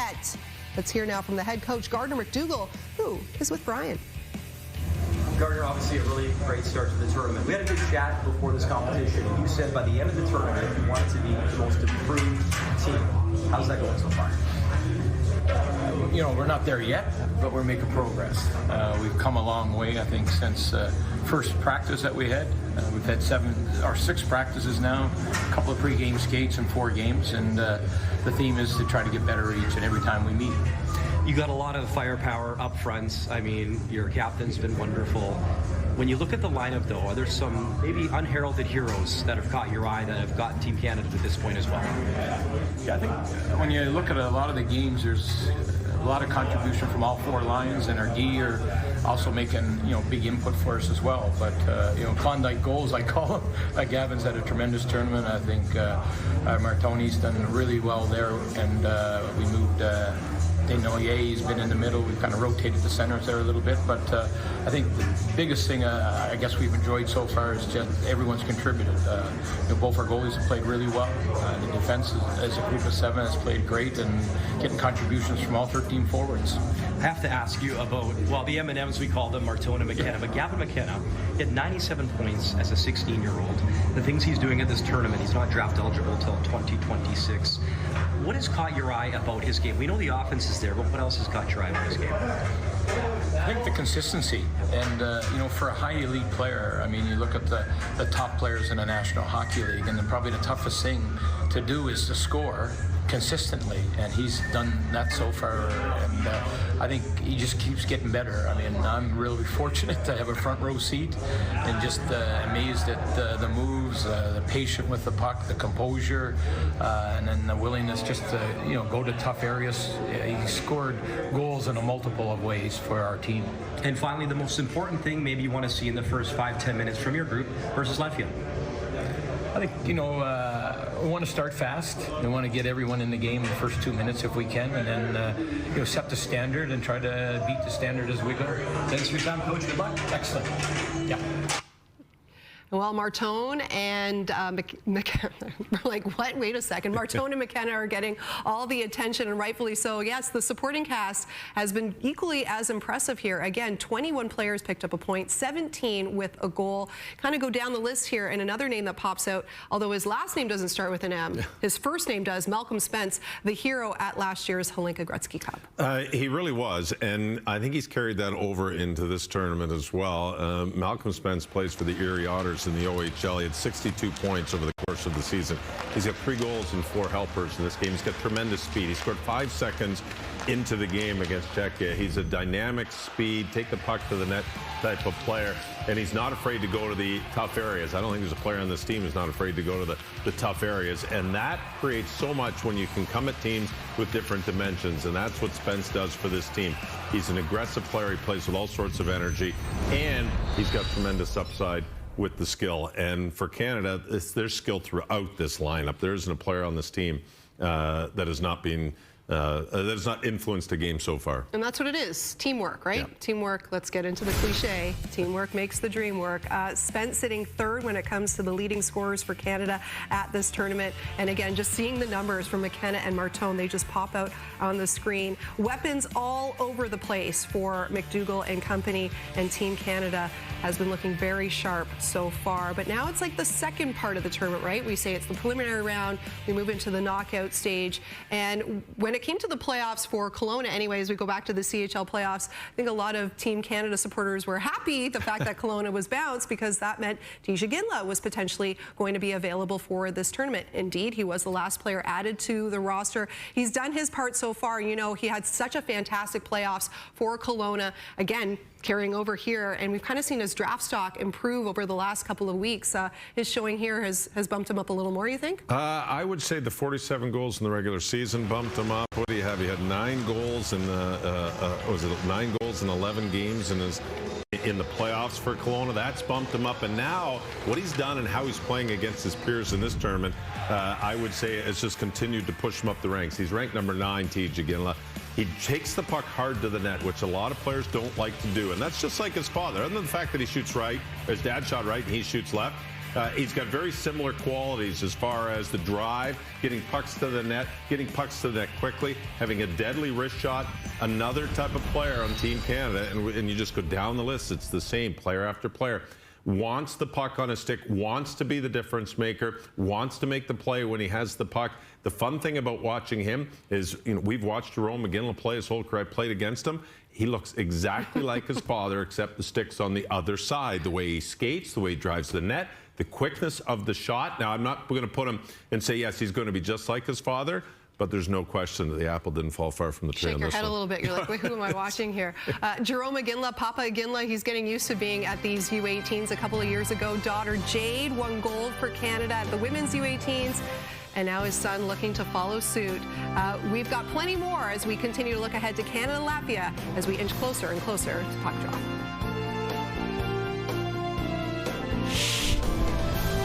yet. Let's hear now from the head coach, Gardner McDougall, who is with Brian. Gardner, obviously a really great start to the tournament. We had a good chat before this competition, and you said by the end of the tournament you wanted to be the most improved team. How's that going so far? You know, we're not there yet, but we're making progress. We've come a long way, I think, since first practice that we had. We've had 6 practices now, a couple of pre-game skates and 4 games, and the theme is to try to get better each and every time we meet. You got a lot of firepower up front. I mean, your captain's been wonderful. When you look at the lineup, though, are there some maybe unheralded heroes that have caught your eye that have gotten Team Canada to this point as well? Yeah, I think when you look at a lot of the games, there's a lot of contribution from all 4 lines, and our D are also making, you know, big input for us as well. But you know, Klondike goals, I call them. Gavin's had a tremendous tournament. I think Martoni's done really well there, and we moved. He's been in the middle. We've kind of rotated the centers there a little bit, but I think the biggest thing I guess we've enjoyed so far is just everyone's contributed. You know, both our goalies have played really well. The defense as a group of 7 has played great, and getting contributions from all 13 forwards. I have to ask you about, well, the M&Ms, we call them Martone and McKenna, but Gavin McKenna hit 97 points as a 16-year-old. The things he's doing at this tournament, he's not draft eligible until 2026. What has caught your eye about his game? We know the offense is there, but what else has caught your eye about his game? I think the consistency, and you know, for a high elite player, I mean, you look at the top players in the National Hockey League, and probably the toughest thing to do is to score consistently, and he's done that so far, and I think he just keeps getting better. I mean, I'm really fortunate to have a front row seat, and just amazed at the moves, the patience with the puck, the composure, and then the willingness just to, you know, go to tough areas. He scored goals in a multiple of ways for our team. And finally, the most important thing maybe you want to see in the first 5-10 minutes from your group versus Latvia. I think, you know, we want to start fast. We want to get everyone in the game in the first 2 minutes if we can, and then, you know, set the standard and try to beat the standard as we go. Thanks for your time, Coach. Good luck. Excellent. Yeah. Well, Martone and McKenna, like, what? Wait a second. Martone and McKenna are getting all the attention, and rightfully so. Yes, the supporting cast has been equally as impressive here. Again, 21 players picked up a point, 17 with a goal. Kind of go down the list here, and another name that pops out, although his last name doesn't start with an M, his first name does, Malcolm Spence, the hero at last year's Hlinka Gretzky Cup. He really was, and I think he's carried that over into this tournament as well. Malcolm Spence plays for the Erie Otters in the OHL. He had 62 points over the course of the season. He's got 3 goals and 4 helpers in this game. He's got tremendous speed. He scored 5 seconds into the game against Czechia. He's a dynamic speed, take the puck to the net type of player, and he's not afraid to go to the tough areas. I don't think there's a player on this team who's not afraid to go to the tough areas, and that creates so much when you can come at teams with different dimensions, and that's what Spence does for this team. He's an aggressive player. He plays with all sorts of energy, and he's got tremendous upside with the skill. And for Canada, there's skill throughout this lineup. There isn't a player on this team that has not been that has not influenced the game so far. And that's what it is, teamwork, right? Yeah. Teamwork, let's get into the cliche. Teamwork makes the dream work. Spence sitting 3rd when it comes to the leading scorers for Canada at this tournament. And again, just seeing the numbers from McKenna and Martone, they just pop out on the screen. Weapons all over the place for McDougall and company, and Team Canada has been looking very sharp so far. But now it's like the second part of the tournament, right? We say it's the preliminary round, we move into the knockout stage, and when it came to the playoffs for Kelowna, anyways, we go back to the CHL playoffs, I think a lot of Team Canada supporters were happy the fact that Kelowna was bounced, because that meant Tisha Ginla was potentially going to be available for this tournament. Indeed, he was the last player added to the roster. He's done his part so far. You know, he had such a fantastic playoffs for Kelowna. Again, carrying over here, and we've kind of seen his draft stock improve over the last couple of weeks. His showing here has bumped him up a little more, you think? I would say the 47 goals in the regular season bumped him up. What do you have? He had 9 goals in was it 9 goals in 11 games in the playoffs for Kelowna. That's bumped him up, and now what he's done and how he's playing against his peers in this tournament, I would say it's just continued to push him up the ranks. He's ranked number 9, Tisha Ginla. He takes the puck hard to the net, which a lot of players don't like to do, and that's just like his father. Other than the fact that he shoots right, his dad shot right and he shoots left, He's got very similar qualities as far as the drive, getting pucks to the net, getting pucks to the net quickly, having a deadly wrist shot. Another type of player on Team Canada, and you just go down the list. It's the same player after player. Wants the puck on his stick, wants to be the difference maker, wants to make the play when he has the puck. The fun thing about watching him is, we've watched Jarome McGinley play his whole career. I played against him. He looks exactly like his father, except the stick's on the other side. The way he skates, the way he drives the net, the quickness of the shot. Now, I'm not going to put him and say, yes, he's going to be just like his father, but there's no question that the apple didn't fall far from the tree. Shake your head a little bit. You're like, wait, who am I watching here? Jarome McGinley, Papa McGinley, he's getting used to being at these U18s. A couple of years ago, daughter Jade won gold for Canada at the women's U18s. And now his son looking to follow suit. We've got plenty more as we continue to look ahead to Canada and Latvia as we inch closer and closer to puck drop.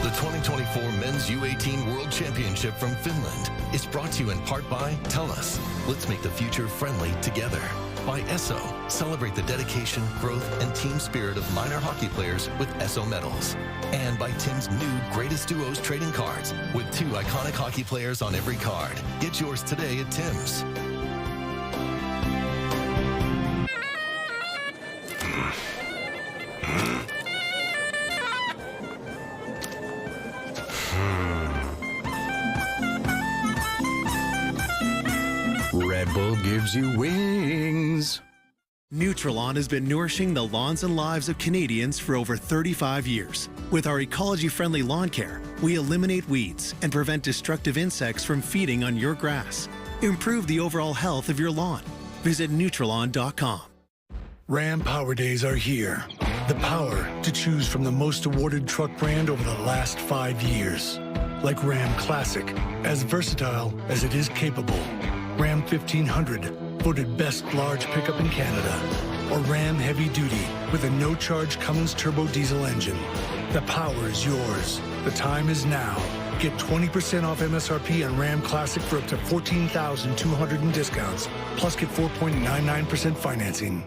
The 2024 Men's U18 World Championship from Finland is brought to you in part by TELUS. Let's make the future friendly together. By Esso. Celebrate the dedication, growth, and team spirit of minor hockey players with Esso medals. And by Tim's new Greatest Duos trading cards with 2 iconic hockey players on every card. Get yours today at Tim's. Red Bull gives you wings. Nutrilon has been nourishing the lawns and lives of Canadians for over 35 years. With our ecology-friendly lawn care, we eliminate weeds and prevent destructive insects from feeding on your grass. Improve the overall health of your lawn. Visit Nutrilon.com. Ram Power Days are here. The power to choose from the most awarded truck brand over the last 5 years. Like Ram Classic, as versatile as it is capable. Ram 1500, voted best large pickup in Canada. Or Ram Heavy Duty, with a no-charge Cummins turbo diesel engine. The power is yours. The time is now. Get 20% off MSRP on Ram Classic for up to $14,200 in discounts. Plus get 4.99% financing.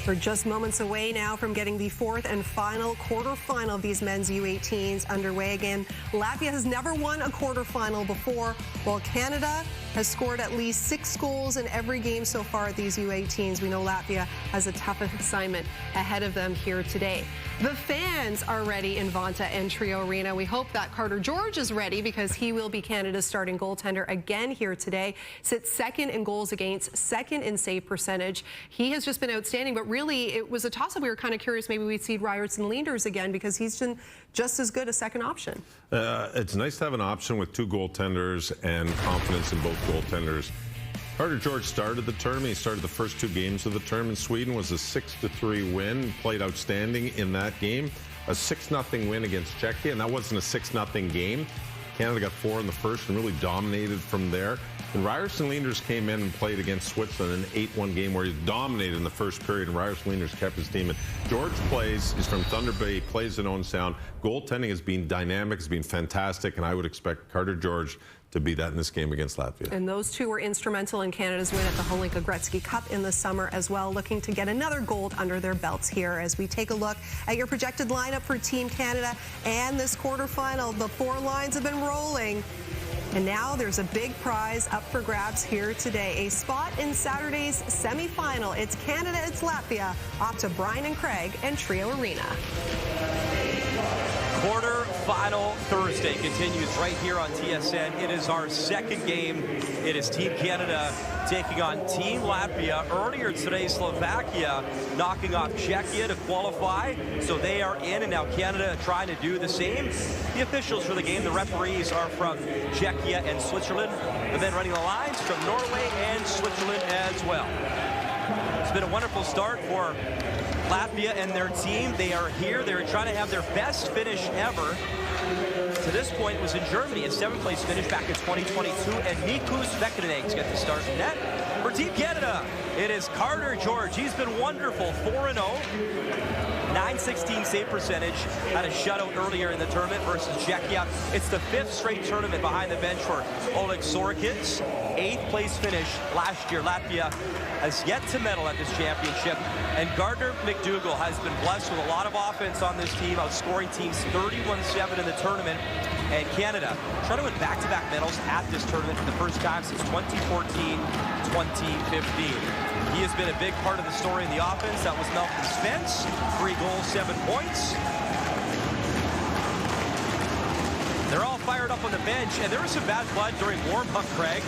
We're just moments away now from getting the 4th and final quarterfinal of these men's U18s underway again. Latvia has never won a quarterfinal before, while Canada has scored at least 6 goals in every game so far at these U18s. We know Latvia has a tough assignment ahead of them here today. The fans are ready in Vantaa and Trio Arena. We hope that Carter George is ready because he will be Canada's starting goaltender again here today. Sits 2nd in goals against, 2nd in save percentage. He has just been outstanding, but really it was a toss-up. We were kind of curious maybe we'd see Ryerson Leenders again because he's been just as good a second option. It's nice to have an option with 2 goaltenders and confidence in both goaltenders. Carter George started the tournament. He started the first 2 games of the tournament. Sweden was a 6-3 win. Played outstanding in that game. A 6-0 win against Czechia, and that wasn't a 6-0 game. Canada got 4 in the first and really dominated from there. And Ryerson Leenders came in and played against Switzerland in an 8-1 game where he dominated in the first period, and Ryerson Leenders kept his team in. George plays, he's from Thunder Bay, plays in Owen Sound. Goaltending has been dynamic, has been fantastic, and I would expect Carter George to be that in this game against Latvia. And those 2 were instrumental in Canada's win at the Holinka Gretzky Cup in the summer as well, looking to get another gold under their belts here as we take a look at your projected lineup for Team Canada and this quarterfinal. The 4 lines have been rolling. And now there's a big prize up for grabs here today. A spot in Saturday's semifinal. It's Canada, it's Latvia. Off to Brian and Craig and Trio Arena. Quarterfinal Thursday continues right here on TSN. It is our 2nd game. It is Team Canada taking on Team Latvia. Earlier today, Slovakia knocking off Czechia to qualify. So they are in, and now Canada trying to do the same. The officials for the game, the referees, are from Czechia and Switzerland. And then running the lines from Norway and Switzerland as well. It's been a wonderful start for Latvia and their team. They are here. They're trying to have their best finish ever. To this point, it was in Germany, a 7th-place finish back in 2022, and Mikus Vekananegs get the start in net. For Team Canada, it is Carter George. He's been wonderful, 4-0. 916 save percentage. Had a shutout earlier in the tournament versus Czechia. It's the 5th straight tournament behind the bench for Oleg Sorokin's 8th place finish last year. Latvia has yet to medal at this championship. And Gardner McDougall has been blessed with a lot of offense on this team, outscoring teams 31-7 in the tournament. And Canada trying to win back-to-back medals at this tournament for the first time since 2014-2015. He has been a big part of the story in the offense. That was Malcolm Spence. 3 goals, 7 points. They're all fired up on the bench, and there was some bad blood during warm-up, Craig.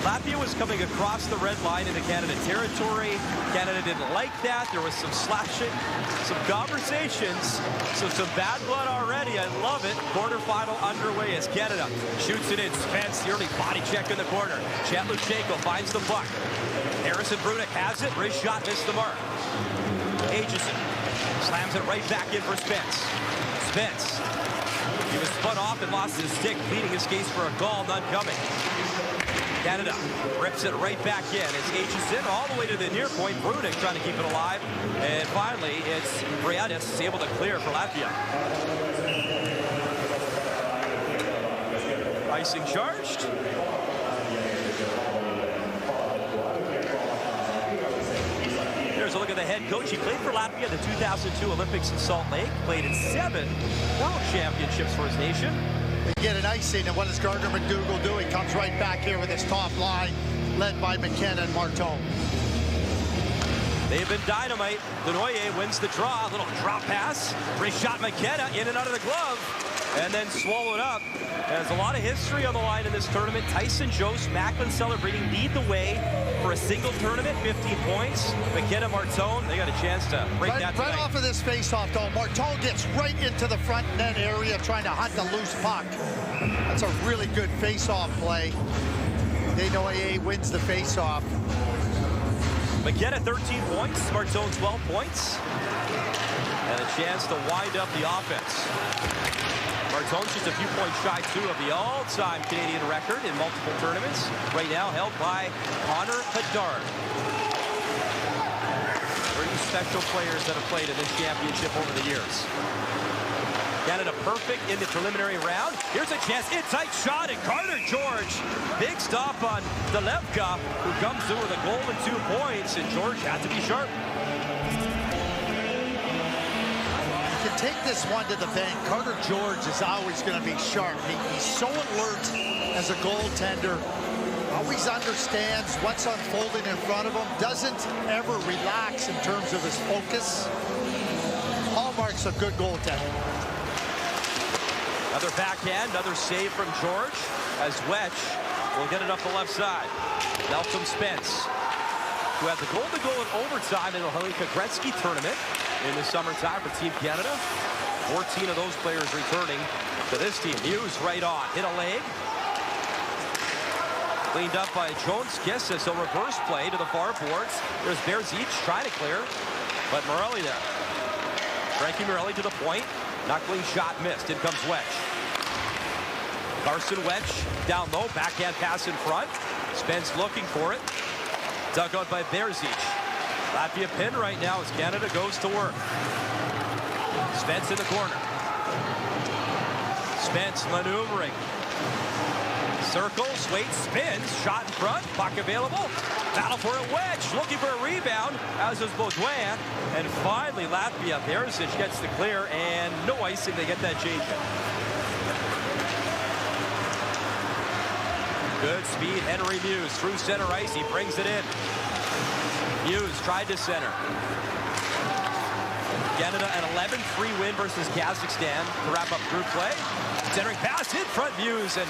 Latvia was coming across the red line into Canada territory. Canada didn't like that. There was some slashing, some conversations, so some bad blood already. I love it. Quarterfinal underway as Canada shoots it in. Spence, the early body check in the corner. Chetluchenko finds the puck. Harrison Brunik has it. Wrist shot missed the mark. Aegison slams it right back in for Spence. Spence. He was spun off and lost his stick, pleading his case for a goal, none coming. Canada rips it right back in. It's Aegison all the way to the near point. Brunik trying to keep it alive. And finally, it's Briadis able to clear for Latvia. Icing charged. Here's a look at the head coach. He played for Latvia at the 2002 Olympics in Salt Lake. Played in 7 World Championships for his nation. They get an icing, and what does Gardner McDougall do? He comes right back here with his top line, led by McKenna and Martone. They've been dynamite. Denoye wins the draw. A little drop pass. Wrist shot McKenna in and out of the glove. And then swallowed up. There's a lot of history on the line in this tournament. Tyson Jost, Macklin celebrating, lead the way for a single tournament, 15 points. McKenna, Martone, they got a chance to break that tonight. Right off of this faceoff, though, Martone gets right into the front net area trying to hunt the loose puck. That's a really good faceoff play. Denoye wins the faceoff. McKenna, 13 points. Martone, 12 points. And a chance to wind up the offense. Martone's just a few points shy, too, of the all-time Canadian record in multiple tournaments. Right now held by Connor Bedard. 3 special players that have played in this championship over the years. Canada perfect in the preliminary round. Here's a chance, in-tight shot, and Carter George. Big stop on Delevka, who comes through with a goal and 2 points, and George had to be sharp. Can take this one to the bank. Carter George is always going to be sharp. He's so alert as a goaltender. Always understands what's unfolding in front of him. Doesn't ever relax in terms of his focus. Hallmarks of good goaltending. Another backhand, another save from George as Wetch will get it up the left side. Malcolm Spence, who had the goal to go in overtime in the Helenka Gretzky tournament in the summertime for Team Canada. 14 of those players returning to this team. Hughes right on, hit a leg. Cleaned up by Jones Kissa, so reverse play to the far boards. There's Berzic trying to clear, but Morelli there. Frankie Morelli to the point. Knuckling shot missed. In comes Wetch. Carson Wetch down low, backhand pass in front. Spence looking for it. Dug out by Berzic. Latvia pin right now as Canada goes to work. Spence in the corner. Spence maneuvering. Circles, waits, spins, shot in front, puck available. Battle for a Wedge, looking for a rebound, as is Baudouin. And finally, Latvia, Berzic gets the clear, and no icing, they get that change in. Good speed, Henry Muse through center ice, he brings it in. Muse tried to center. Canada an 11-3 win versus Kazakhstan to wrap up group play. Centering pass in front, Muse, and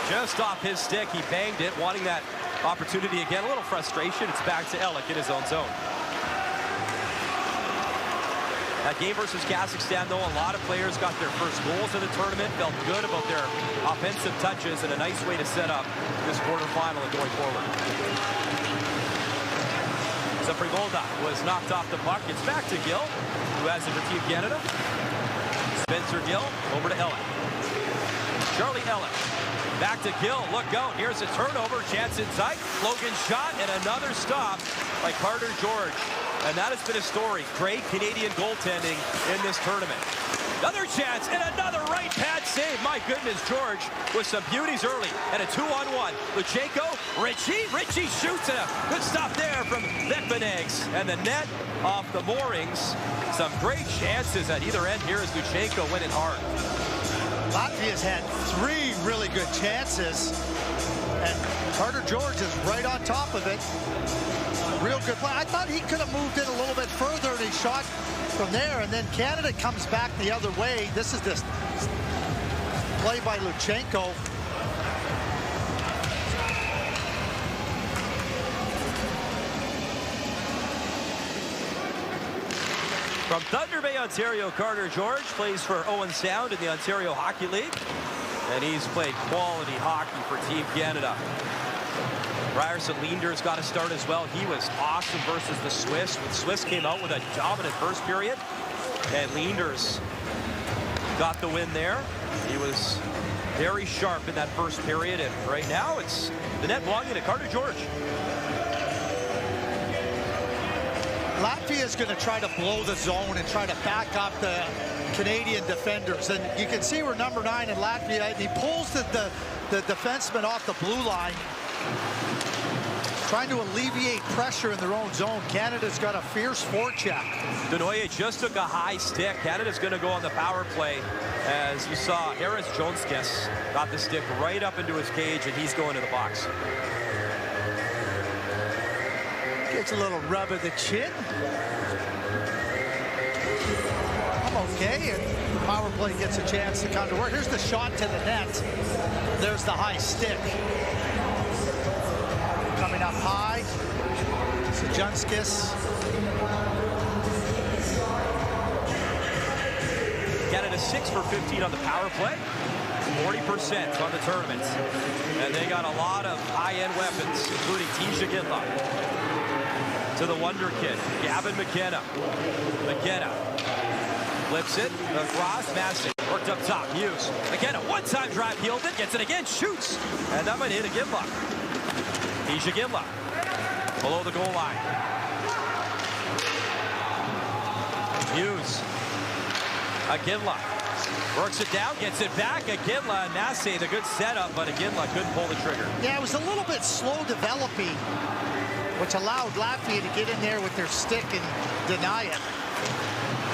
just off his stick, he banged it, wanting that opportunity again. A little frustration. It's back to Ellick in his own zone. That game versus Kazakhstan, though, a lot of players got their first goals in the tournament, felt good about their offensive touches, and a nice way to set up this quarterfinal and going forward. Zaprigolda was knocked off the puck. It's back to Gill, who has it for Team Canada. Spencer Gill over to Ellen. Charlie Ellen. Back to Gill. Look out. Here's a turnover. Chance inside. Logan shot and another stop by Carter George. And that has been a story. Great Canadian goaltending in this tournament. Another chance and another right pad save. My goodness, George with some beauties early. And a 2-on-1. Luchenko, Richie shoots and a good stop there from Bekmanegs. And the net off the moorings. Some great chances at either end here as Luchenko went in hard. Latvia's had 3 really good chances, and Carter George is right on top of it. Real good play. I thought he could have moved in a little bit further, and he shot from there, and then Canada comes back the other way. This is this play by Luchenko. From Thunder Bay, Ontario, Carter George plays for Owen Sound in the Ontario Hockey League. And he's played quality hockey for Team Canada. Ryerson Leinder's got to start as well. He was awesome versus the Swiss. The Swiss came out with a dominant first period. And Leinder's got the win there. He was very sharp in that first period. And right now, it's the net belonging to Carter George. Latvia is going to try to blow the zone and try to back up the Canadian defenders. And you can see we're number 9 in Latvia. And he pulls the defenseman off the blue line, trying to alleviate pressure in their own zone. Canada's got a fierce forecheck. Denoye just took a high stick. Canada's going to go on the power play. As you saw, Harris Jonskis got the stick right up into his cage, and he's going to the box. Gets a little rub of the chin. I'm okay, and power play gets a chance to come to work. Here's the shot to the net. There's the high stick. Coming up high. Sajunskis. Canada 6 for 15 on the power play. 40% on the tournament. And they got a lot of high-end weapons, including Tisha Gitla. To the Wonder Kid, Gavin McKenna. McKenna flips it across. Massey worked up top. Hughes. McKenna, one-time drive, healed it, gets it again, shoots. And that might hit a Gitla. Tisha Gitla below the goal line. Hughes. Gitla works it down, gets it back. Gitla and Massey, the good setup, but Gitla couldn't pull the trigger. Yeah, it was a little bit slow developing, which allowed Latvia to get in there with their stick and deny it.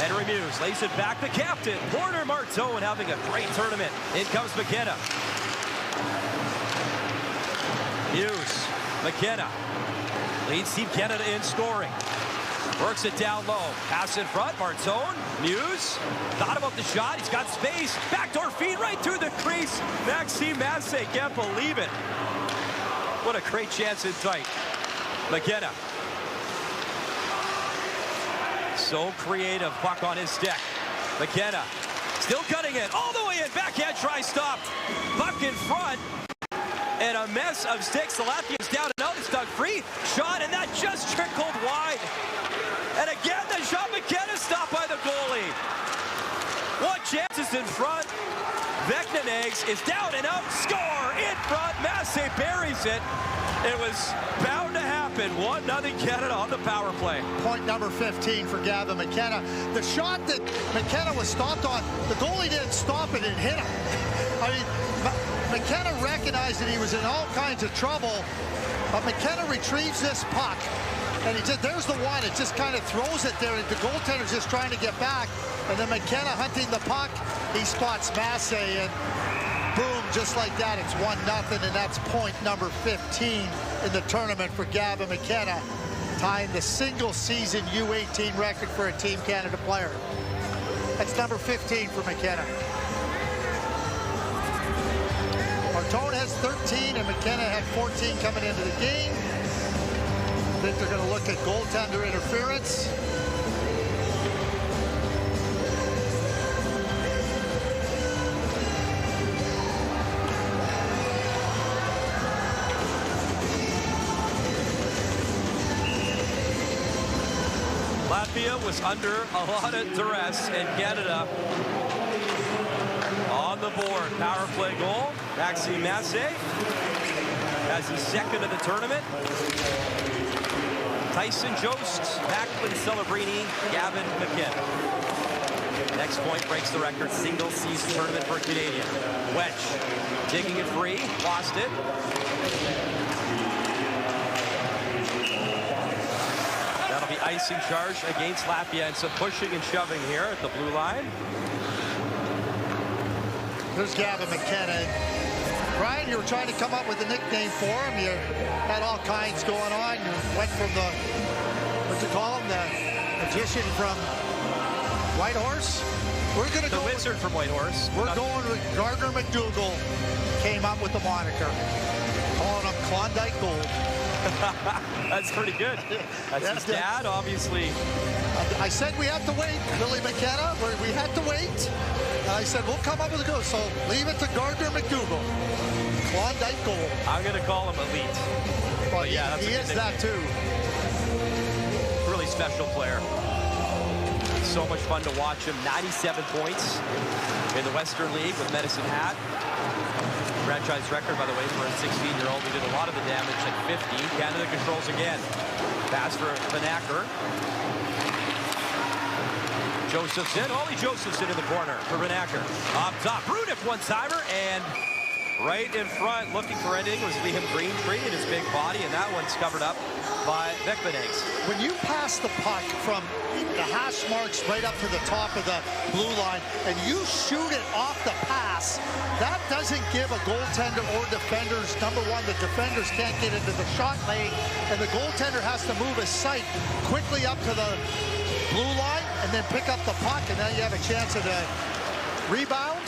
Henry Muse lays it back to captain. Porter Martone having a great tournament. In comes McKenna. Muse, McKenna leads Team Canada in scoring. Works it down low. Pass in front. Martone. Muse. Thought about the shot. He's got space. Backdoor feed right through the crease. Maxime Massey. Can't believe it. What a great chance in tight. McKenna. So creative. Puck on his stick. McKenna. Still cutting it. All the way in. Backhand try stopped. Puck in front. And a mess of sticks. The Latvians down and out. It's dug free. Shot, and that just trickled wide. And again, the shot. McKenna stopped by the goalie. What chances in front? Bekmanegs is down and out. Score in front. Massey buries it. It was bound to happen. 1-0 Canada on the power play. Point number 15 for Gavin McKenna. The shot that McKenna was stopped on, the goalie didn't stop it and hit him. I mean, McKenna recognized that he was in all kinds of trouble, but McKenna retrieves this puck. And he just, there's the one, it just kind of throws it there. The goaltender's just trying to get back. And then McKenna hunting the puck, he spots Massey, and boom, just like that, it's 1-0, and that's point number 15 in the tournament for Gavin McKenna, tying the single-season U18 record for a Team Canada player. That's number 15 for McKenna. Martone has 13, and McKenna had 14 coming into the game. I think they're going to look at goaltender interference. Latvia was under a lot of duress, and Canada on the board. Power play goal. Maxime Massé has his second of the tournament. Tyson Jost, Macklin Celebrini, Gavin McKenna. Next point breaks the record single season tournament for a Canadian. Wedge digging it free, lost it. That'll be icing charge against Latvia, and some pushing and shoving here at the blue line. There's Gavin McKenna. Brian, you were trying to come up with a nickname for him. You had all kinds going on. You went from the, what you call him, the magician from Whitehorse. We're going to go. The wizard from Whitehorse. We're going with Gardner McDougall. Came up with the moniker, calling him Klondike Gold. That's pretty good. That's his dad, obviously. I said we have to wait, Billy McKenna. We had to wait. I said we'll come up with a go. So leave it to Gardner McDougall. Klondike Gold. I'm going to call him elite. Well, yeah, he is that too. Really special player. So much fun to watch him. 97 points in the Western League with Medicine Hat. Franchise record, by the way, for a 16-year-old who did a lot of the damage at 50. Canada controls again. Pass for Vanacker. Josephson. Ollie Josephson in the corner for Vanacker. Up top. Rudek one-timer, and right in front, looking for anything, was Liam Greentree in his big body, and that one's covered up by Bekvanegs. When you pass the puck from the hash marks right up to the top of the blue line, and you shoot it off the pass, that doesn't give a goaltender or defenders, number one, the defenders can't get into the shot lane, and the goaltender has to move his sight quickly up to the blue line and then pick up the puck, and now you have a chance at a rebound.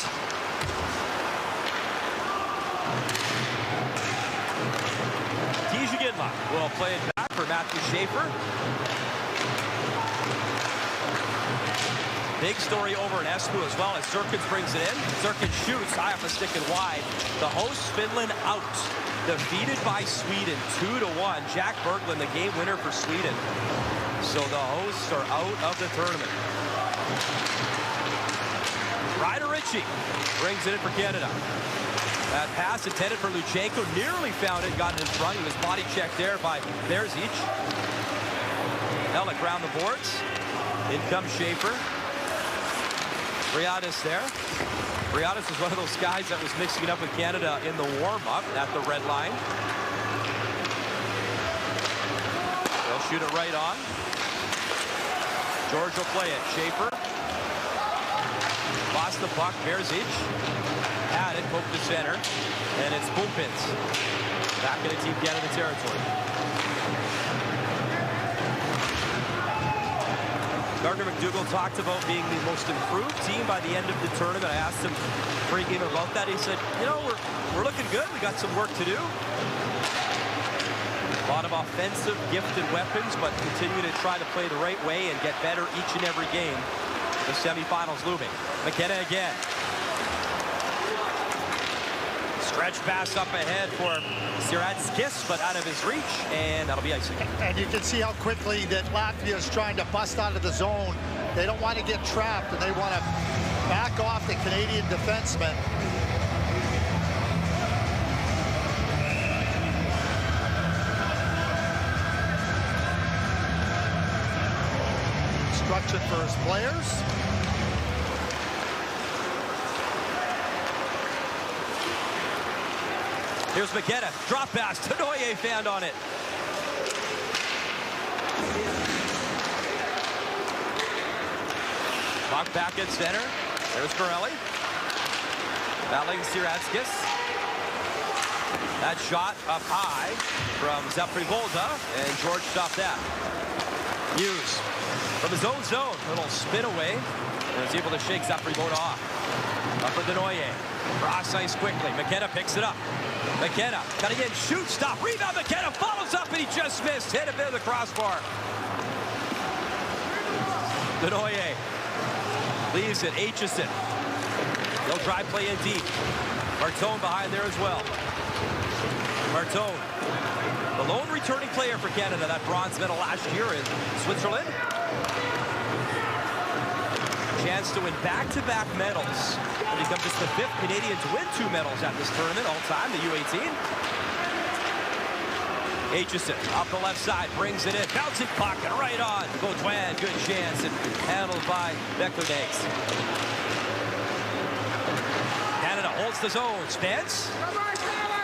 Ginla will play it back for Matthew Schaefer. Big story over in Espoo as well as Sirkins brings it in. Sirkins shoots high off the stick and wide. The hosts, Finland, out. Defeated by Sweden 2-1. Jack Berglund, the game winner for Sweden. So the hosts are out of the tournament. Ryder Ritchie brings it in for Canada. That pass intended for Luchenko, nearly found it, got it in front. He was body checked there by Berzic. Ellick round the boards. In comes Schaefer. Briadas there. Briadas was one of those guys that was mixing it up with Canada in the warm-up at the red line. They'll shoot it right on. George will play it. Schaefer. Lost the puck. Berzic. Had it, poked to center, and it's Pumpins back into Team Canada territory. Gardner McDougall talked about being the most improved team by the end of the tournament. I asked him pre-game about that. He said, you know, we're looking good. We got some work to do. A lot of offensive, gifted weapons, but continue to try to play the right way and get better each and every game. The semifinals looming. McKenna again. Stretch pass up ahead for Siratskis, but out of his reach, and that'll be icing. And you can see how quickly that Latvia is trying to bust out of the zone. They don't want to get trapped, and they want to back off the Canadian defenseman. Instruction for his players. Here's McKenna. Drop pass. Tenoye found on it. Puck back at center. There's Borelli. Battling Siratskis. That shot up high from Zaprivolta, and George stopped that. Hughes from his own zone. Little spin away, and was able to shake Zaprivolta off. Up for Denoye. Cross ice quickly. McKenna picks it up. McKenna cutting in, shoot, stop, rebound. McKenna follows up, and he just missed. Hit a bit of the crossbar. Denoye leaves it. Aitchison. He'll drive play in deep. Martone behind there as well. Martone, the lone returning player for Canada, that bronze medal last year in Switzerland. Chance to win back-to-back medals. And become just the 5th Canadian to win 2 medals at this tournament all time, the U18. Aitchison up the left side, brings it in, bouncing pocket right on. Baudouin, good chance, and handled by Beckley-Nags. Canada holds the zone. Spence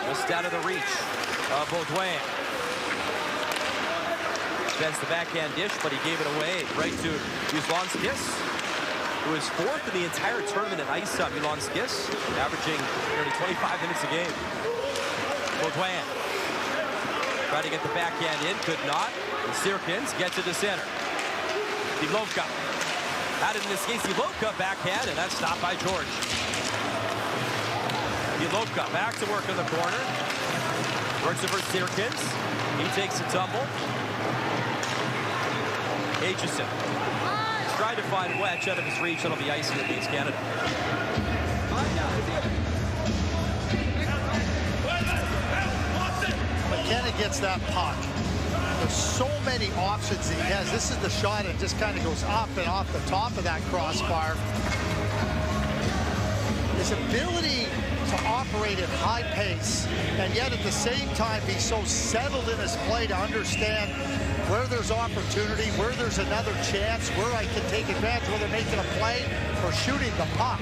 just out of the reach of Baudouin. Spence the backhand dish, but he gave it away right to Yuzlonskis, who is 4th in the entire tournament in ice up. Yuzlonskis averaging nearly 25 minutes a game. Baudouin trying to get the backhand in, could not. And Sirkins gets it to center. Ilovka had it in this case. Ilovka backhand, and that's stopped by George. Ilovka back to work in the corner. Works it for Sirkins. He takes a tumble. Aitchison trying to find Wedge out of his reach. It'll be icing against Canada. McKenna gets that puck. There's so many options he has. This is the shot, and it just kind of goes up and off the top of that crossbar. His ability to operate at high pace, and yet at the same time be so settled in his play to understand where there's opportunity, where there's another chance, where I can take advantage, whether making a play or shooting the puck.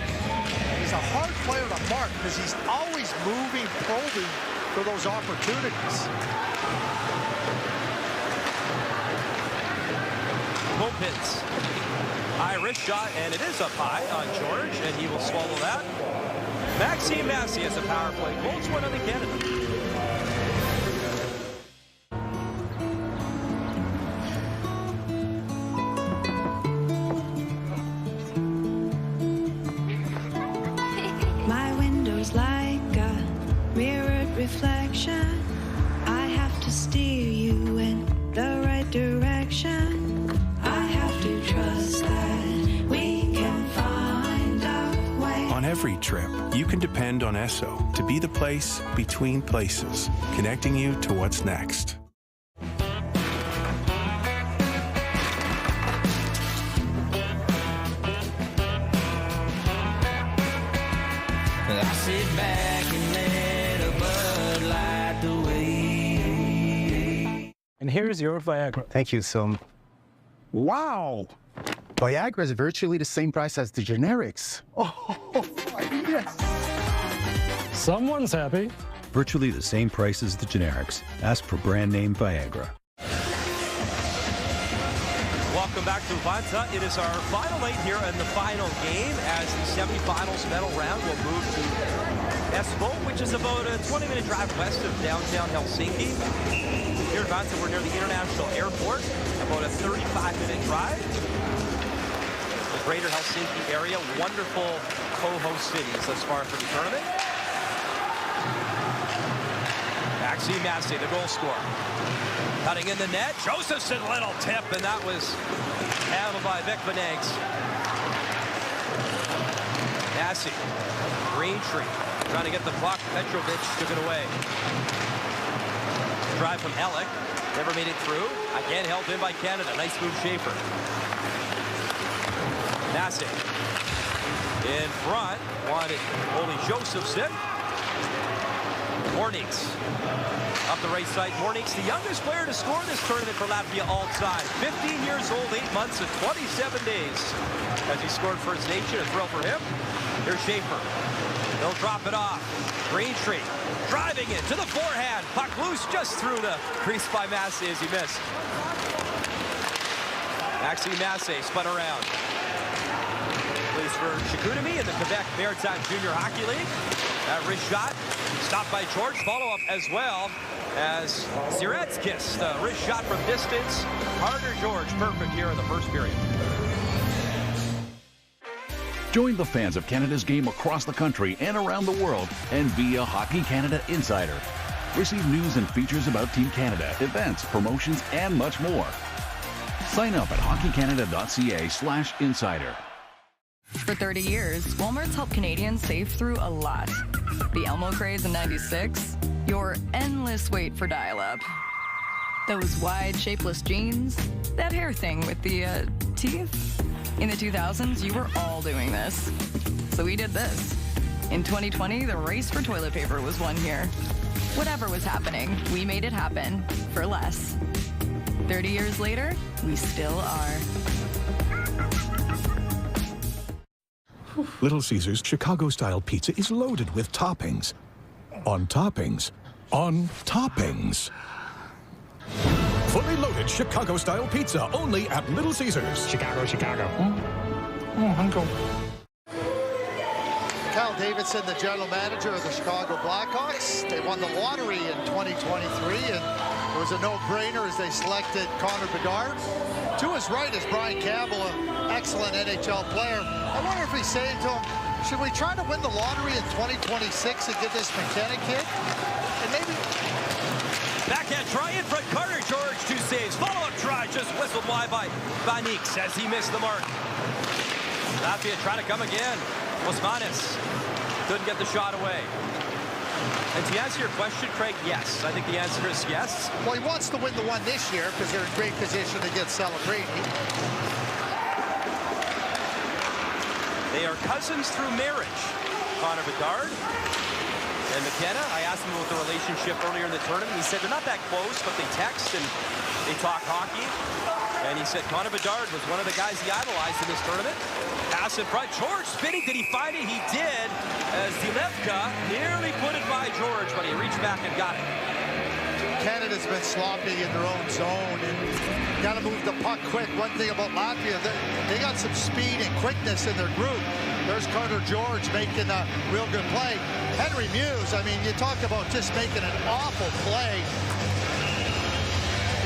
He's a hard player to mark because he's always moving, probing for those opportunities. Popins. High wrist shot, and it is up high on George, and he will swallow that. Maxime Massey has a power play. Holds one on the Canada. My window's like a mirrored reflection. I have to steer you in the right direction. I have to trust that we can find a way. On every trip, you can depend on Esso to be the place between places, connecting you to what's next. I sit back and let a Bud Light the way. And here's your Viagra. Thank you, so. Wow! Viagra is virtually the same price as the generics. Oh, yes! Someone's happy. Virtually the same price as the generics. Ask for brand name Viagra. Welcome back to Vanta. It is our final night here in the final game as the semifinals medal round will move to Espoo, which is about a 20-minute drive west of downtown Helsinki. Here in Vanta, we're near the international airport, about a 35-minute drive. The greater Helsinki area, wonderful co-host cities thus far for the tournament. Maxime Massey, the goal scorer. Cutting in the net, Josephson, little tip, and that was handled by Beckley-Nags. Massey, Greentree, trying to get the puck. Petrovic took it away. Drive from Ellick, never made it through. Again held in by Canada. Nice move, Schaefer. Massey in front, wanted Oli Josephson. Mornings up the right side. Mornings, the youngest player to score this tournament for Latvia all time. 15 years old, 8 months and 27 days as he scored for his nation. A thrill for him. Here's Schaefer. He'll drop it off. Greentree driving it to the forehand. Puck loose just through the crease by Massey as he missed. Maxime Massey spun around. Plays for Chicoutimi in the Quebec Maritime Junior Hockey League. That wrist shot stopped by George. Follow-up as well as Sirkins. The wrist shot from distance. Harder George, perfect here in the first period. Join the fans of Canada's game across the country and around the world and via Hockey Canada Insider. Receive news and features about Team Canada, events, promotions, and much more. Sign up at hockeycanada.ca/insider. For 30 years, Walmart's helped Canadians save through a lot. The Elmo craze in '96, your endless wait for dial-up, Those wide, shapeless jeans, that hair thing with the teeth. In the 2000s, you were all doing this. So we did this. In 2020, the race for toilet paper was won here. Whatever was happening, we made it happen for less. 30 years later, we still are. Little Caesars Chicago-style pizza is loaded with toppings. On toppings. On toppings. Fully loaded Chicago-style pizza only at Little Caesars. Chicago, Chicago. Uncle. Kyle Davidson, the general manager of the Chicago Blackhawks. They won the lottery in 2023, and it was a no-brainer as they selected Connor Bedard. To his right is Brian Campbell, an excellent NHL player. I wonder if he's saying to him, should we try to win the lottery in 2026 and get this McKenna kid? And maybe... Backhand try in front, Carter George, 2 saves. Follow-up try, just whistled wide by Vanix as he missed the mark. Latvia trying to come again. Osmanis couldn't get the shot away. And to answer your question, Craig, yes. I think the answer is yes. Well, he wants to win the one this year because they're in great position to get celebrating. They are cousins through marriage. Connor Bedard and McKenna. I asked him about the relationship earlier in the tournament. He said they're not that close, but they text and they talk hockey. And he said Connor Bedard was one of the guys he idolized in this tournament. Pass in front. George spinning. Did he find it? He did. As Dilevka nearly put it by George, but he reached back and got it. Canada's been sloppy in their own zone and got to move the puck quick. One thing about Latvia, they got some speed and quickness in their group. There's Carter George making a real good play. Henry Muse, I mean, you talk about just making an awful play.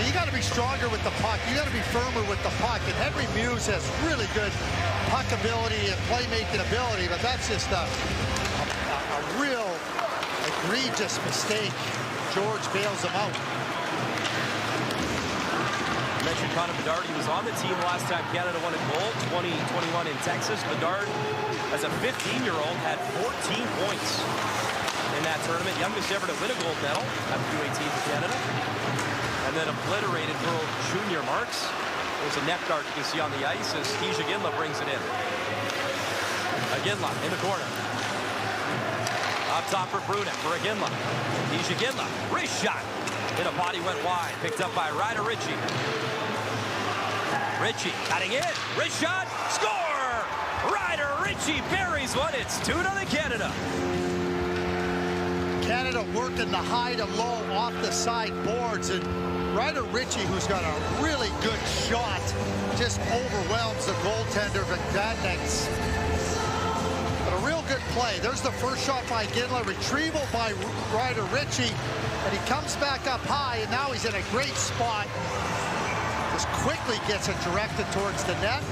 You got to be stronger with the puck. You got to be firmer with the puck. And Henry Muse has really good puck ability and playmaking ability, but that's just a real egregious mistake. George bails him out. You mentioned Connor Bedard. He was on the team last time Canada won a gold, 2021 in Texas. Bedard, as a 15-year-old, had 14 points in that tournament. Youngest ever to win a gold medal at the U18 for Canada. And then obliterated World Junior marks. There's a net guard you can see on the ice as Tisha Ginla brings it in. Ginla in the corner. Up top for Brunet for Ginla. Tisha Ginla, wrist shot. Hit a body, went wide. Picked up by Ryder Ritchie. Ritchie cutting in. Wrist shot. Score! Ryder Ritchie buries one. It's 2-0 Canada. Canada working the high to low off the side boards, and Ryder Ritchie, who's got a really good shot, just overwhelms the goaltender Vagdaneks. But a real good play. There's the first shot by Ginla, retrieval by Ryder Ritchie, and he comes back up high, and now he's in a great spot. Just quickly gets it directed towards the net.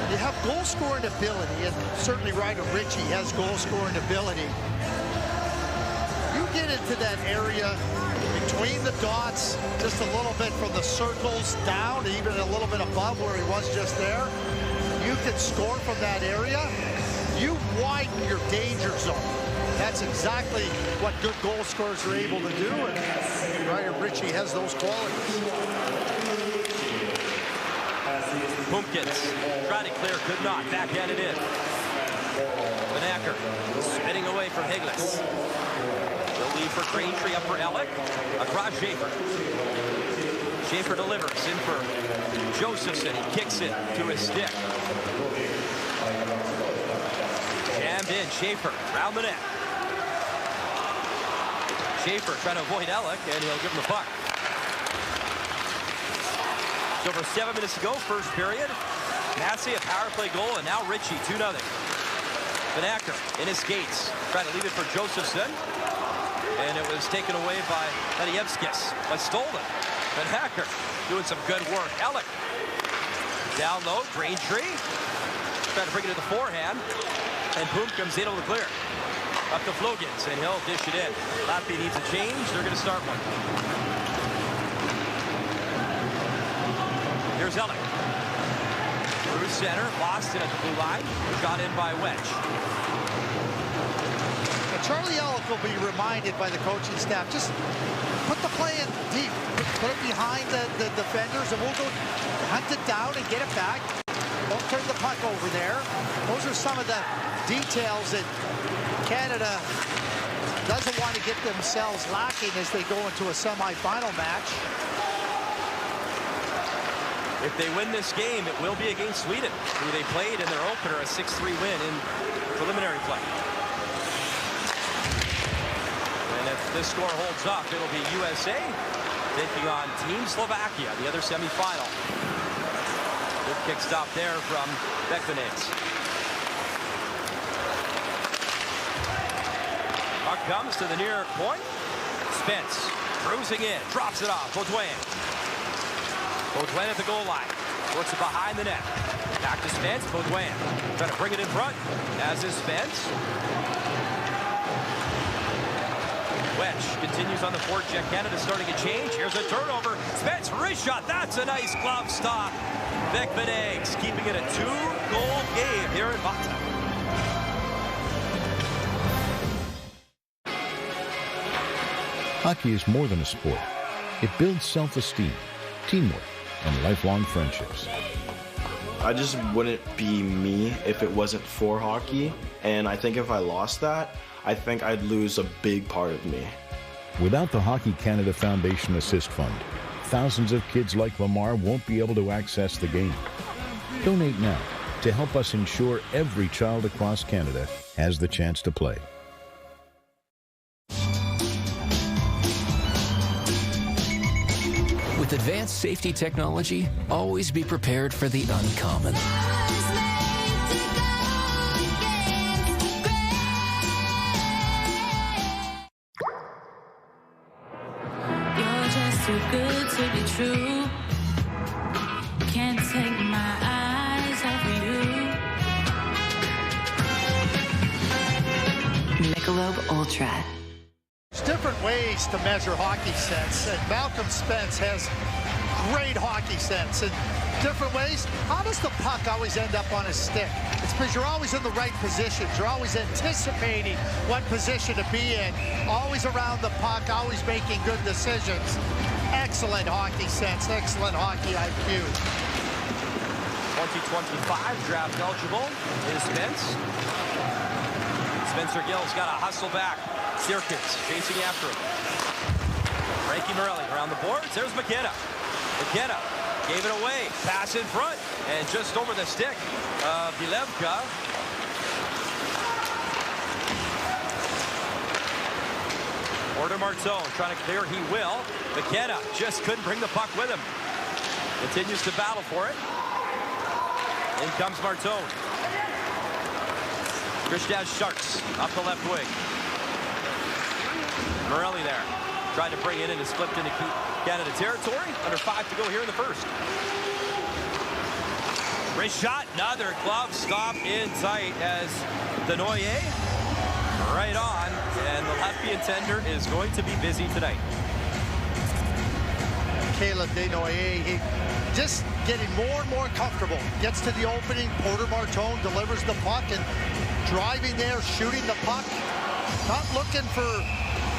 You have goal-scoring ability, and certainly Ryder Ritchie has goal-scoring ability. You get into that area between the dots, just a little bit from the circles down, even a little bit above where he was just there. You can score from that area. You widen your danger zone. That's exactly what good goal scorers are able to do, and Ryder Ritchie has those qualities. Pumpkins tried to clear, could not. Backhanded in. Vanacker spinning away from Higlis. The lead for Braintree, up for Ellick. Across Schaefer. Schaefer delivers in for Josephson. He kicks it to his stick. Jammed in. Schaefer round the net. Schaefer trying to avoid Ellick, and he'll give him the puck. Over 7 minutes to go, first period. Massey, a power play goal, and now Ritchie, 2-0. Vanacker in his skates, trying to leave it for Josephson. And it was taken away by Ladievskis, but stolen. Vanacker doing some good work. Ellick down low, Braintree. Trying to bring it to the forehand. And Boom comes in over the clear. Up to Flogans, and he'll dish it in. Latvia needs a change. They're going to start one. Here's Ellick. Through center, lost it at the blue line. Shot in by Wedge. Charlie Ellick will be reminded by the coaching staff, just put the play in deep, put it behind the defenders, and we'll go hunt it down and get it back. Don't turn the puck over there. Those are some of the details that Canada doesn't want to get themselves lacking as they go into a semifinal match. If they win this game, it will be against Sweden, who they played in their opener, a 6-3 win in preliminary play. And if this score holds up, it'll be USA taking on Team Slovakia, the other semifinal. Good kick stop there from Bekvanegs. Puck comes to the near point. Spence cruising in, drops it off. Baudouin at the goal line. Works it behind the net. Back to Spence. Baudouin trying to bring it in front. As is Spence. Wedge continues on the forecheck. Canada starting a change. Here's a turnover. Spence, wrist shot. That's a nice glove stop. Bekvanegs keeping it a 2-goal game here in Vata. Hockey is more than a sport. It builds self-esteem, teamwork, and lifelong friendships. I just wouldn't be me if it wasn't for hockey, and I think if I lost that, I think I'd lose a big part of me. Without the Hockey Canada Foundation Assist Fund, thousands of kids like Lamar won't be able to access the game. Donate now to help us ensure every child across Canada has the chance to play. With advanced safety technology, always be prepared for the uncommon. You're just too good to be true. Can't take my eyes off of you. Michelob Ultra. There's different ways to measure hockey sense, and Malcolm Spence has great hockey sense in different ways. How does the puck always end up on his stick? It's because you're always in the right positions. You're always anticipating what position to be in, always around the puck, always making good decisions. Excellent hockey sense, excellent hockey IQ. 2025 draft eligible is Spence. Spencer Gill's got to hustle back. Sirkins chasing after him. Frankie Morelli around the boards. There's McKenna. McKenna gave it away. Pass in front. And just over the stick of Bilevka. Order Martone trying to clear. He will. McKenna just couldn't bring the puck with him. Continues to battle for it. In comes Martone. Christian Sharks up the left wing. Morelli there. Tried to bring it in and slipped into Canada territory. Under 5 to go here in the first. Wrist shot. Another glove stop in tight as Denoyer right on. And the Latvian tender is going to be busy tonight. Caleb Denoyer, he just getting more and more comfortable. Gets to the opening. Porter Martone delivers the puck and driving there, shooting the puck. Not looking for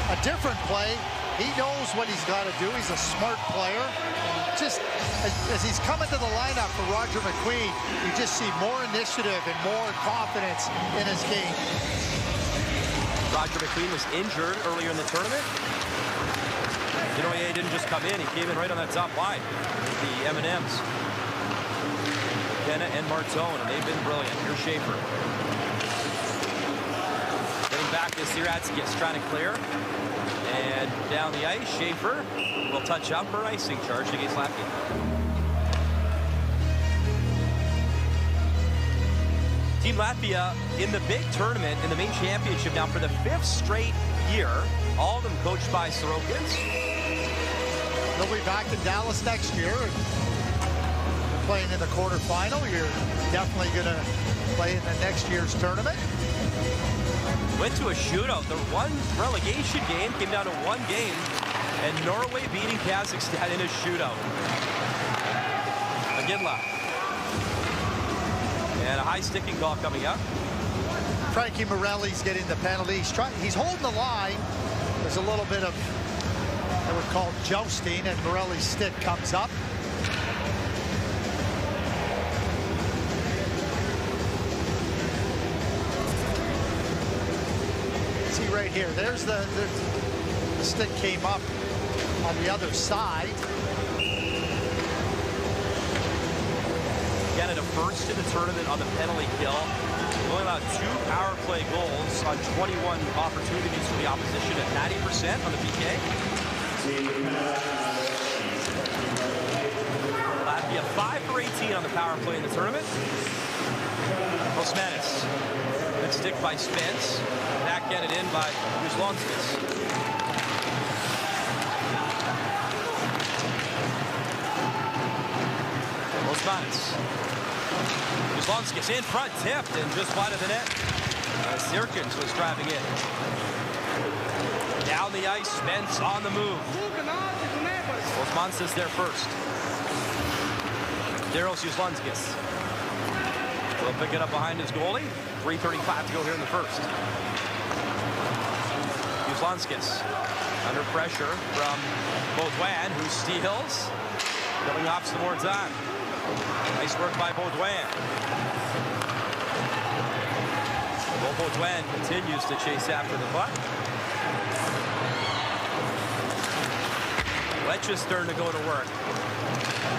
a different play. He knows what he's got to do. He's a smart player. Just as he's coming to the lineup for Roger McQueen, you just see more initiative and more confidence in his game. Roger McQueen was injured earlier in the tournament. Denoyer didn't just come in. He came in right on that top line. The M&Ms. Kenna and Martone, and they've been brilliant. Here's Schaefer. Back to Siratskis trying to clear. And down the ice, Schaefer will touch up for icing charged against Latvia. Team Latvia in the big tournament in the main championship now for the 5th straight year. All of them coached by Sorokins. They'll be back in Dallas next year. Playing in the quarterfinal. You're definitely going to play in the next year's tournament. Went to a shootout. The one relegation game came down to one game, and Norway beating Kazakhstan in a shootout. Agidla. And a high sticking call coming up. Frankie Morelli's getting the penalty. He's holding the line. There's a little bit of, I would call, jousting, and Morelli's stick comes up. See right here, there's the stick came up on the other side. Canada first in the tournament on the penalty kill. Only allowed 2 power play goals on 21 opportunities for the opposition at 90% on the PK. Latvia 5 for 18 on the power play in the tournament. Osmanis. Good stick by Spence. Backhanded in by Uzlonskis. Osmanis. Uzlonskis in front, tipped, and just wide of the net. Sirkins was driving in. Down the ice, Spence on the move. Osmanis there first. Daryl Uzlonskis. Will pick it up behind his goalie. 3:35 to go here in the first. Uzlonskis under pressure from Baudouin, who steals. Coming off some more time. Nice work by Baudouin. Well, Baudouin continues to chase after the puck. Letch's turn to go to work.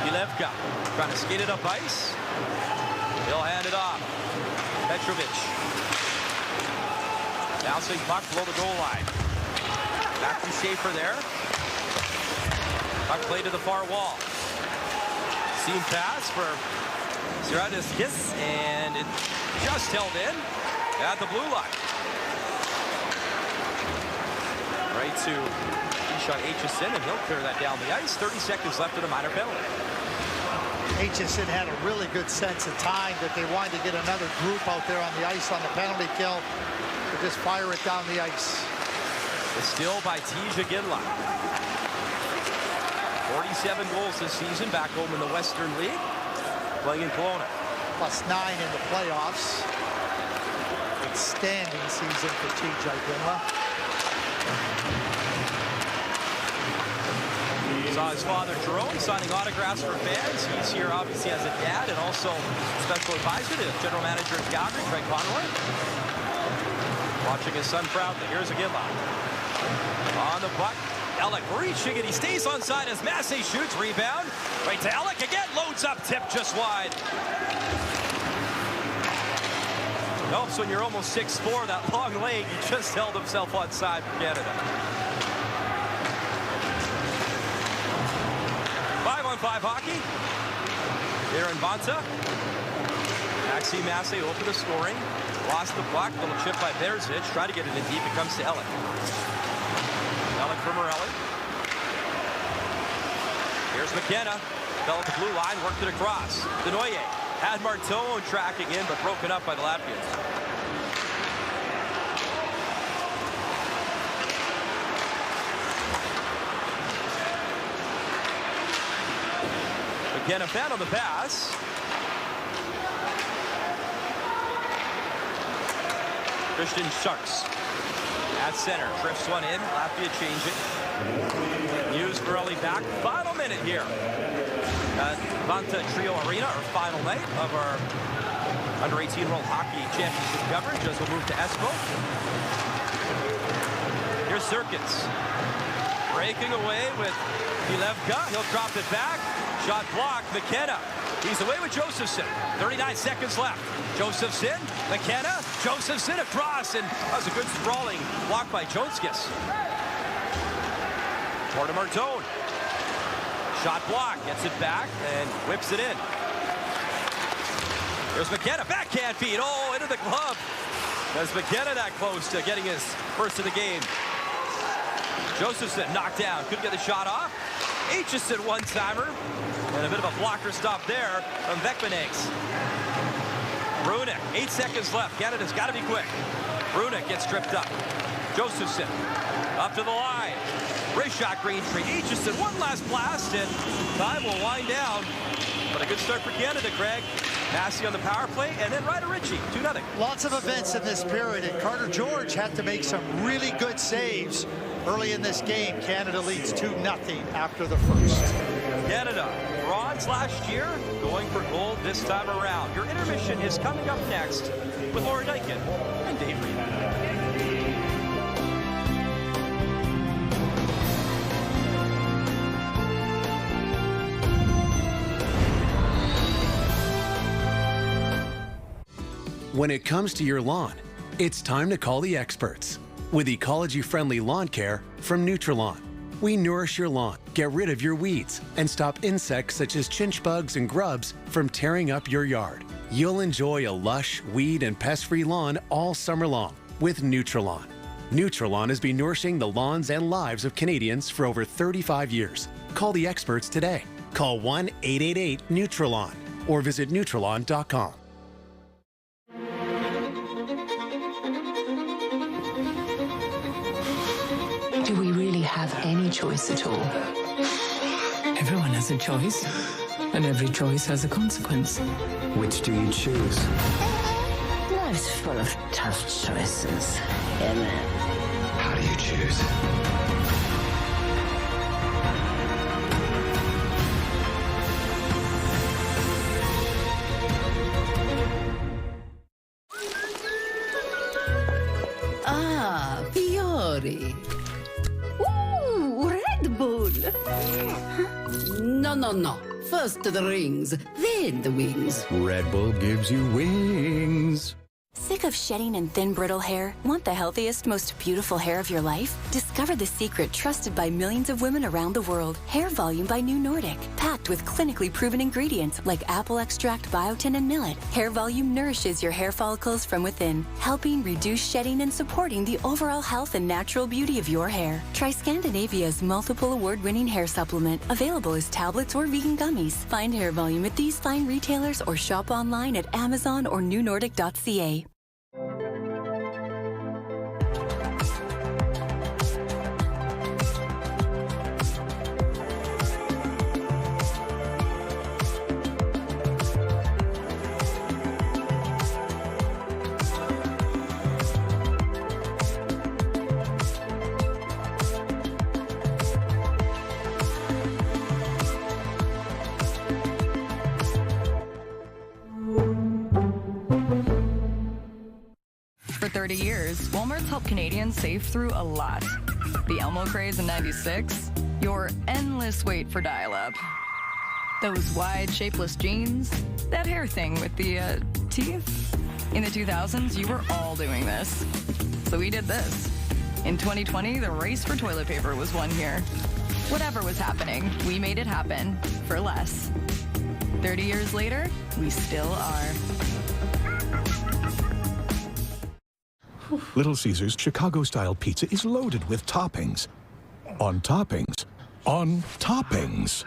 Ilevka trying to skate it up ice. He'll hand it off. Petrovic. Bouncing puck below the goal line. Back to Schaefer there. Puck played to the far wall. Seam pass for Siradiskis, and it just held in at the blue line. Right to Ishon Aitchison, and he'll clear that down the ice. 30 seconds left in a minor penalty. Aitchison had a really good sense of time that they wanted to get another group out there on the ice on the penalty kill to just fire it down the ice. The steal by Tija Ginla. 47 goals this season, back home in the Western League, playing in Kelowna. +9 in the playoffs. Outstanding season for Tija Ginla. Saw his father Jerome signing autographs for fans. He's here obviously as a dad and also special advisor to General Manager of Calgary, Craig Conroy. Watching his son proudly. Here's a Ginla. On the puck. Alec reaching it. He stays onside as Massey shoots. Rebound. Right to Alec again. Loads up. Tip just wide. Helps when you're almost 6'4". That long leg. He just held himself onside for Canada. 5-on-5 hockey. Aaron Bonta. Maxime Massey open the scoring. Lost the puck. Little chip by Berzic. Try to get it in deep. It comes to Alec. Alec for Morelli. Here's McKenna. Fell at the blue line, worked it across. Denoye had Martone tracking in, but broken up by the Latvians. McKenna found on the pass. Christian Sharks at center, drifts one in. Latvia change it. Hughes Morelli back. Final minute here at Vanta Trio Arena, our final night of our Under-18 World Hockey Championship coverage as we'll move to Espoo. Here's Sirkins. Breaking away with Ilevka. He'll drop it back. Shot blocked. McKenna. He's away with Josephson. 39 seconds left. Josephson, McKenna, Josephson across, and that was a good sprawling block by Jonskis. Porter Martone. Shot block, gets it back, and whips it in. There's McKenna, backhand feed, oh, into the glove. As McKenna that close to getting his first of the game. Josephson knocked down, couldn't get the shot off. Aitchison one-timer, and a bit of a blocker stop there from Vekmanegs. Brunick, 8 seconds left. Canada's got to be quick. Brunick gets tripped up. Josephson up to the line. Great shot, Greentree. Aitchison, one last blast, and time will wind down. But a good start for Canada, Craig. Massey on the power play, and then Ryder Ritchie, 2-0. Lots of events in this period, and Carter George had to make some really good saves early in this game. Canada leads 2-0 after the first. Canada, bronze last year, going for gold this time around. Your intermission is coming up next with Laura Dykin and Dave Reed. When it comes to your lawn, it's time to call the experts. With ecology-friendly lawn care from Nutrilon. We nourish your lawn, get rid of your weeds, and stop insects such as chinch bugs and grubs from tearing up your yard. You'll enjoy a lush, weed, and pest-free lawn all summer long with Nutrilon. Nutrilon has been nourishing the lawns and lives of Canadians for over 35 years. Call the experts today. Call 1-888-NUTRILON or visit Nutrilon.com. Do we really have any choice at all? Everyone has a choice, and every choice has a consequence. Which do you choose? Life's full of tough choices, isn't it? How do you choose? Ah, Fiori. Ooh, Red Bull. No. First the rings, then the wings. Red Bull gives you wings. Sick of shedding and thin, brittle hair? Want the healthiest, most beautiful hair of your life? Discover the secret trusted by millions of women around the world. Hair Volume by New Nordic. Packed with clinically proven ingredients like apple extract, biotin, and millet. Hair Volume nourishes your hair follicles from within, helping reduce shedding and supporting the overall health and natural beauty of your hair. Try Scandinavia's multiple award-winning hair supplement, available as tablets or vegan gummies. Find Hair Volume at these fine retailers or shop online at Amazon or newnordic.ca. For 30 years, Walmart's helped Canadians save through a lot. The Elmo craze in '96, your endless wait for dial-up, those wide, shapeless jeans, that hair thing with the teeth. In the 2000s, you were all doing this. So we did this. In 2020, the race for toilet paper was won here. Whatever was happening, we made it happen for less. 30 years later, we still are. Little Caesars Chicago-style pizza is loaded with toppings. On toppings. On toppings.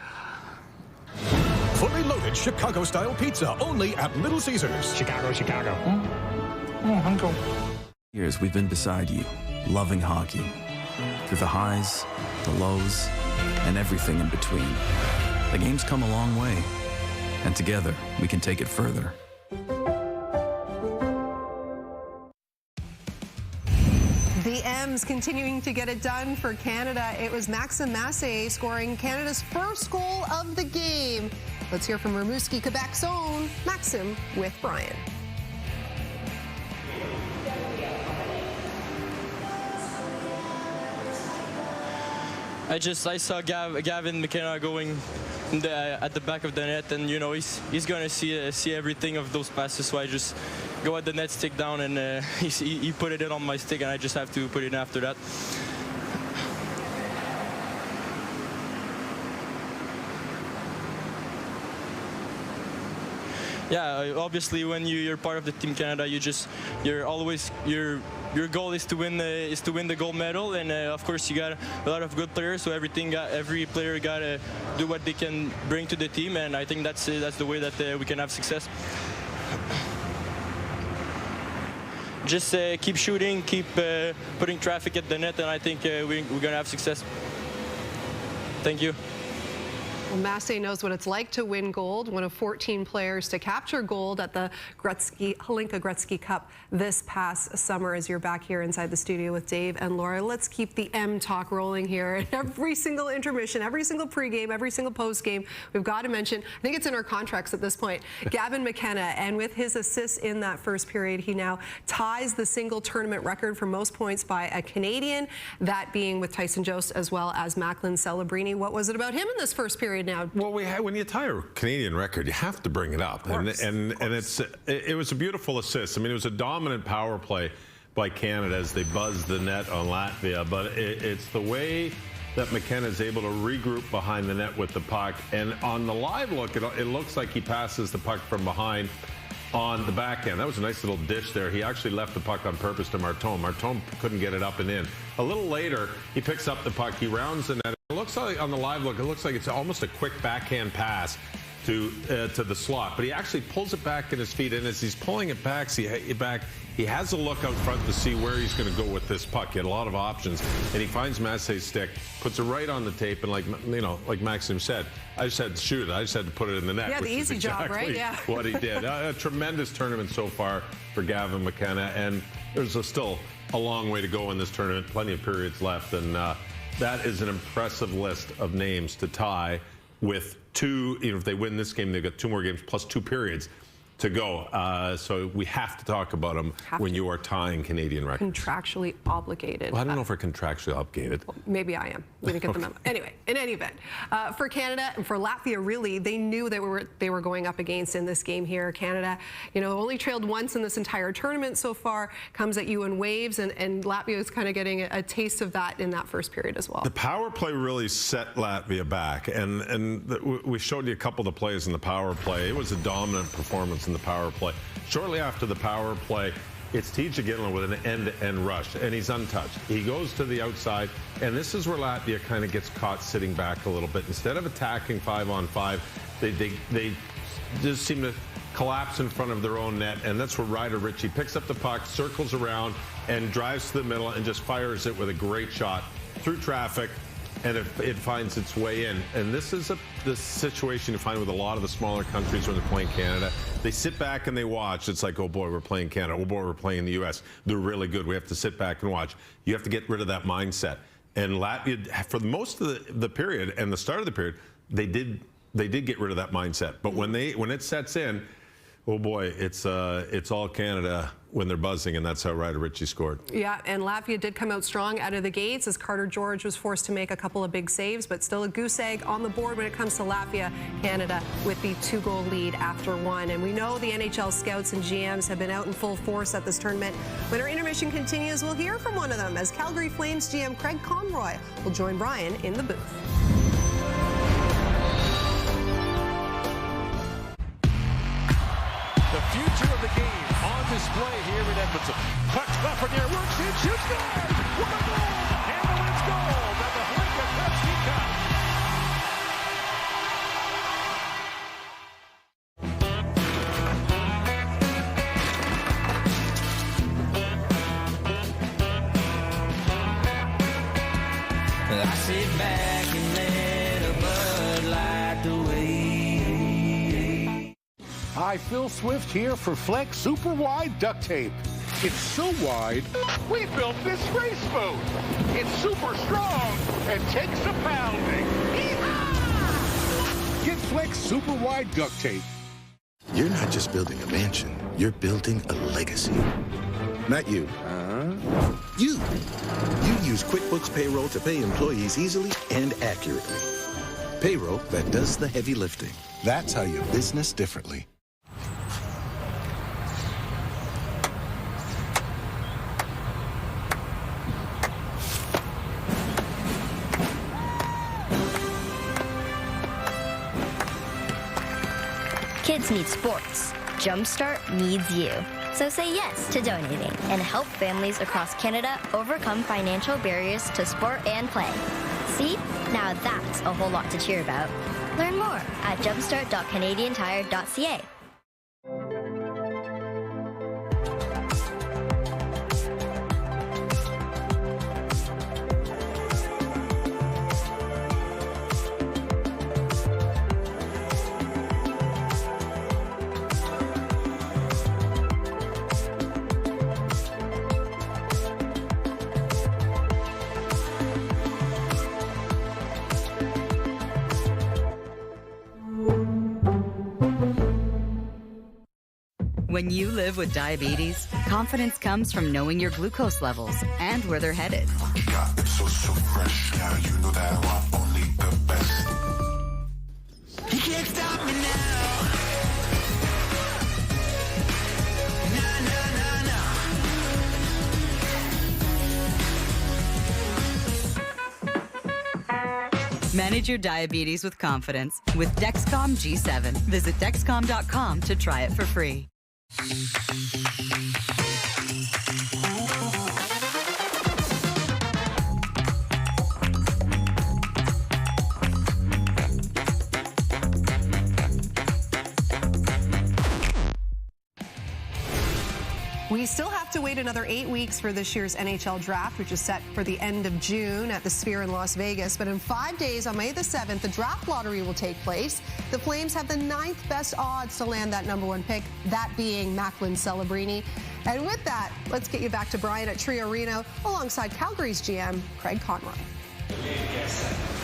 Fully loaded Chicago-style pizza, only at Little Caesars. Chicago. Uncle. Years we've been beside you, loving hockey. Through the highs, the lows, and everything in between. The game's come a long way, and together we can take it further. The M's continuing to get it done for Canada. It was Maxim Massey scoring Canada's first goal of the game. Let's hear from Rimouski, Quebec's own Maxim with Brian. I saw Gavin McKenna going at the back of the net, and he's gonna see everything of those passes. So I just go at the net, stick down, and he put it in on my stick, and I just have to put it in after that. Yeah, obviously when you're part of the Team Canada, your goal is to win the gold medal, and of course you got a lot of good players, so every player got to do what they can bring to the team, and I think that's the way that we can have success. Just keep shooting, keep putting traffic at the net, and I think we're gonna have success. Thank you. Well, Massey knows what it's like to win gold, one of 14 players to capture gold at the Hlinka Gretzky Cup this past summer. As you're back here inside the studio with Dave and Laura, let's keep the M talk rolling here. Every single intermission, every single pregame, every single postgame, we've got to mention, I think it's in our contracts at this point, Gavin McKenna. And with his assists in that first period, he now ties the single tournament record for most points by a Canadian, that being with Tyson Jost as well as Macklin Celebrini. What was it about him in this first period now? Well, when you tie a Canadian record, you have to bring it up. And it was a beautiful assist. I mean, it was a dominant power play by Canada as they buzzed the net on Latvia. But it's the way that McKenna is able to regroup behind the net with the puck. And on the live look, it looks like he passes the puck from behind on the backhand. That was a nice little dish there. He actually left the puck on purpose to Martone. Martone couldn't get it up and in. A little later, he picks up the puck. He rounds the net. It looks like on the live look, it looks like it's almost a quick backhand pass to the slot. But he actually pulls it back in his feet, and as he's pulling it back, he has a look out front to see where he's going to go with this puck. He had a lot of options, and he finds Massey's stick, puts it right on the tape, and like Maxim said, I just had to shoot it. I just had to put it in the net. Yeah, the easy job, right? Yeah. What he did. A tremendous tournament so far for Gavin McKenna, and there's still a long way to go in this tournament. Plenty of periods left, and that is an impressive list of names to tie with two. If they win this game, they've got 2 more games plus 2 periods to go. So we have to talk about them when you are tying Canadian records. Contractually obligated. Well, I don't know if we're contractually obligated. Well, maybe I am. We didn't get the memo. Anyway, in any event, for Canada and for Latvia, really, they knew they were going up against in this game here. Canada, only trailed once in this entire tournament so far, comes at you in waves, and Latvia is kind of getting a taste of that in that first period as well. The power play really set Latvia back, and we showed you a couple of the plays in the power play. It was a dominant performance in the power play. Shortly after the power play, it's TJ Gittin with an end-to-end rush, and he's untouched. He goes to the outside, and this is where Latvia kind of gets caught sitting back a little bit. Instead of attacking 5-on-5, they just seem to collapse in front of their own net, and that's where Ryder Ritchie picks up the puck, circles around, and drives to the middle and just fires it with a great shot through traffic, and it finds its way in. And this is the situation you find with a lot of the smaller countries when they're playing Canada. They sit back and they watch. It's like, oh boy, we're playing Canada. Oh boy, we're playing the U.S. They're really good. We have to sit back and watch. You have to get rid of that mindset. And Latvia, for most of the period and the start of the period, they did get rid of that mindset. But when it sets in, oh boy, it's all Canada when they're buzzing, and that's how Ryder Ritchie scored. Yeah, and Latvia did come out strong out of the gates as Carter George was forced to make a couple of big saves, but still a goose egg on the board when it comes to Latvia. Canada with the 2-goal lead after 1. And we know the NHL scouts and GMs have been out in full force at this tournament. When our intermission continues, we'll hear from one of them as Calgary Flames GM Craig Conroy will join Brian in the booth. The future of the game on display here in Edmonton. Puck left from there, works in, shoots there. What a goal! Hamilton's goal at the Hlinka Gretzky Cup. I sit back and let a Bud Light the way. Hi, Phil Swift here for Flex Super Wide Duct Tape. It's so wide, we built this race boat. It's super strong and takes a pounding. Yeehaw! Get Flex Super Wide Duct Tape. You're not just building a mansion, you're building a legacy. Not you. You use QuickBooks Payroll to pay employees easily and accurately. Payroll that does the heavy lifting. That's how you business differently. Kids need sports. Jumpstart needs you. So say yes to donating and help families across Canada overcome financial barriers to sport and play. See? Now that's a whole lot to cheer about. Learn more at jumpstart.canadiantire.ca. When you live with diabetes, confidence comes from knowing your glucose levels and where they're headed. So fresh, yeah, you know that I want only the best. You can't stop me now. Manage your diabetes with confidence with Dexcom G7. Visit Dexcom.com to try it for free. We still have to wait another 8 weeks for this year's NHL draft, which is set for the end of June at the Sphere in Las Vegas. But in 5 days, on May the 7th, the draft lottery will take place. The Flames have the 9th best odds to land that #1 pick, that being Macklin Celebrini. And with that, let's get you back to Brian at Trio Reno alongside Calgary's GM, Craig Conroy.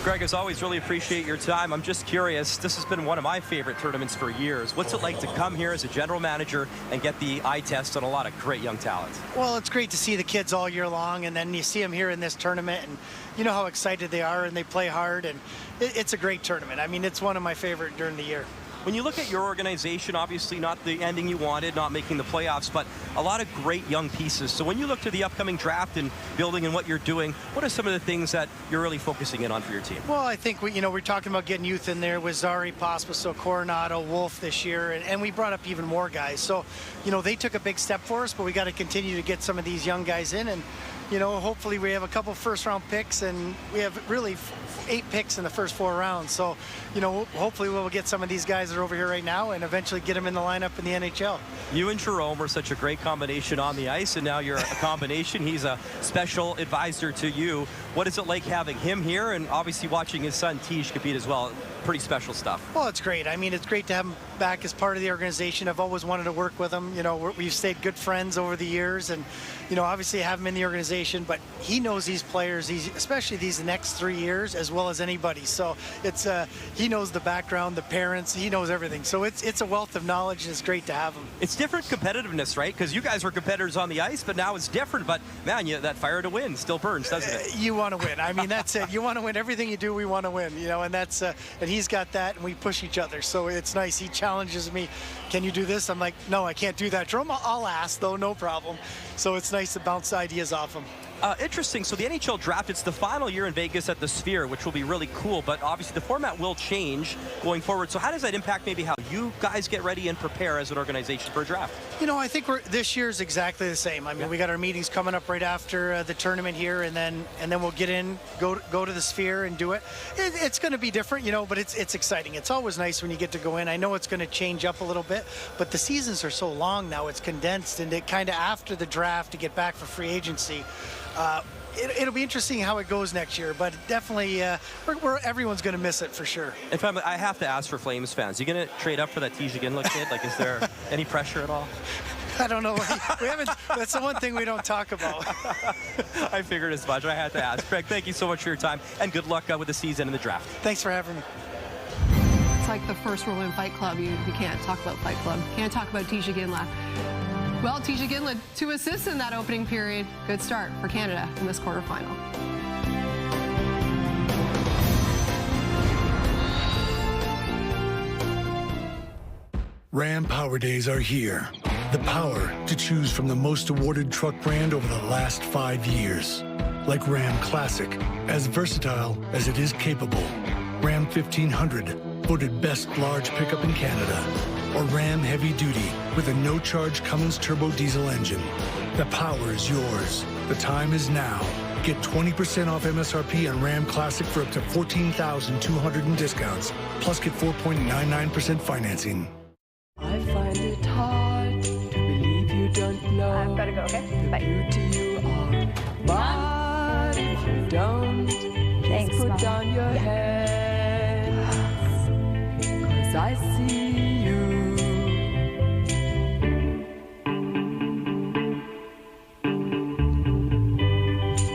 Greg, as always, really appreciate your time. I'm just curious, this has been one of my favorite tournaments for years. What's it like to come here as a general manager and get the eye test on a lot of great young talent? Well, it's great to see the kids all year long, and then you see them here in this tournament, and you know how excited they are, and they play hard, and it's a great tournament. I mean, it's one of my favorite during the year. When you look at your organization, obviously not the ending you wanted, not making the playoffs, but a lot of great young pieces. So when you look to the upcoming draft and building and what you're doing, what are some of the things that you're really focusing in on for your team? Well, I think we're talking about getting youth in there with Zari, Pospisil, Coronado, Wolf this year, and we brought up even more guys. So, they took a big step for us, but we got to continue to get some of these young guys in, and hopefully we have a couple first-round picks, and we have really 8 picks in the first 4 rounds. So, hopefully we'll get some of these guys that are over here right now and eventually get them in the lineup in the NHL. You and Jerome were such a great combination on the ice, and now you're a combination. He's a special advisor to you. What is it like having him here and obviously watching his son Tej compete as well? Pretty special stuff. Well, it's great. I mean, it's great to have him back as part of the organization. I've always wanted to work with him. We've stayed good friends over the years, and obviously have him in the organization, but he knows these players, especially these next 3 years, as well as anybody. So it's he knows the background, the parents, he knows everything. So it's a wealth of knowledge, and it's great to have him. It's different competitiveness, right? Because you guys were competitors on the ice, but now it's different. But man, that fire to win still burns, doesn't it? You want to win. I mean, that's it. You want to win. Everything you do, we want to win. And that's and he's got that, and we push each other. So it's nice. He challenges me. Can you do this? I'm like, no, I can't do that. Jerome, I'll ask though, no problem. So it's nice to bounce ideas off him. Interesting. So the NHL draft, it's the final year in Vegas at the Sphere, which will be really cool, but obviously the format will change going forward. So how does that impact maybe how you guys get ready and prepare as an organization for a draft? I think this year's exactly the same. I mean, we got our meetings coming up right after the tournament here, and then we'll get in, go to the Sphere and do it. It's going to be different, but it's exciting. It's always nice when you get to go in. I know it's going to change up a little bit, but the seasons are so long now, it's condensed, and it kind of after the draft to get back for free agency. It'll be interesting how it goes next year, but definitely everyone's going to miss it for sure. In fact, I have to ask for Flames fans, you going to trade up for that Tej Ginla kid? Like, is there any pressure at all? I don't know. We haven't. That's the one thing we don't talk about. I figured as much. I had to ask. Craig, thank you so much for your time, and good luck with the season and the draft. Thanks for having me. It's like the first rule in Fight Club. You can't talk about Fight Club. Can't talk about Tej Ginla. Well, Tej Ginla, 2 assists in that opening period. Good start for Canada in this quarterfinal. Ram Power Days are here. The power to choose from the most awarded truck brand over the last 5 years. Like Ram Classic, as versatile as it is capable. Ram 1500, voted best large pickup in Canada. Or Ram Heavy Duty with a no-charge Cummins turbo diesel engine. The power is yours. The time is now. Get 20% off MSRP on Ram Classic for up to $14,200 in discounts. Plus get 4.99% financing. I find it hard to believe you don't know. I've got to go, okay? Bye. Beauty you are. But if you don't, just put down your head. 'Cause I see you.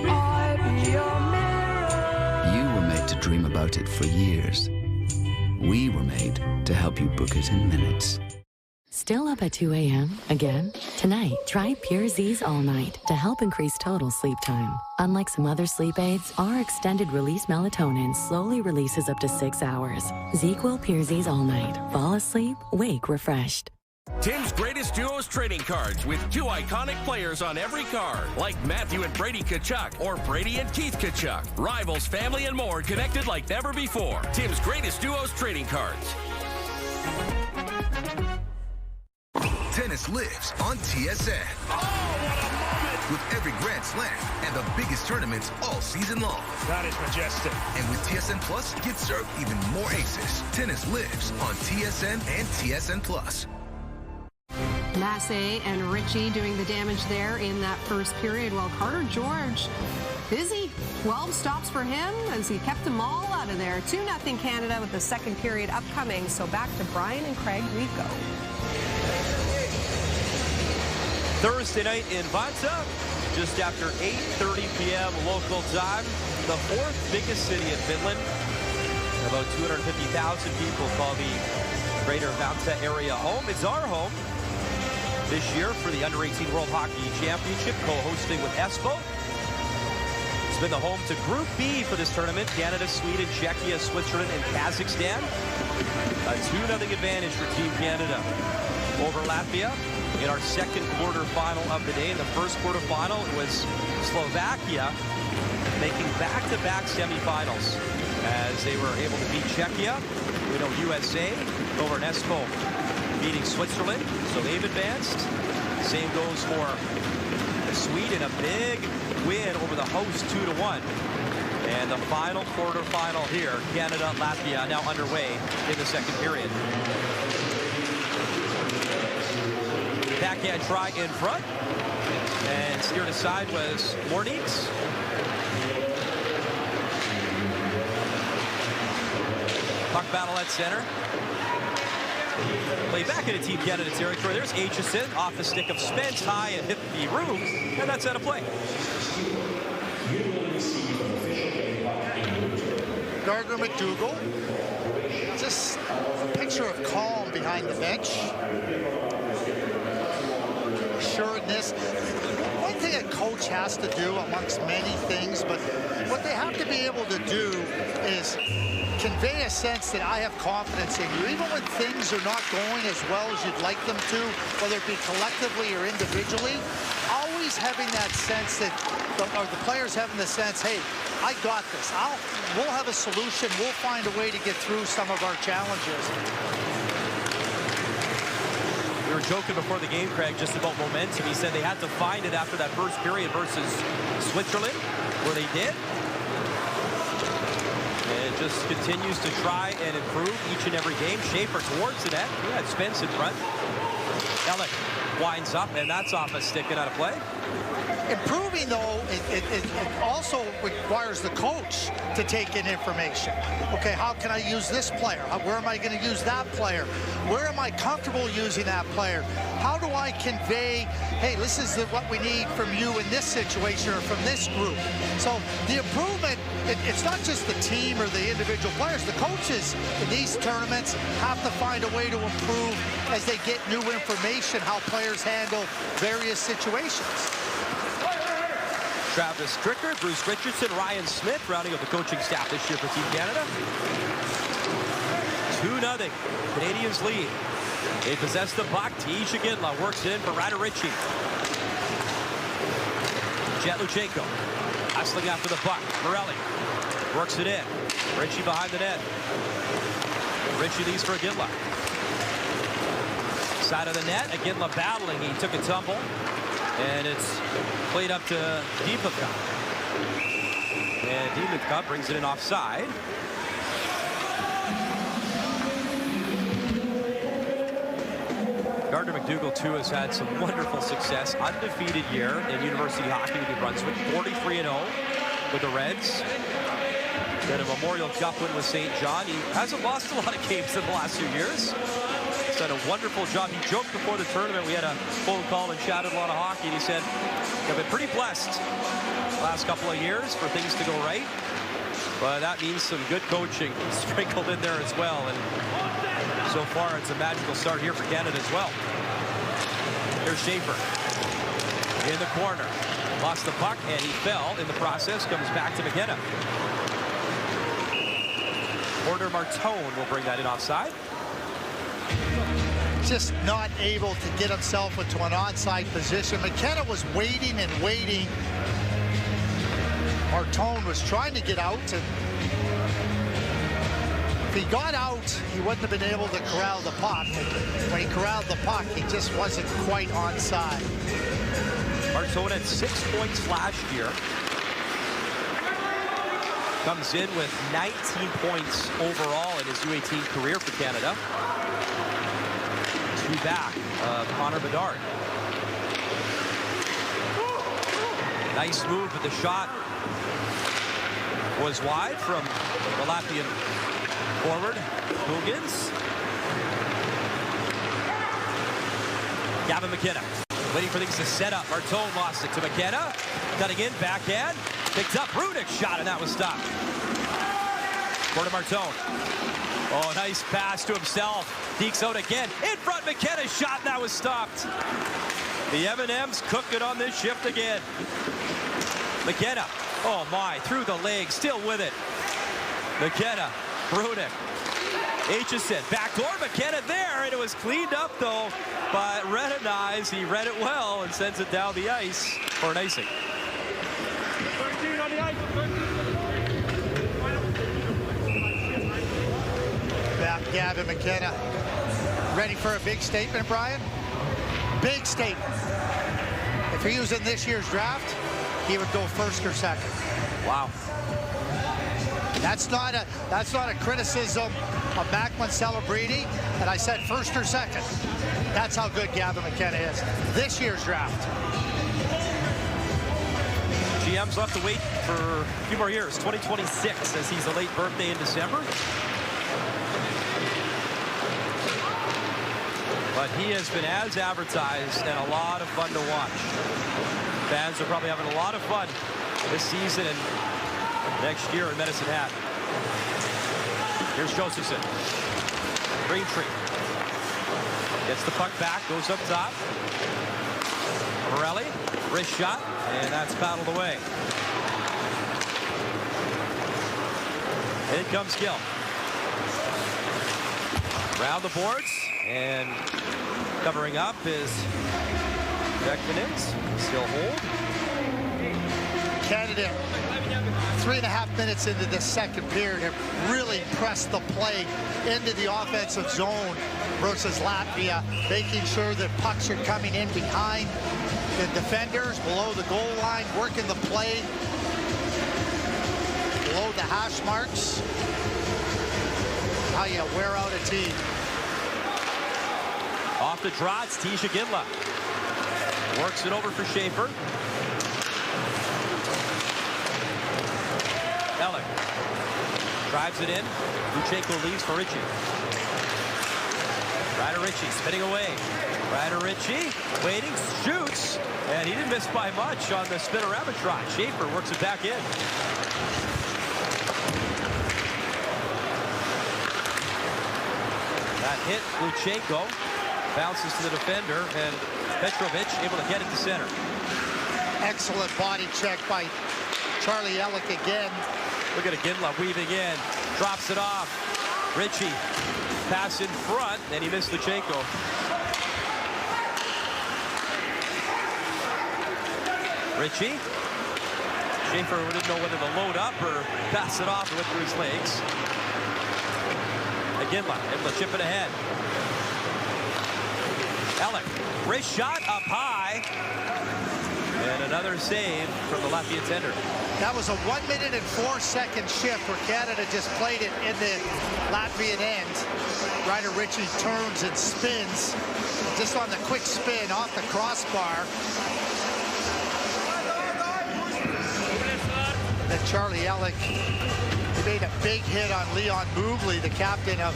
I be your mirror. You were made to dream about it for years. We were made to help you book it in minutes. Still up at 2 a.m. again? Tonight, try Pure Z's All Night to help increase total sleep time. Unlike some other sleep aids, our extended release melatonin slowly releases up to 6 hours. ZQL Pure Z's All Night. Fall asleep, wake refreshed. Tim's Greatest Duos trading cards with 2 iconic players on every card, like Matthew and Brady Tkachuk or Brady and Keith Tkachuk. Rivals, family, and more connected like never before. Tim's Greatest Duos trading cards. Tennis lives on TSN. Oh, what a moment! With every Grand Slam and the biggest tournaments all season long. That is majestic. And with TSN Plus, get served even more aces. Tennis lives on TSN and TSN Plus. Massey and Ritchie doing the damage there in that first period, while Carter George busy. 12 stops for him as he kept them all out of there. 2-0 Canada with the second period upcoming. So back to Brian and Craig we go. Thursday night in Vanta, just after 8:30 p.m. local time. The fourth biggest city in Finland. About 250,000 people call the greater Vanta area home. It's our home this year for the Under-18 World Hockey Championship, co-hosting with Espoo. It's been the home to Group B for this tournament. Canada, Sweden, Czechia, Switzerland, and Kazakhstan. A 2-0 advantage for Team Canada over Latvia in our second quarterfinal of the day. In the first quarterfinal, it was Slovakia making back-to-back semifinals as they were able to beat Czechia. We know USA over in Espoo beating Switzerland, so they've advanced. Same goes for Sweden, a big win over the host 2-1. And the final quarterfinal here, Canada, Latvia, now underway in the second period. Backhand try in front, and steered aside was Mornings. Puck battle at center. Play back into Team Canada territory. There's Aitchison off the stick of Spence, high and hit the roof, and that's out of play. Gardner McDougall, just a picture of calm behind the bench. Assuredness. One thing a coach has to do amongst many things, but what they have to be able to do is convey a sense that I have confidence in you, even when things are not going as well as you'd like them to, whether it be collectively or individually. Always having that sense that, or the players having the sense, hey, I got this. We'll have a solution. We'll find a way to get through some of our challenges. We were joking before the game, Craig, just about momentum. He said they had to find it after that first period versus Switzerland, where they did. And it just continues to try and improve each and every game. Schaefer towards the net. We had Spence in front. Ellick winds up, and that's off a stick and out of play. Improving, though, it also requires the coach to take in information. Okay, how can I use this player? Where am I going to use that player? Where am I comfortable using that player? How do I convey, hey, this is what we need from you in this situation or from this group? So the improvement, it's not just the team or the individual players. The coaches in these tournaments have to find a way to improve as they get new information, how players handle various situations. Travis Stricker, Bruce Richardson, Ryan Smith rounding up the coaching staff this year for Team Canada. 2-0. Canadians lead. They possess the puck. Tisha Gidla works it in for Ryder Ritchie. Jet Luchenko hustling after the puck. Morelli works it in. Ritchie behind the net. Ritchie leaves for Gidla. Side of the net. Gidla battling. He took a tumble. And it's played up to Deepika. And Deepika brings it in offside. Gardner McDougall, too, has had some wonderful success. Undefeated year in university hockey with New Brunswick. 43-0 with the Reds. Then a Memorial Cup win with St. John. He hasn't lost a lot of games in the last few years. He's done a wonderful job. He joked before the tournament. We had a phone call and chatted a lot of hockey. And he said, I've been pretty blessed the last couple of years for things to go right. But that means some good coaching sprinkled in there as well. And so far, it's a magical start here for Canada as well. Here's Schaefer in the corner. Lost the puck, and he fell in the process. Comes back to McKenna. Porter Martone will bring that in offside. Just not able to get himself into an onside position. McKenna was waiting and waiting. Martone was trying to get out, and if he got out, he wouldn't have been able to corral the puck. When he corralled the puck, he just wasn't quite onside. Martone had 6 points last year. Comes in with 19 points overall in his U18 career for Canada. 2 back of Connor Bedard. Nice move, but the shot was wide from the Latvian forward, Hugins. Gavin McKenna waiting for things to set up. Martone lost it to McKenna. Cutting in, backhand. Picked up, Rudek shot, and that was stopped. Porter Martone. Oh, nice pass to himself. Dekes out again. In front, McKenna shot, and that was stopped. The M&Ms cook it on this shift again. McKenna, oh my, through the leg, still with it. McKenna, Rudek, Aitchison, backdoor, McKenna there, and it was cleaned up though by Redenize. He read it well and sends it down the ice for an icing. 13 on the ice. Back Gavin McKenna. Ready for a big statement, Brian? Big statement. If he was in this year's draft, he would go first or second. Wow. That's not a criticism of Macklin Celebrity, and I said first or second. That's how good Gavin McKenna is. This year's draft. GM's left to wait for a few more years. 2026, as he's a late birthday in December. But he has been as advertised and a lot of fun to watch. Fans are probably having a lot of fun this season and next year in Medicine Hat. Here's Josephson. Greentree gets the puck back, goes up top. Morelli, wrist shot, and that's paddled away. In comes Gill. Round the boards, and covering up is Beckmanins. Still hold. Canada, 3.5 minutes into the second period, have really pressed the play into the offensive zone versus Latvia, making sure that pucks are coming in behind the defenders, below the goal line, working the play below the hash marks. How you wear out a team. Off the draw, it's Tisha Ginla. Works it over for Schaefer. Eller drives it in. Luchenko leaves for Ritchie. Ryder Ritchie spinning away. Ryder Ritchie waiting, shoots, and he didn't miss by much on the spin-around try. Schaefer works it back in. That hit Luchenko. Bounces to the defender, and Petrovic able to get it to center. Excellent body check by Charlie Ellick again. Look at Ginla weaving in, drops it off. Ritchie, pass in front, and he missed Luchenko. Ritchie. Schaefer didn't know whether to load up or pass it off and went through his legs. Ginla able to chip it ahead. Ellick, wrist shot up high. And another save from the Latvian tender. That was a 1 minute and 4 second shift where Canada just played it in the Latvian end. Ryder Ritchie turns and spins. Just on the quick spin off the crossbar. Then Charlie Ellick, he made a big hit on Leon Moogly, the captain of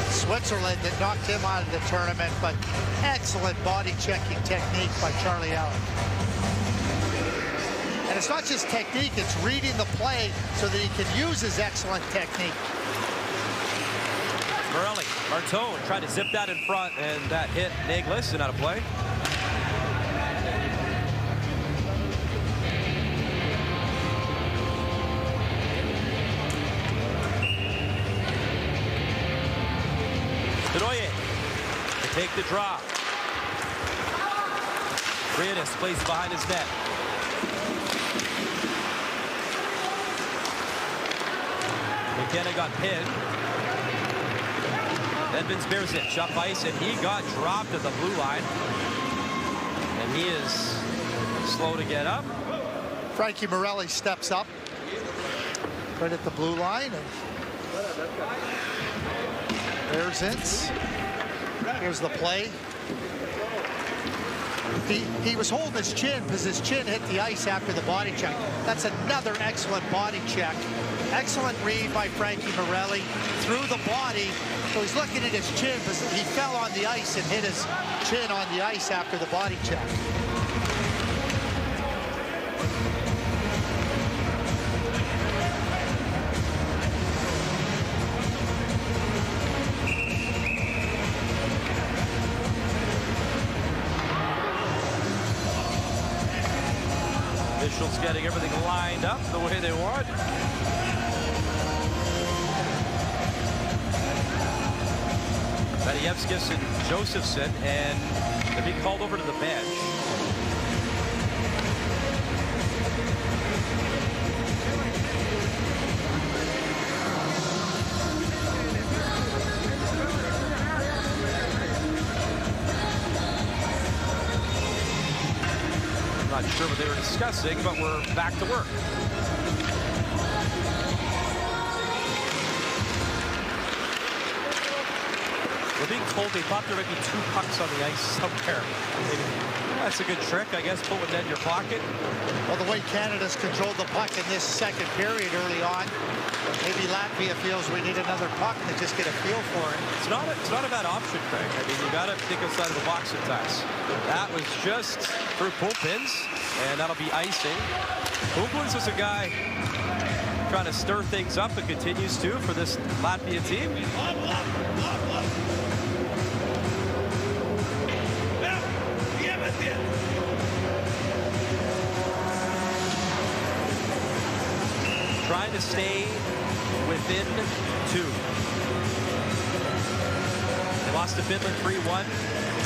Switzerland, that knocked him out of the tournament, but excellent body checking technique by Charlie Ellick. And it's not just technique, it's reading the play so that he can use his excellent technique. Morelli, Martone tried to zip that in front, and that hit Nagless and out of play. Bedoye to take the drop. Briannis plays behind his net. McKenna got pinned. Edmonds bears it, up ice, and he got dropped at the blue line. And he is slow to get up. Frankie Morelli steps up right at the blue line. And there's Ince. Here's the play. He was holding his chin because his chin hit the ice after the body check. That's another excellent body check. Excellent read by Frankie Morelli through the body. So he's looking at his chin because he fell on the ice and hit his chin on the ice after the body check. Officials getting everything lined up the way they want. Vasilevskis and Josephson, and they're being called over to the bench. Not sure what they were discussing, but we're back to work. We're being told they thought there might be 2 pucks on the ice somewhere. That's a good trick, I guess. Put one in your pocket. Well, the way Canada's controlled the puck in this second period early on, maybe Latvia feels we need another puck to just get a feel for it. It's not a bad option, Craig. I mean, you got to think outside of the box at times. That was just through Poopins, and that'll be icing. Poopins was a guy trying to stir things up and continues to for this Latvia team. Trying to stay within 2. They lost to Finland 3-1,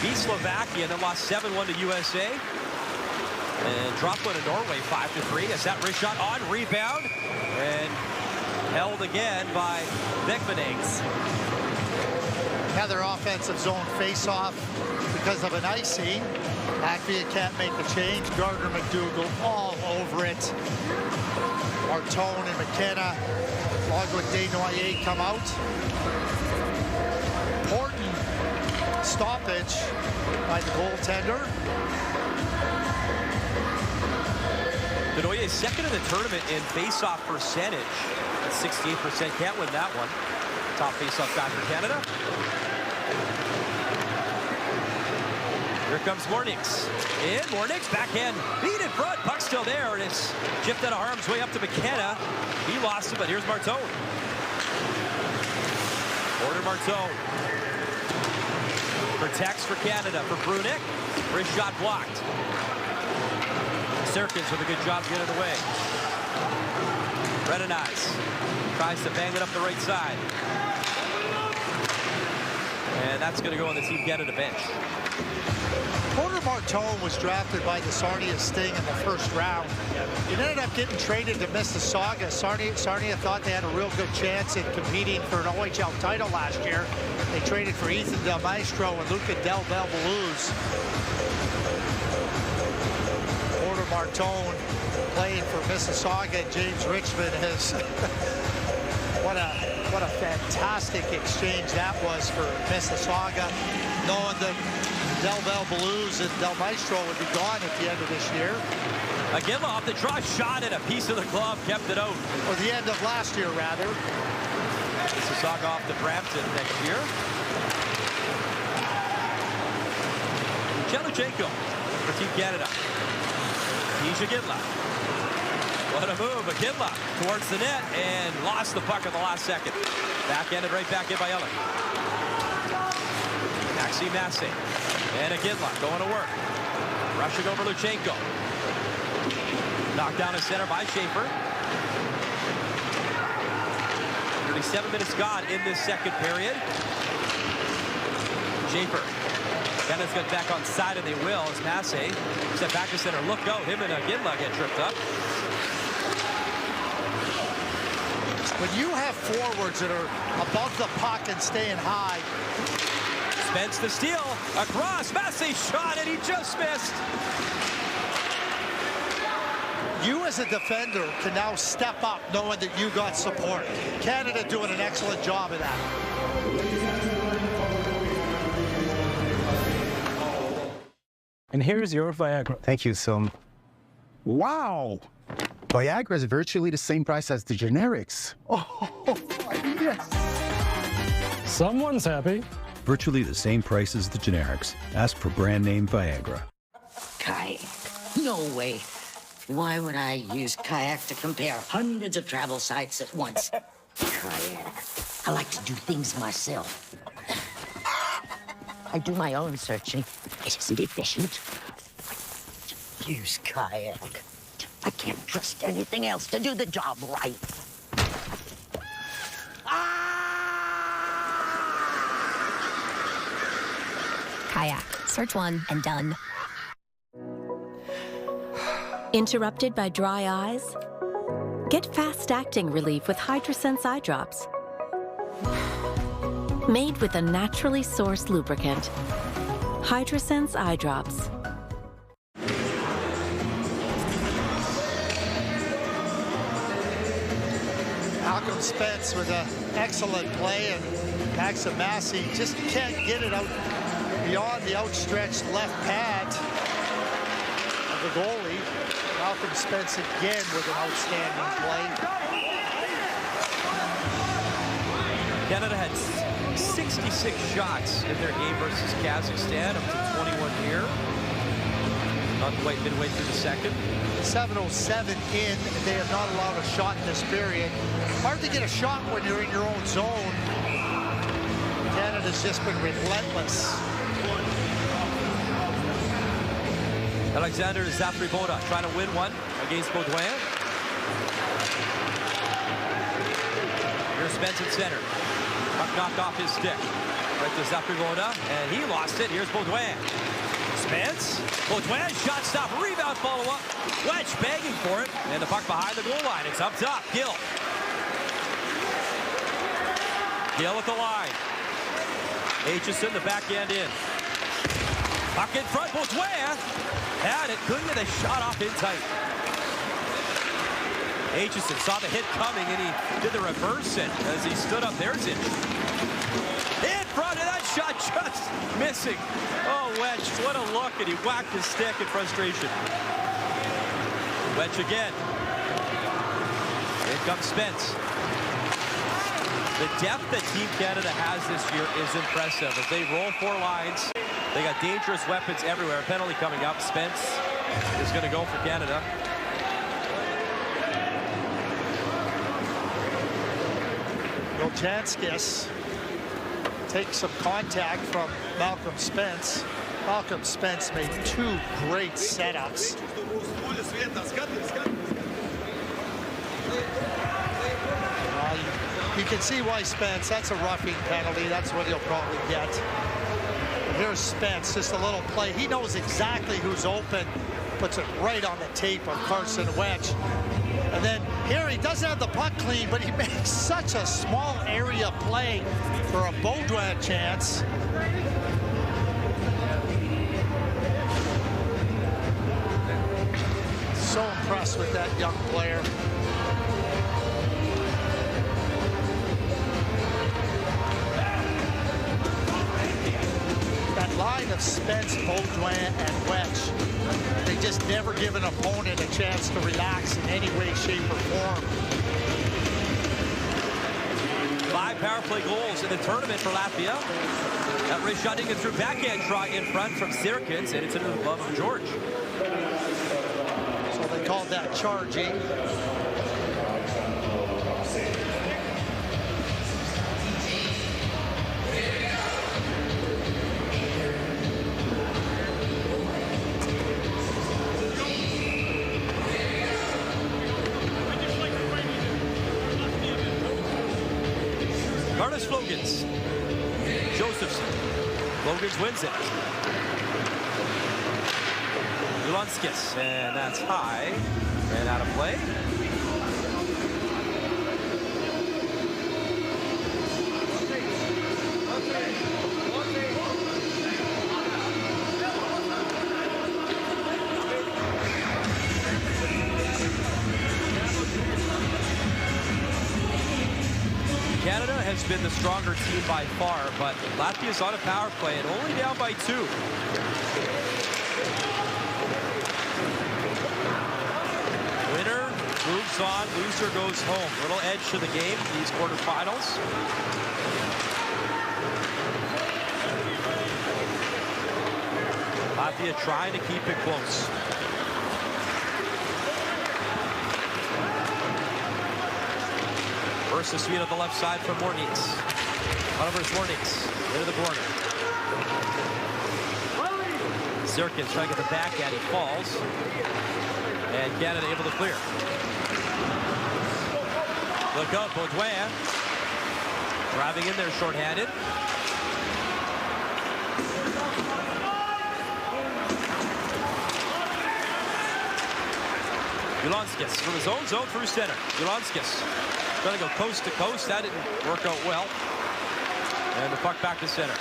beat Slovakia, then lost 7-1 to USA, and dropped one to Norway 5-3. As that wrist shot on, rebound, and held again by Beckmanings. Another offensive zone face-off because of an icing. Latvia can't make the change. Gardner McDougall all over it. Martone and McKenna, along with Desnoyers, come out. Important stoppage by the goaltender. Bedoye is second in the tournament in face-off percentage at 68%. Can't win that one. Top face-off guy for Canada. Here comes Mornix. And Mornix backhand beat in front. Puck still there, and it's chipped out of harm's way up to McKenna. He lost it, but here's Martone. Order Martone. Protects for Canada for Brunick. Wrist shot blocked. Serkins with a good job getting it away. Redenize. Tries to bang it up the right side. And that's going to go on the Team Canada bench. Porter Martone was drafted by the Sarnia Sting in the first round. He ended up getting traded to Mississauga. Sarnia thought they had a real good chance in competing for an OHL title last year. They traded for Ethan Del Maestro and Luca Del Belbaluz. Porter Martone playing for Mississauga. James Richmond has what a fantastic exchange that was for Mississauga, knowing that Del Belbaluz and Del Maestro would be gone at the end of this year. Again, off the draw shot and a piece of the glove kept it out. Or the end of last year, rather. Mississauga off to Brampton next year. Cheluchenko for Team Canada. Tisha Gitla. What a move. Aginla towards the net and lost the puck in the last second. Backhanded right back in by Ellen. Maxime Massey. And Aginla going to work. Rushing over Luchenko. Knocked down to center by Schaefer. 37 minutes gone in this second period. Schaefer. Canada's got back on side, and they will as Massey step back to center. Look out. Him and Aginla get tripped up. When you have forwards that are above the puck and staying high. Spence the steal. Across. Massey shot, and he just missed. You as a defender can now step up knowing that you got support. Canada doing an excellent job of that. And here's your Viagra. Thank you, so. Wow! Viagra is virtually the same price as the generics. Oh, yes! Someone's happy. Virtually the same price as the generics. Ask for brand name Viagra. Kayak? No way. Why would I use Kayak to compare hundreds of travel sites at once? Kayak. I like to do things myself. I do my own searching. It isn't efficient. Use Kayak. I can't trust anything else to do the job right. Kayak. Search one and done. Interrupted by dry eyes? Get fast-acting relief with Hydrosense eye drops. Made with a naturally sourced lubricant. Hydrosense eye drops. Malcolm Spence with an excellent play, and Maxime Massey just can't get it out beyond the outstretched left pad of the goalie. Malcolm Spence again with an outstanding play. Canada had 66 shots in their game versus Kazakhstan, up to 21 here. Not quite midway through the second. 7:07 in, they have not allowed a shot in this period. Hard to get a shot when you're in your own zone. Canada's just been relentless. Alexander Zafriboda trying to win one against Baudouin. Here's Spence at center. Puck knocked off his stick. Right to Zafriboda, and he lost it. Here's Baudouin. Spence. Baudouin, shot stop, rebound follow-up. Wedge begging for it, and the puck behind the goal line. It's up top. Gill. Gill at the line. Aitchison, the backhand in. Puck in front, Baudouin. Had it, couldn't get a shot off in tight. Aitchison saw the hit coming, and he did the reverse it as he stood up. There's it. In front of that shot, just missing. Oh, Wedge, what a look, and he whacked his stick in frustration. Wedge again. In comes Spence. The depth that Team Canada has this year is impressive. As they roll four lines, they got dangerous weapons everywhere. A penalty coming up. Spence is going to go for Canada. Janskis takes some contact from Malcolm Spence. Malcolm Spence made two great setups. You can see why Spence, that's a roughing penalty. That's what he'll probably get. But here's Spence, just a little play. He knows exactly who's open. Puts it right on the tape of Carson Wedge. And then here he doesn't have the puck clean, but he makes such a small area play for a Baudouin chance. So impressed with that young player. That line of Spence, Baudouin, and Wedge, they just never give an opponent a chance to relax in any way, shape, or form. 5 power play goals in the tournament for Latvia. That Rishading through backhand try in front from Sirkins, and it's into the glove of George. So they called that charging. Curtis Flogans. Josephson. Flogans wins it. Ulonskis, and that's high. Ran out of play. Canada has been the stronger team by far, but Latvia's on a power play and only down by 2. Winner moves on, loser goes home. Little edge to the game, these quarterfinals. Latvia trying to keep it close. Versus feet on the left side from Mornix. Oliver's Mornix into the corner. Zirkin trying to get the back at, he falls. And Canada able to clear. Look up, Baudouin. Driving in there shorthanded. Ulonskis from his own zone through center. Ulonskis trying to go coast to coast. That didn't work out well. And the puck back to center.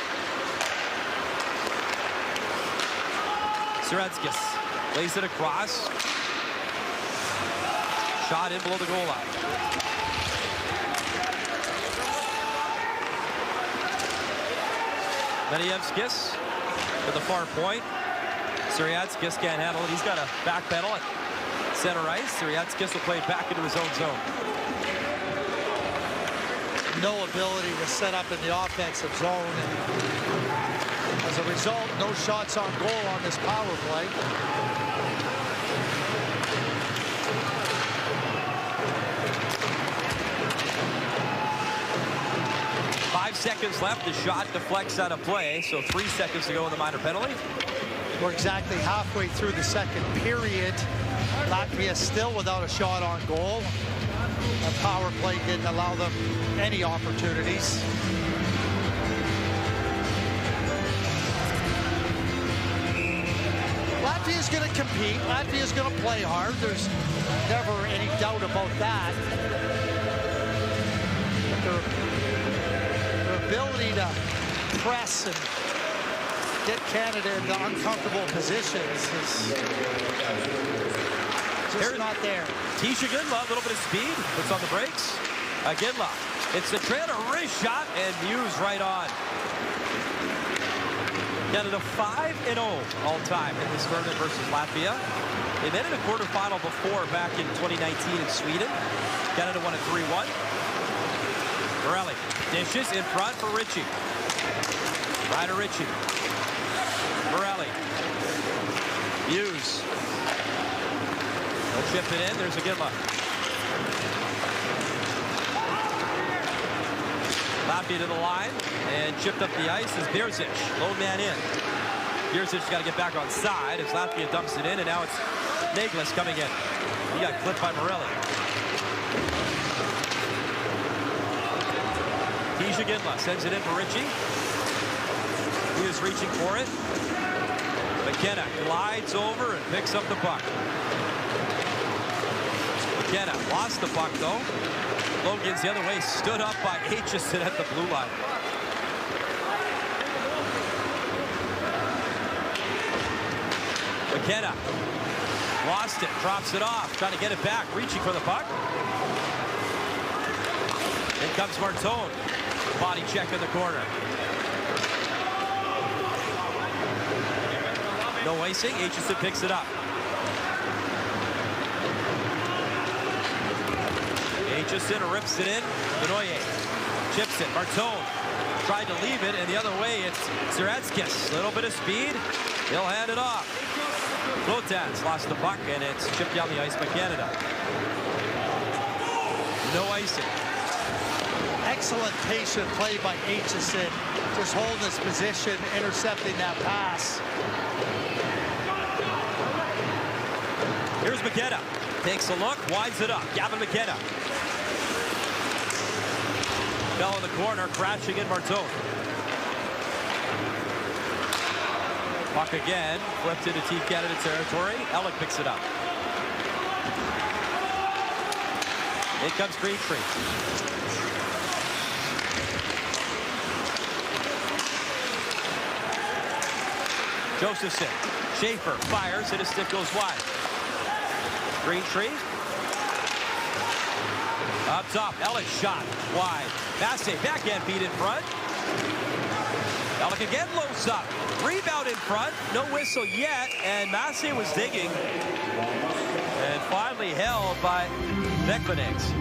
Seretskis lays it across. Shot in below the goal line. Menievskis to the far point. Seretskis can't handle it. He's got a back pedal at center ice. Seretskis will play it back into his own zone. No ability to set up in the offensive zone. And as a result, no shots on goal on this power play. Five seconds left. The shot deflects out of play, so 3 seconds to go in the minor penalty. We're exactly halfway through the second period. Latvia still without a shot on goal. The power play didn't allow them any opportunities. Latvia's going to compete. Latvia's going to play hard. There's never any doubt about that. But their ability to press and get Canada into uncomfortable positions is just not there. Tisha Ginla, a little bit of speed, puts on the brakes. Ginla, it's the trail to wrist shot, and Hughes right on. Canada 5-0 all time in this tournament versus Latvia. They made it a quarterfinal before back in 2019 in Sweden. Canada won it 3-1. Morelli dishes in front for Ritchie. Ryder Ritchie. Morelli. Hughes. They'll chip it in. There's a Ginla. Latvia to the line and chipped up the ice as Bierzic. Low man in. Bierzic's got to get back on side as Latvia dumps it in, and now it's Naglis coming in. He got clipped by Morelli. Tisha Ginla sends it in for Ritchie. He is reaching for it. McKenna glides over and picks up the puck. McKenna lost the puck though. Logan's the other way, stood up by Aitchison at the blue line. McKenna lost it, drops it off, trying to get it back, reaching for the puck. In comes Martone. Body check in the corner. No icing. Aitchison picks it up. Aitchison rips it in. Benoye chips it. Martone tried to leave it, and the other way it's Seretskis. Little bit of speed. He'll hand it off. Lotez lost the puck, and it's chipped down the ice by Canada. No icing. Excellent patient play by Aitchison. Just holding his position, intercepting that pass. Here's McKenna. Takes a look, winds it up. Gavin McKenna. Fell in the corner, crashing in Marteau. Puck again, flipped into Team Canada territory. Ellick picks it up. In comes Greentree. Josephson. Schaefer fires, and his stick goes wide. Greentree. Up top, Ellick shot wide. Massey backhand feed in front. Ellick again loads up. Rebound in front. No whistle yet, and Massey was digging. And finally held by Beckmanix.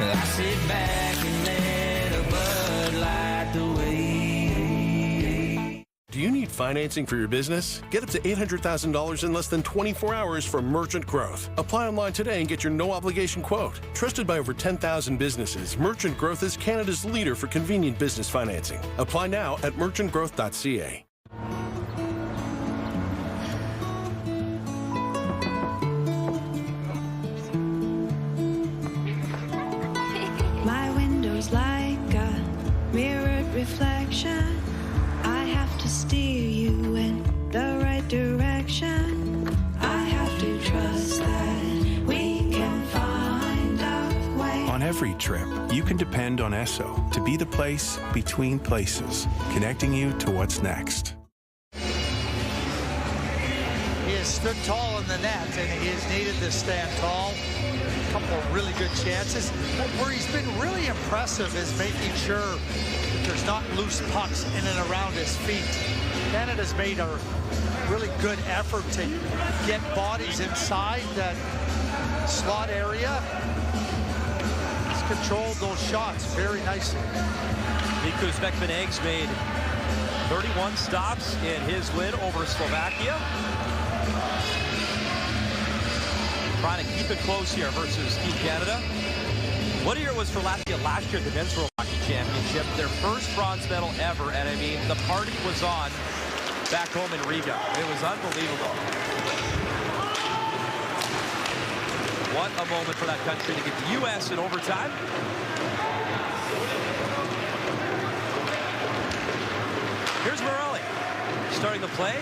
I sit back and let a Bud Light the way. Do you need financing for your business? Get up to $800,000 in less than 24 hours from Merchant Growth. Apply online today and get your no-obligation quote. Trusted by over 10,000 businesses, Merchant Growth is Canada's leader for convenient business financing. Apply now at merchantgrowth.ca. My window's like a mirrored reflection. I have to steer you in the right direction. I have to trust that we can find a way. On every trip, you can depend on Esso to be the place between places, connecting you to what's next. He has stood tall in the net, and he has needed to stand tall. A couple of really good chances. But where he's been really impressive is making sure that there's not loose pucks in and around his feet. Canada's made a really good effort to get bodies inside that slot area. He's controlled those shots very nicely. Nikus Beckmanix made 31 stops in his win over Slovakia. Trying to keep it close here versus Team Canada. What a year it was for Latvia last year at the Men's World Hockey Championship. Their first bronze medal ever, and I mean, the party was on back home in Riga. It was unbelievable. What a moment for that country to get the U.S. in overtime. Here's Morelli starting the play.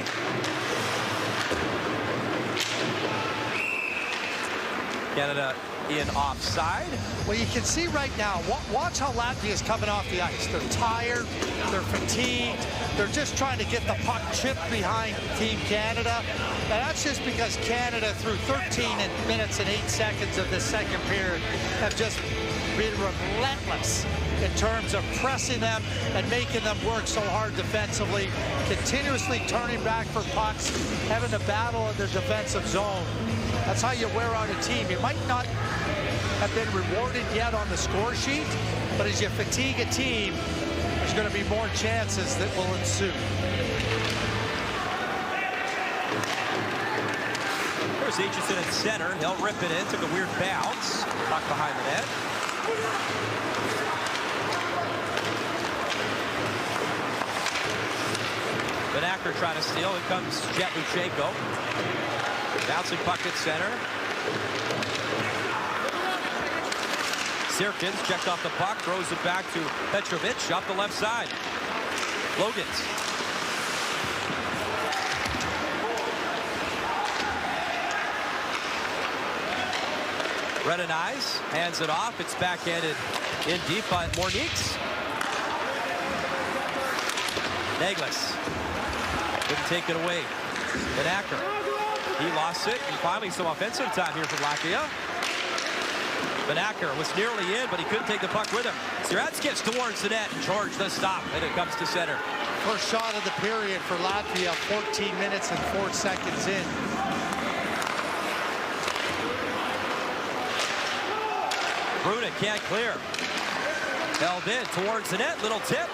Canada in offside. Well, you can see right now, watch how Latvia is coming off the ice. They're tired, they're fatigued, they're just trying to get the puck chipped behind Team Canada. And that's just because Canada, through 13 minutes and 8 seconds of the second period, have just been relentless in terms of pressing them and making them work so hard defensively, continuously turning back for pucks, having to battle in their defensive zone. That's how you wear out a team. You might not have been rewarded yet on the score sheet, but as you fatigue a team, there's going to be more chances that will ensue. There's Aitchison at center. He'll rip it in. Took a weird bounce. Puck behind the net. Benacker trying to steal. Here comes Jet Luchenko. Bouncing puck at center. Sirkins checked off the puck, throws it back to Petrovic up the left side. Logans. Redenize, hands it off. It's backhanded in deep by Mornix. Naglis couldn't take it away. Benacker. He lost it, and finally some offensive time here from Latvia. Benacker was nearly in, but he couldn't take the puck with him. Sirats gets towards the net, and George does stop, and it comes to center. First shot of the period for Latvia, 14 minutes and 4 seconds in. Bruna can't clear. Held in towards the net. Little tip.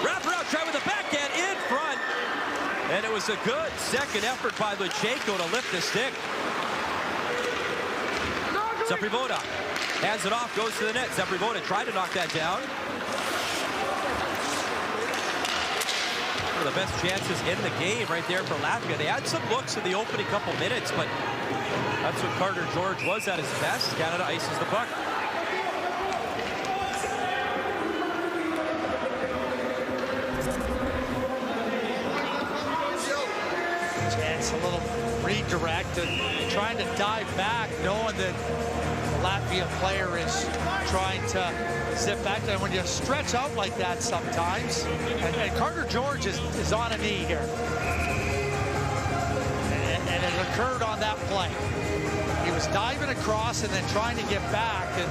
Wraparound try with the backhand in front. And it was a good second effort by Luchenko to lift the stick. Zaprivoda hands it off, goes to the net. Zaprivoda tried to knock that down. One of the best chances in the game right there for Latvia. They had some looks in the opening couple minutes, but that's when Carter George was at his best. Canada ices the puck. Chance, a little redirect and trying to dive back, knowing that the Latvia player is trying to zip back. And when you stretch out like that sometimes, and Carter George is on a knee here. And it occurred on that play. He was diving across and then trying to get back. And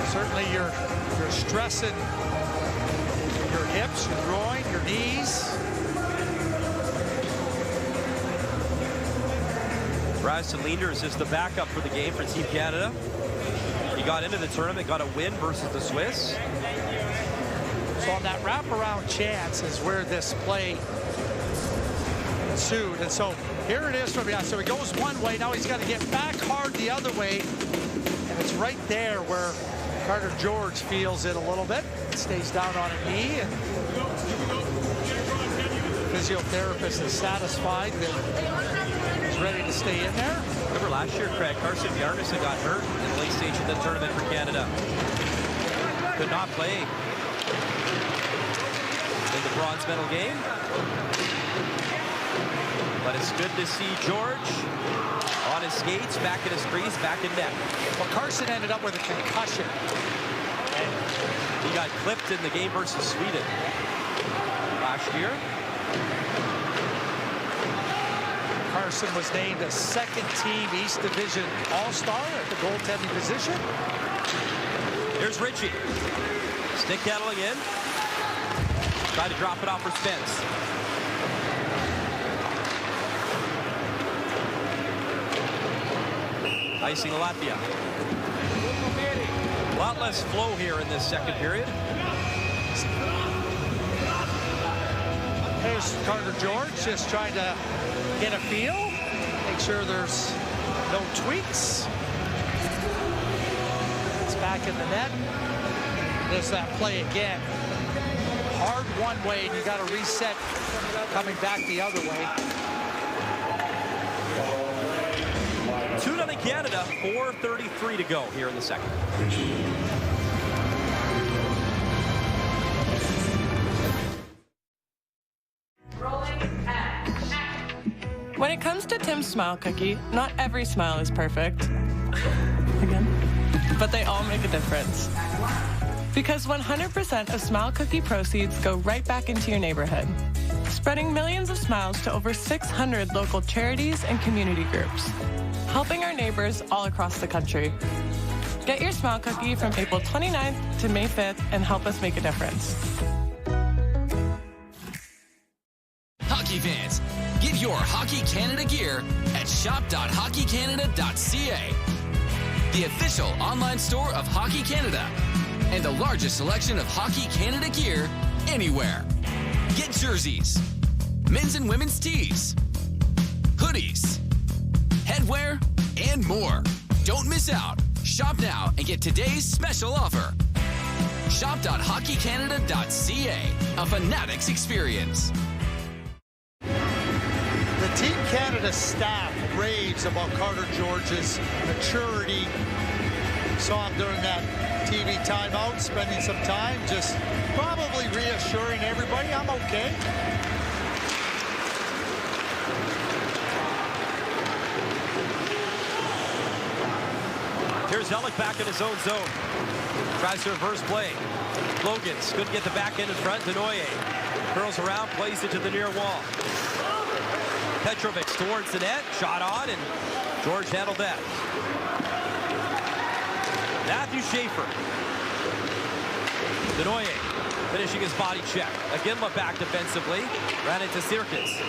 certainly you're stressing your hips, your groin, your knees. Raston Leenders is the backup for the game for Team Canada. He got into the tournament, got a win versus the Swiss. So on that wraparound chance is where this play ensued. And so here it is from behind. So he goes one way, now he's got to get back hard the other way. And it's right there where Carter George feels it a little bit. Stays down on a knee, and the physiotherapist is satisfied that he's ready to stay in there. Remember last year, Craig, Carson Bjarnason got hurt in the late stage of the tournament for Canada. Could not play in the bronze medal game. But it's good to see George on his skates, back in his crease, back in net. Well, Carson ended up with a concussion. He got clipped in the game versus Sweden last year. Carson was named a second-team East Division All-Star at the goaltending position. Here's Ritchie. Stick handling in. Try to drop it off for Spence. Icing Latvia. A lot less flow here in this second period. There's Carter George just trying to get a feel, make sure there's no tweaks. It's back in the net. There's that play again. Hard one way, and you got to reset coming back the other way. 2-0 Canada, 4:33 to go here in the second. When it comes to Tim's Smile Cookie, not every smile is perfect. Again. But they all make a difference. Because 100% of Smile Cookie proceeds go right back into your neighborhood, spreading millions of smiles to over 600 local charities and community groups, helping our neighbors all across the country. Get your Smile Cookie from April 29th to May 5th and help us make a difference. Hockey fans, get your Hockey Canada gear at shop.hockeycanada.ca, the official online store of Hockey Canada, and the largest selection of Hockey Canada gear anywhere. Get jerseys, men's and women's tees, hoodies, headwear, and more. Don't miss out. Shop now and get today's special offer. Shop.hockeycanada.ca, a Fanatics experience. The Team Canada staff raves about Carter George's maturity. Saw him during that TV timeout, spending some time, just probably reassuring everybody, I'm okay. Here's Zellick back in his own zone. Tries to reverse play. Logans couldn't get the back end in front. Denoye curls around, plays it to the near wall. Petrovic towards the net, shot on, and George handled that. Matthew Schaefer. Denoye finishing his body check. Aginla back defensively, ran into Sirkis.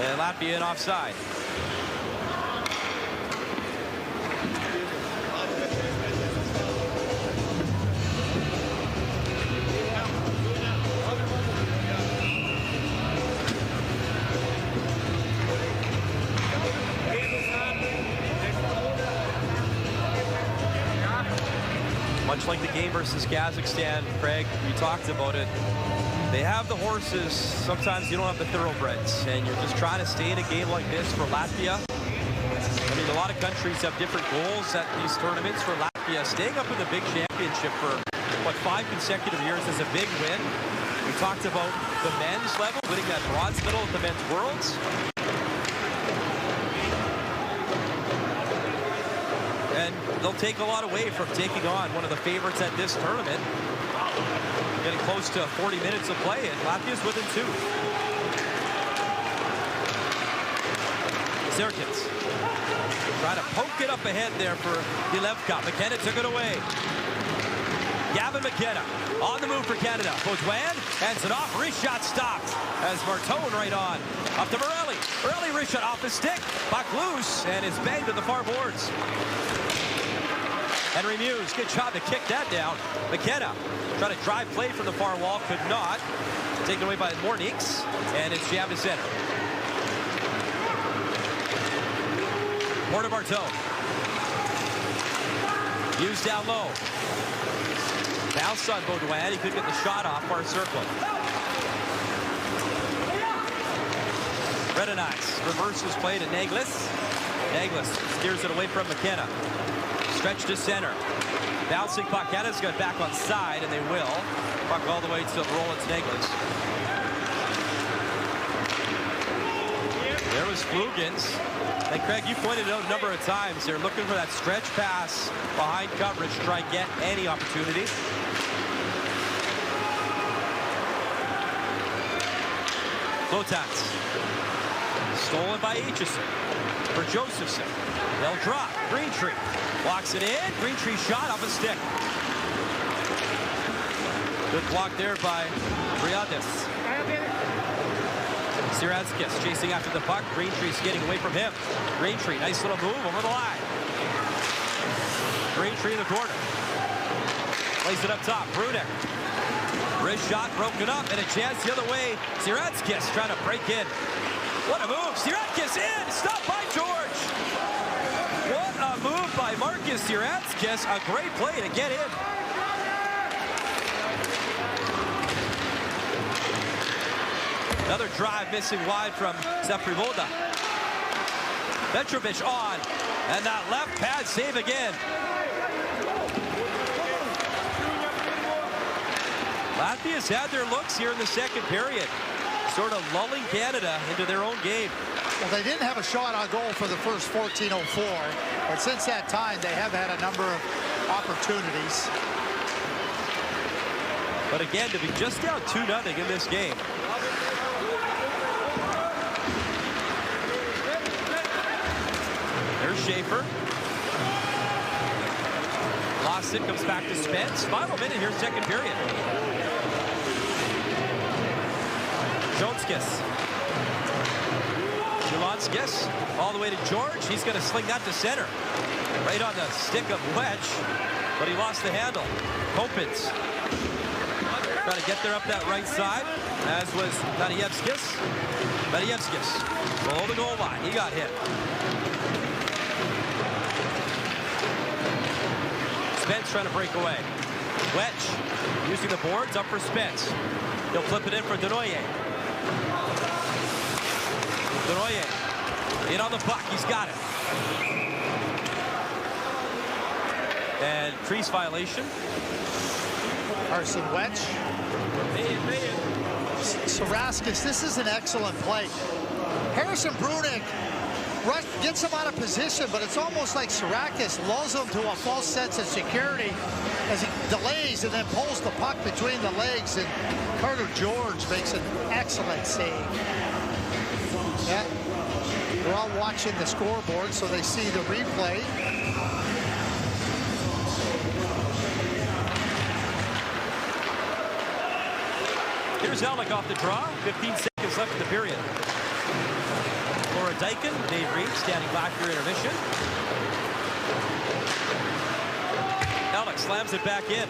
And Latvia in offside. much like the game versus Kazakhstan, Craig, we talked about it. They have the horses. Sometimes you don't have the thoroughbreds, and you're just trying to stay in a game like this for Latvia. I mean, a lot of countries have different goals at these tournaments. For Latvia, staying up in the big championship for, what, 5 consecutive years is a big win. We talked about the men's level, winning that bronze medal at the men's worlds. And they'll take a lot away from taking on one of the favorites at this tournament. Getting close to 40 minutes of play, and Latvia's within 2. Zerkins trying to poke it up ahead there for Dilevka. McKenna took it away. Gavin McKenna on the move for Canada. Baudouin hands it off. Wrist shot stopped as Martone right on. Up to Morelli. Morelli wrist shot off the stick. Puck loose and is banged to the far boards. Henry Muse, good job to kick that down. McKenna trying to drive play from the far wall, could not. Taken away by Mornix, and it's jammed to center. Porter Martone. Muse down low. Bounce on Baudouin. He couldn't get the shot off far circle. Redenice reverses play to Naglis. Naglis steers it away from McKenna. Stretch to center. Bouncing puck. Canada's got back on side, and they will. Puck all the way to Roland's Naglis. There was Flugans. And Craig, you pointed out a number of times, they're looking for that stretch pass behind coverage to try and get any opportunity. Flotans. Stolen by Aitchison. For Josephson. They'll drop. Greentree walks it in. Greentree shot off a stick. Good block there by Briadis. Siranskis chasing after the puck. Greentree skating away from him. Greentree, nice little move over the line. Greentree in the corner. Plays it up top. Brunek. Wrist shot broken up, and a chance the other way. Siranskis trying to break in. What a move. Siranskis in. Stopped by George. What a move by Marcus Siranskis. A great play to get in. Another drive missing wide from Zaprivoda. Petrovic on, and that left pad save again. Latvia's had their looks here in the second period, sort of lulling Canada into their own game. Well, they didn't have a shot on goal for the first 14:04, but since that time, they have had a number of opportunities. But again, to be just down 2-0 in this game. There's Schaefer. Lost it, comes back to Spence. Final minute here, second period. Jonskis. Julanskis all the way to George. He's going to sling that to center. Right on the stick of Wedge, but he lost the handle. Kopins trying to get there up that right side, as was Madievskis. Madievskis below the goal line. He got hit. Spence trying to break away. Wedge using the boards up for Spence. He'll flip it in for Denoye. Denoye in on the puck. He's got it. And crease violation. Carson Wedge. Saraskis, this is an excellent play. Harrison Brunek gets him out of position, but it's almost like Sarakis lulls him to a false sense of security as he delays and then pulls the puck between the legs, and Carter George makes an excellent save. Yeah, they're all watching the scoreboard, so they see the replay. Here's Alec off the draw. 15 seconds left in the period. Laura Dyken, Dave Reed standing back for intermission. Alec slams it back in.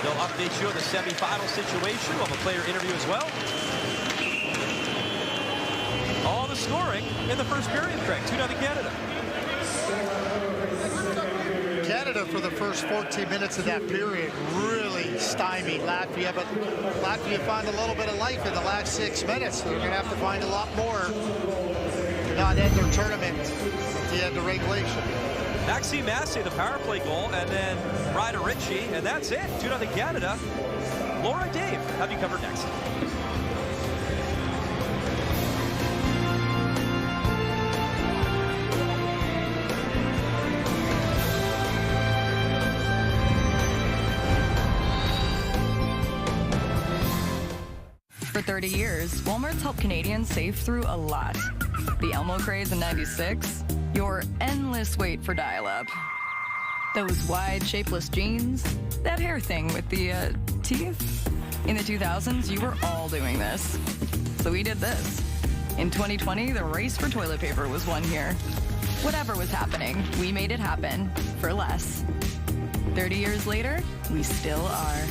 They'll update you on the semifinal situation. We'll have a player interview as well. All the scoring in the first period, Craig. 2-0 Canada. Canada, for the first 14 minutes of that period, really stymied Latvia, but Latvia found a little bit of life in the last 6 minutes. They're going to have to find a lot more to not end their tournament at the end of regulation. Maxime Massey, the power play goal, and then Ryder Ritchie, and that's it. 2-0 Canada. Laura and Dave have you covered next. For 30 years, Walmart's helped Canadians save through a lot. The Elmo craze in '96, your endless wait for dial-up, those wide, shapeless jeans, that hair thing with the teeth. In the 2000s, you were all doing this. So we did this. In 2020, the race for toilet paper was won here. Whatever was happening, we made it happen for less. 30 years later, we still are.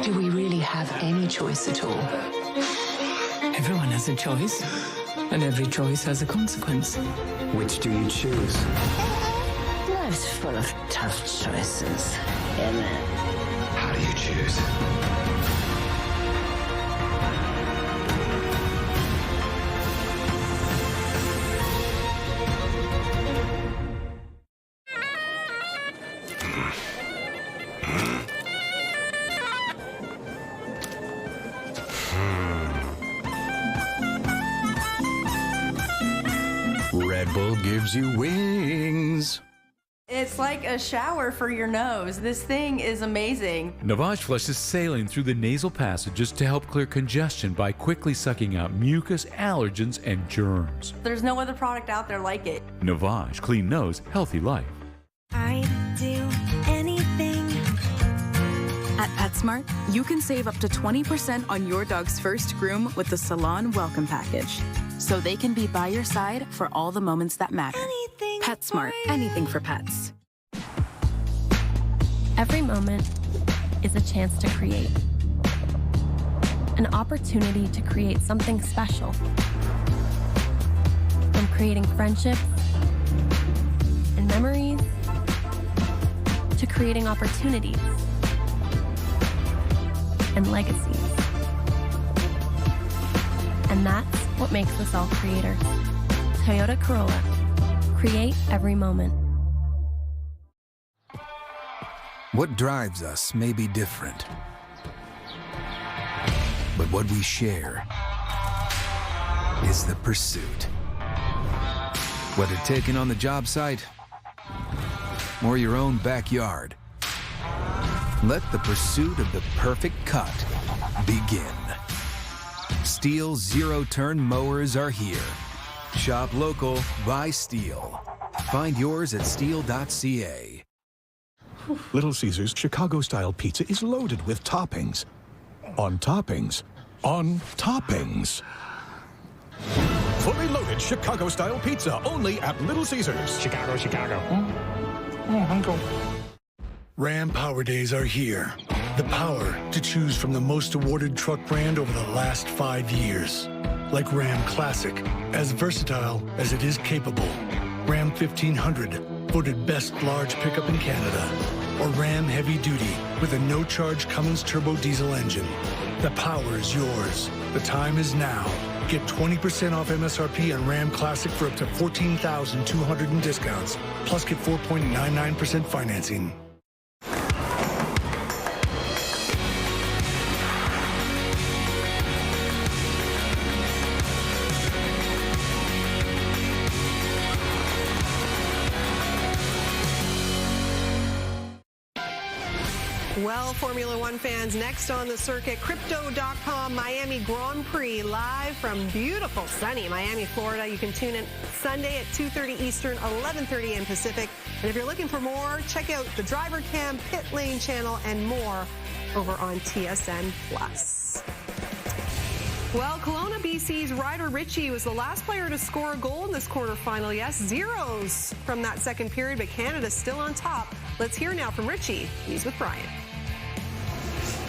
Do we really have any choice at all? Everyone has a choice, and every choice has a consequence. Which do you choose? Life's full of tough choices, isn't it? How do you choose? Red Bull gives you wings. It's like a shower for your nose. This thing is amazing. Navage Flush is sailing through the nasal passages to help clear congestion by quickly sucking out mucus, allergens, and germs. There's no other product out there like it. Navage, clean nose, healthy life. I'd do anything. At PetSmart, you can save up to 20% on your dog's first groom with the Salon Welcome Package, so they can be by your side for all the moments that matter. PetSmart, anything for pets. Every moment is a chance to create. An opportunity to create something special. From creating friendships and memories to creating opportunities and legacies. And that's what makes us all creators. Toyota Corolla. Create every moment. What drives us may be different, but what we share is the pursuit. Whether taken on the job site or your own backyard, let the pursuit of the perfect cut begin. Steel zero-turn mowers are here. Shop local, buy Steel. Find yours at steel.ca. Little Caesars Chicago-style pizza is loaded with toppings. On toppings. On toppings. Fully loaded Chicago-style pizza only at Little Caesars. Chicago. Ram Power Days are here. The power to choose from the most awarded truck brand over the last 5 years. Like Ram Classic, as versatile as it is capable. Ram 1500, voted best large pickup in Canada. Or Ram Heavy Duty, with a no-charge Cummins turbo diesel engine. The power is yours. The time is now. Get 20% off MSRP on Ram Classic for up to $14,200 in discounts. Plus get 4.99% financing. Well, Formula One fans, next on the circuit, Crypto.com Miami Grand Prix live from beautiful, sunny Miami, Florida. You can tune in Sunday at 2:30 Eastern, 11:30 a.m. Pacific. And if you're looking for more, check out the Driver Cam, Pit Lane channel, and more over on TSN+. Well, Kelowna, BC's Ryder Ritchie was the last player to score a goal in this quarterfinal. Yes, zeros from that second period, but Canada's still on top. Let's hear now from Ritchie. He's with Brian.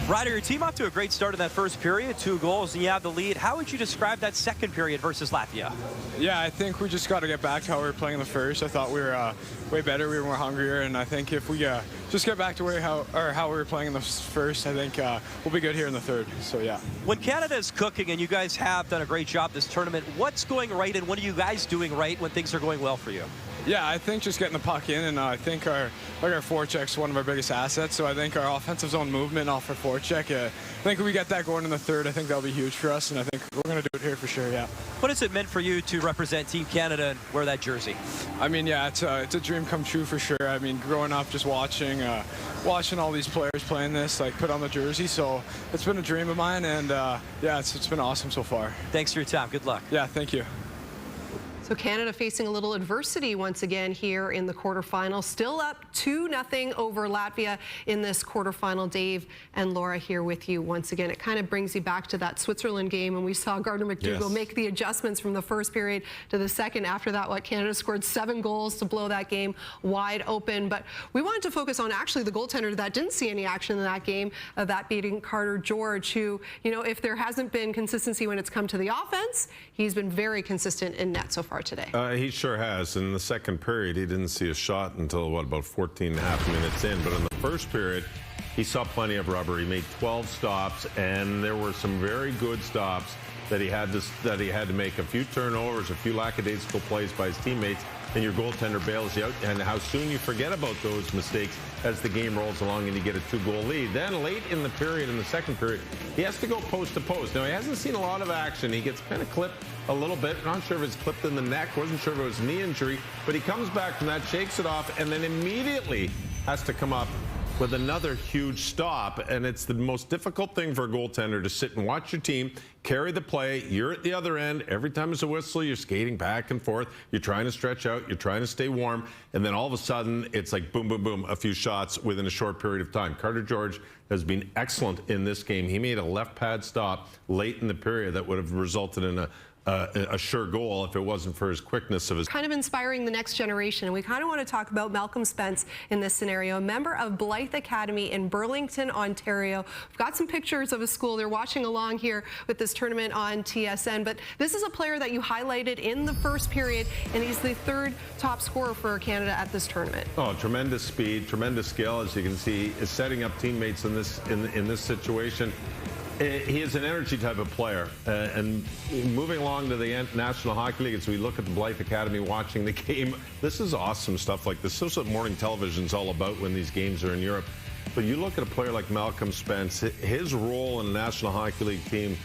Ryder, your team off to a great start in that first period, 2 goals, and you have the lead. How would you describe that second period versus Latvia? Yeah, I think we just got to get back to how we were playing in the first. I thought we were way better, we were more hungrier, and I think if we just get back to how we were playing in the first, I think we'll be good here in the third. So yeah. When Canada is cooking, and you guys have done a great job this tournament, what's going right, and what are you guys doing right when things are going well for you? Yeah, I think just getting the puck in, and I think our forecheck's one of our biggest assets. So I think our offensive zone movement off our forecheck, I think if we get that going in the third, I think that'll be huge for us, and I think we're going to do it here for sure, yeah. What has it meant for you to represent Team Canada and wear that jersey? I mean, yeah, it's a dream come true for sure. I mean, growing up just watching all these players playing this, like put on the jersey, so it's been a dream of mine, and yeah, it's been awesome so far. Thanks for your time. Good luck. Yeah, thank you. So Canada facing a little adversity once again here in the quarterfinal. Still up 2-0 over Latvia in this quarterfinal. Dave and Laura here with you once again. It kind of brings you back to that Switzerland game, and we saw Gardner McDougall make the adjustments from the first period to the second. After that, Canada scored 7 goals to blow that game wide open. But we wanted to focus on actually the goaltender that didn't see any action in that game, that beating Carter George, who, you know, if there hasn't been consistency when it's come to the offense, he's been very consistent in net so far today. He sure has. In the second period, he didn't see a shot until, what, about 14 and a half minutes in. But in the first period, he saw plenty of rubber. He made 12 stops, and there were some very good stops that he had to make. A few turnovers, a few lackadaisical plays by his teammates, and your goaltender bails you out. And how soon you forget about those mistakes as the game rolls along and you get a 2-goal lead. Then late in the period, in the second period, he has to go post to post. Now, he hasn't seen a lot of action. He gets kind of clipped a little bit. Not sure if it's clipped in the neck. Wasn't sure if it was a knee injury. But he comes back from that, shakes it off, and then immediately has to come up with another huge stop. And it's the most difficult thing for a goaltender to sit and watch your team carry the play. You're at the other end. Every time there's a whistle, you're skating back and forth. You're trying to stretch out. You're trying to stay warm. And then all of a sudden, it's like boom, boom, boom, a few shots within a short period of time. Carter George has been excellent in this game. He made a left pad stop late in the period that would have resulted in a sure goal if it wasn't for his quickness of his... Kind of inspiring the next generation. And we kind of want to talk about Malcolm Spence in this scenario, a member of Blythe Academy in Burlington, Ontario. We've got some pictures of his school. They're watching along here with this tournament on TSN. But this is a player that you highlighted in the first period, and he's the 3rd top scorer for Canada at this tournament. Oh, tremendous speed, tremendous skill, as you can see, is setting up teammates in this situation. He is an energy type of player, and moving along to the National Hockey League, as we look at the Blythe Academy watching the game, this is awesome stuff like this. This is what morning television is all about when these games are in Europe. But you look at a player like Malcolm Spence, his role in the National Hockey League team,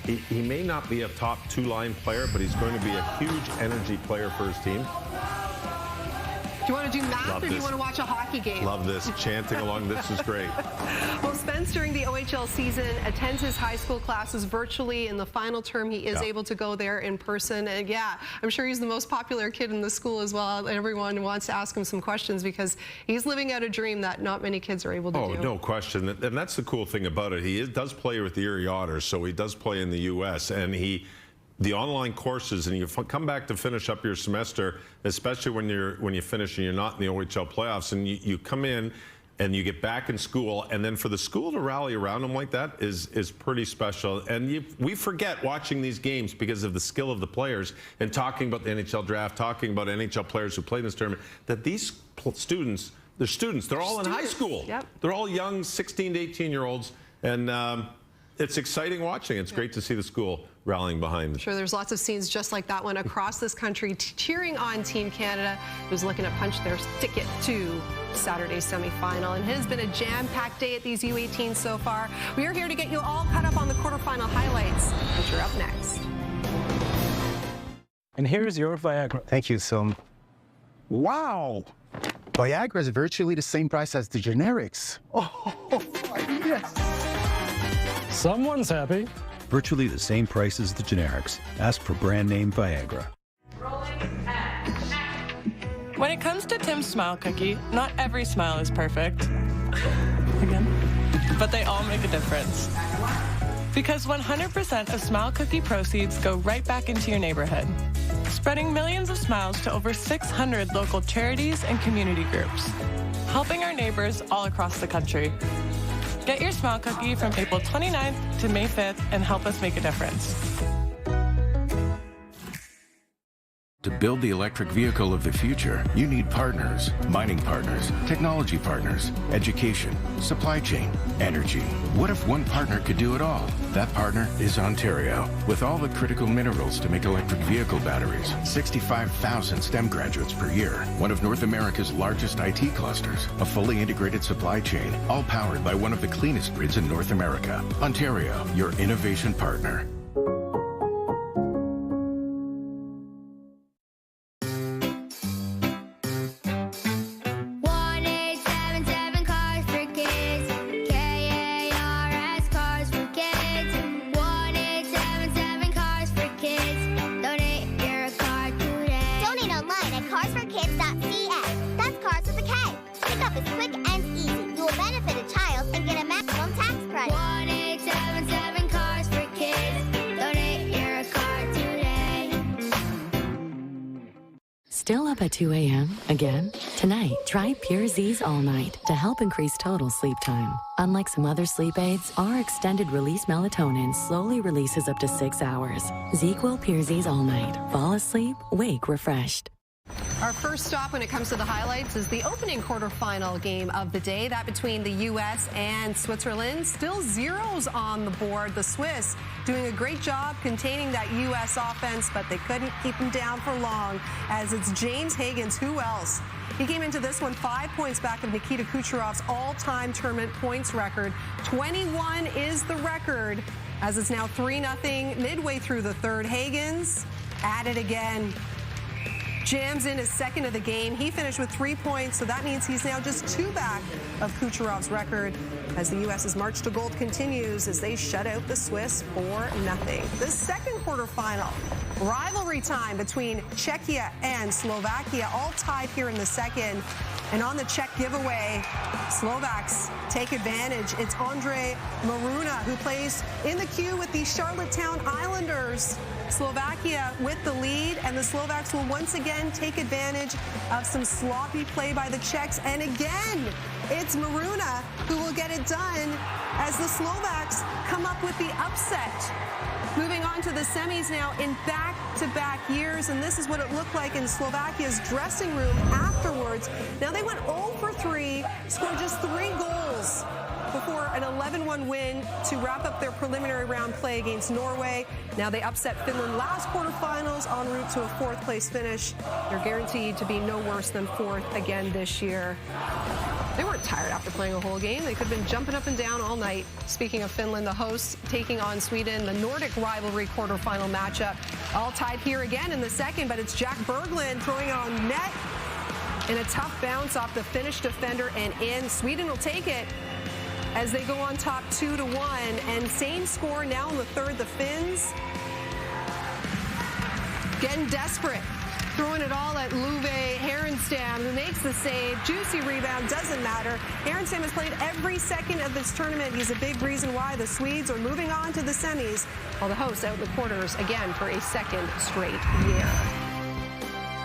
he may not be a top 2-line player, but he's going to be a huge energy player for his team. Do you want to do math, or do you want to watch a hockey game? Love this. Chanting along. This is great. Well, Spence, during the OHL season, attends his high school classes virtually. In the final term, he is able to go there in person. And yeah, I'm sure he's the most popular kid in the school as well. Everyone wants to ask him some questions because he's living out a dream that not many kids are able to do. Oh, no question. And that's the cool thing about it. He does play with the Erie Otters, so he does play in the U.S., and the online courses, and you come back to finish up your semester, especially when you finish and you're not in the OHL playoffs, and you come in and you get back in school, and then for the school to rally around him like that is pretty special. And we forget watching these games because of the skill of the players and talking about the NHL draft, talking about NHL players who play in this tournament, that these students, they're all in high school. Yep. They're all young 16 to 18-year-olds, and it's exciting watching. It's great to see the school rallying behind. I'm sure there's lots of scenes just like that one across this country cheering on Team Canada, who's looking to punch their ticket to Saturday's semifinal. And it has been a jam-packed day at these U18 so far. We are here to get you all caught up on the quarterfinal highlights, which are up next. And here's your Viagra. Thank you, so. Wow! Viagra is virtually the same price as the generics. Oh, yes! Someone's happy. Virtually the same price as the generics. Ask for brand name Viagra. When it comes to Tim's Smile Cookie, not every smile is perfect. Again. But they all make a difference. Because 100% of Smile Cookie proceeds go right back into your neighborhood, spreading millions of smiles to over 600 local charities and community groups, helping our neighbors all across the country. Get your Smile Cookie from April 29th to May 5th and help us make a difference. To build the electric vehicle of the future, you need partners, mining partners, technology partners, education, supply chain, energy. What if one partner could do it all? That partner is Ontario, with all the critical minerals to make electric vehicle batteries. 65,000 STEM graduates per year, one of North America's largest IT clusters, a fully integrated supply chain, all powered by one of the cleanest grids in North America. Ontario, your innovation partner. Still up at 2 a.m. again? Tonight, try Pure Z's All Night to help increase total sleep time. Unlike some other sleep aids, our extended release melatonin slowly releases up to 6 hours. ZzzQuil Pure Z's All Night. Fall asleep, wake refreshed. Our first stop when it comes to the highlights is the opening quarterfinal game of the day, that between the U.S. and Switzerland. Still zeros on the board. The Swiss doing a great job containing that U.S. offense, but they couldn't keep him down for long, as it's James Higgins. Who else? He came into this one 5 points back of Nikita Kucherov's all-time tournament points record. 21 is the record, as it's now 3-0 midway through the third. Higgins at it again. Jams in his second of the game. He finished with 3 points, so that means he's now just 2 back of Kucherov's record as the U.S.'s march to gold continues as they shut out the Swiss 4-0. The second quarterfinal, rivalry time between Czechia and Slovakia, all tied here in the second. And on the Czech giveaway, Slovaks take advantage. It's Andre Maruna who plays in the queue with the Charlottetown Islanders. Slovakia with the lead, and the Slovaks will once again take advantage of some sloppy play by the Czechs. And again, it's Maruna who will get it done as the Slovaks come up with the upset. Moving on to the semis now in back-to-back years, and this is what it looked like in Slovakia's dressing room afterwards. Now they went 0 for 3, scored just 3 goals before an 11-1 win to wrap up their preliminary round play against Norway. Now they upset Finland last quarterfinals en route to a 4th place finish. They're guaranteed to be no worse than 4th again this year. They weren't tired after playing a whole game. They could have been jumping up and down all night. Speaking of Finland, the hosts taking on Sweden, the Nordic rivalry quarterfinal matchup. All tied here again in the second, but it's Jack Berglund throwing on net in a tough bounce off the Finnish defender and in. Sweden will take it as they go on top 2-1, and same score now in the third. The Finns getting desperate, throwing it all at Luve Herenstam, who makes the save. Juicy rebound, doesn't matter. Herenstam has played every second of this tournament. He's a big reason why the Swedes are moving on to the semis, while the hosts out in the quarters again for a second straight year.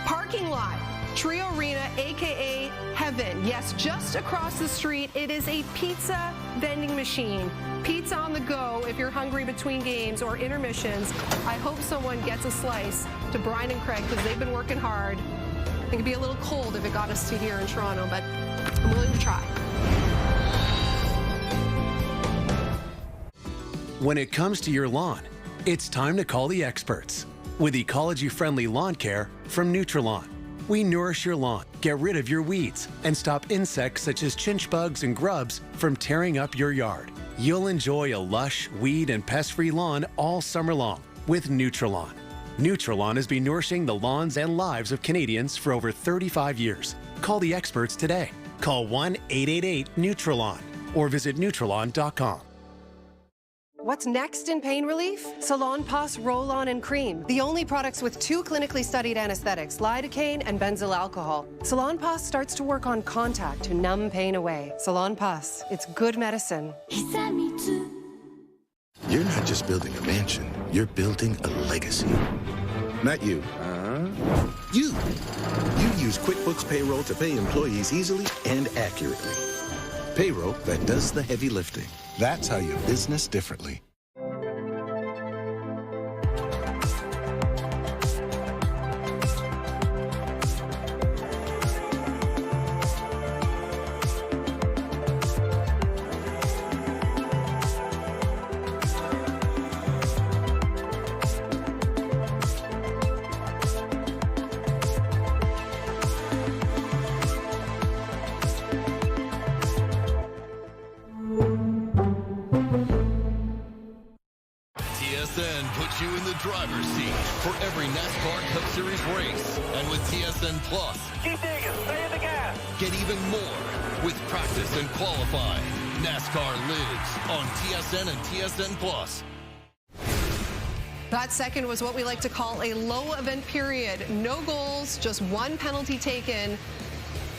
Parking lot. Trio Arena, a.k.a. Heaven. Yes, just across the street, it is a pizza vending machine. Pizza on the go if you're hungry between games or intermissions. I hope someone gets a slice to Brian and Craig because they've been working hard. I think it'd be a little cold if it got us to here in Toronto, but I'm willing to try. When it comes to your lawn, it's time to call the experts with ecology-friendly lawn care from Nutrilon. We nourish your lawn, get rid of your weeds, and stop insects such as chinch bugs and grubs from tearing up your yard. You'll enjoy a lush, weed, and pest-free lawn all summer long with Nutrilon. Nutrilon has been nourishing the lawns and lives of Canadians for over 35 years. Call the experts today. Call 1-888-NUTRILON or visit Nutrilon.com. What's next in pain relief? Salonpas Roll-On and Cream, the only products with 2 clinically studied anesthetics, lidocaine and benzyl alcohol. Salonpas starts to work on contact to numb pain away. Salonpas, it's good medicine. You're not just building a mansion, you're building a legacy. Not you. You use QuickBooks Payroll to pay employees easily and accurately. Payroll that does the heavy lifting. That's how you business differently. TSN puts you in the driver's seat for every NASCAR Cup Series race. And with TSN Plus, keep digging, stay in the gas. Get even more with practice and qualifying. NASCAR lives on TSN and TSN Plus. That second was what we like to call a low event period. No goals, just one penalty taken.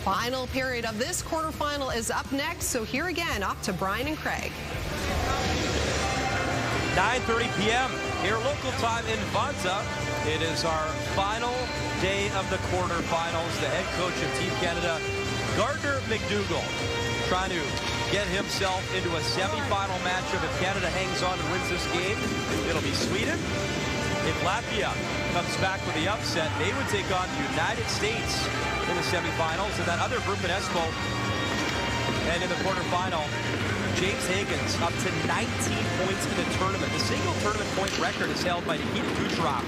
Final period of this quarterfinal is up next. So here again, off to Brian and Craig. 9:30 p.m. here local time in Vaasa. It is our final day of the quarterfinals. The head coach of Team Canada, Gardner McDougall, trying to get himself into a semifinal matchup. If Canada hangs on and wins this game, it'll be Sweden. If Latvia comes back with the upset, they would take on the United States in the semifinals. And that other group in Espoo, and in the quarterfinal, James Higgins up to 19 points in the tournament. The single tournament point record is held by Nikita Kucherov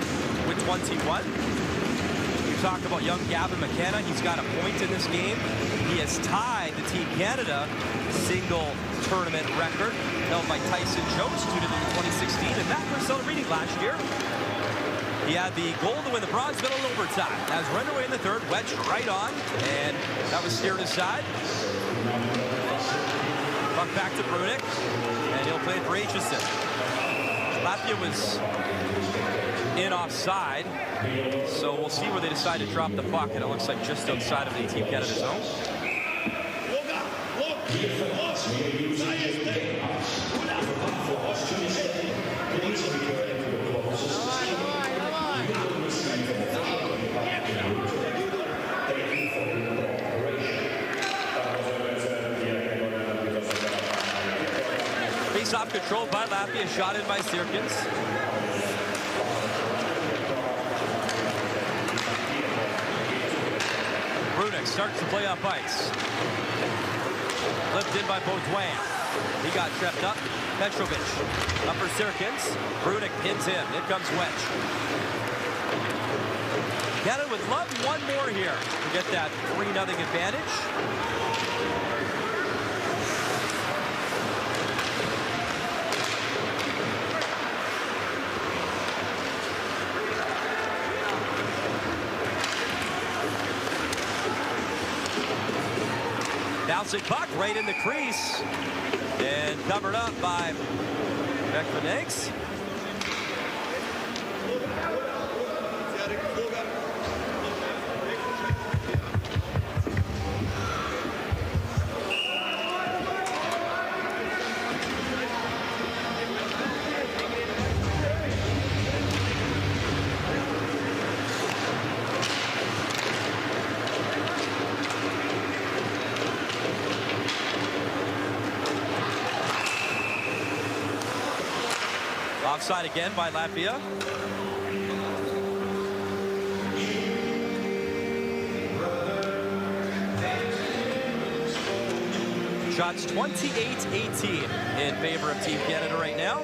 with 21. You talk about young Gavin McKenna. He's got a point in this game. He has tied the Team Canada single tournament record held by Tyson Jones, who did it in 2016, and that was celebrating last year. He had the goal to win the bronze medal in overtime. As we're underway in the third, wedge right on, and that was steered aside. Puck back to Brunik, and he'll play it for Aitchison. Latvia was in offside, so we'll see where they decide to drop the puck, and it looks like just outside of the Team Canada zone. Face-off controlled by Latvia, shot in by Sirkins. Brunik starts to play off ice. Flipped in by Baudouin. He got tripped up. Petrovic up for Sirkins. Brunik pins him. In comes Wedge. Canada would love one more here to get that 3-0 advantage. Bouncing puck right in the crease and covered up by Beckman-Eggs. Offside again by Latvia. Shots 28-18 in favor of Team Canada right now.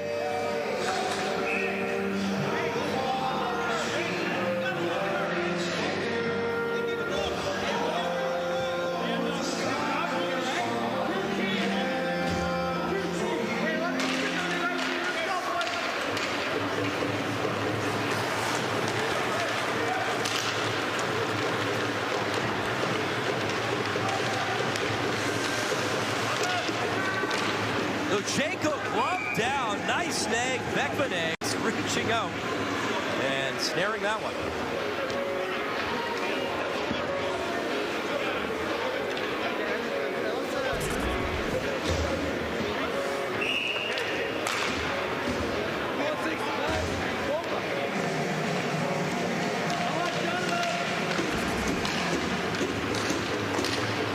Luchenko gloved down. Nice snag. Beckman-Eggs reaching out and snaring that one.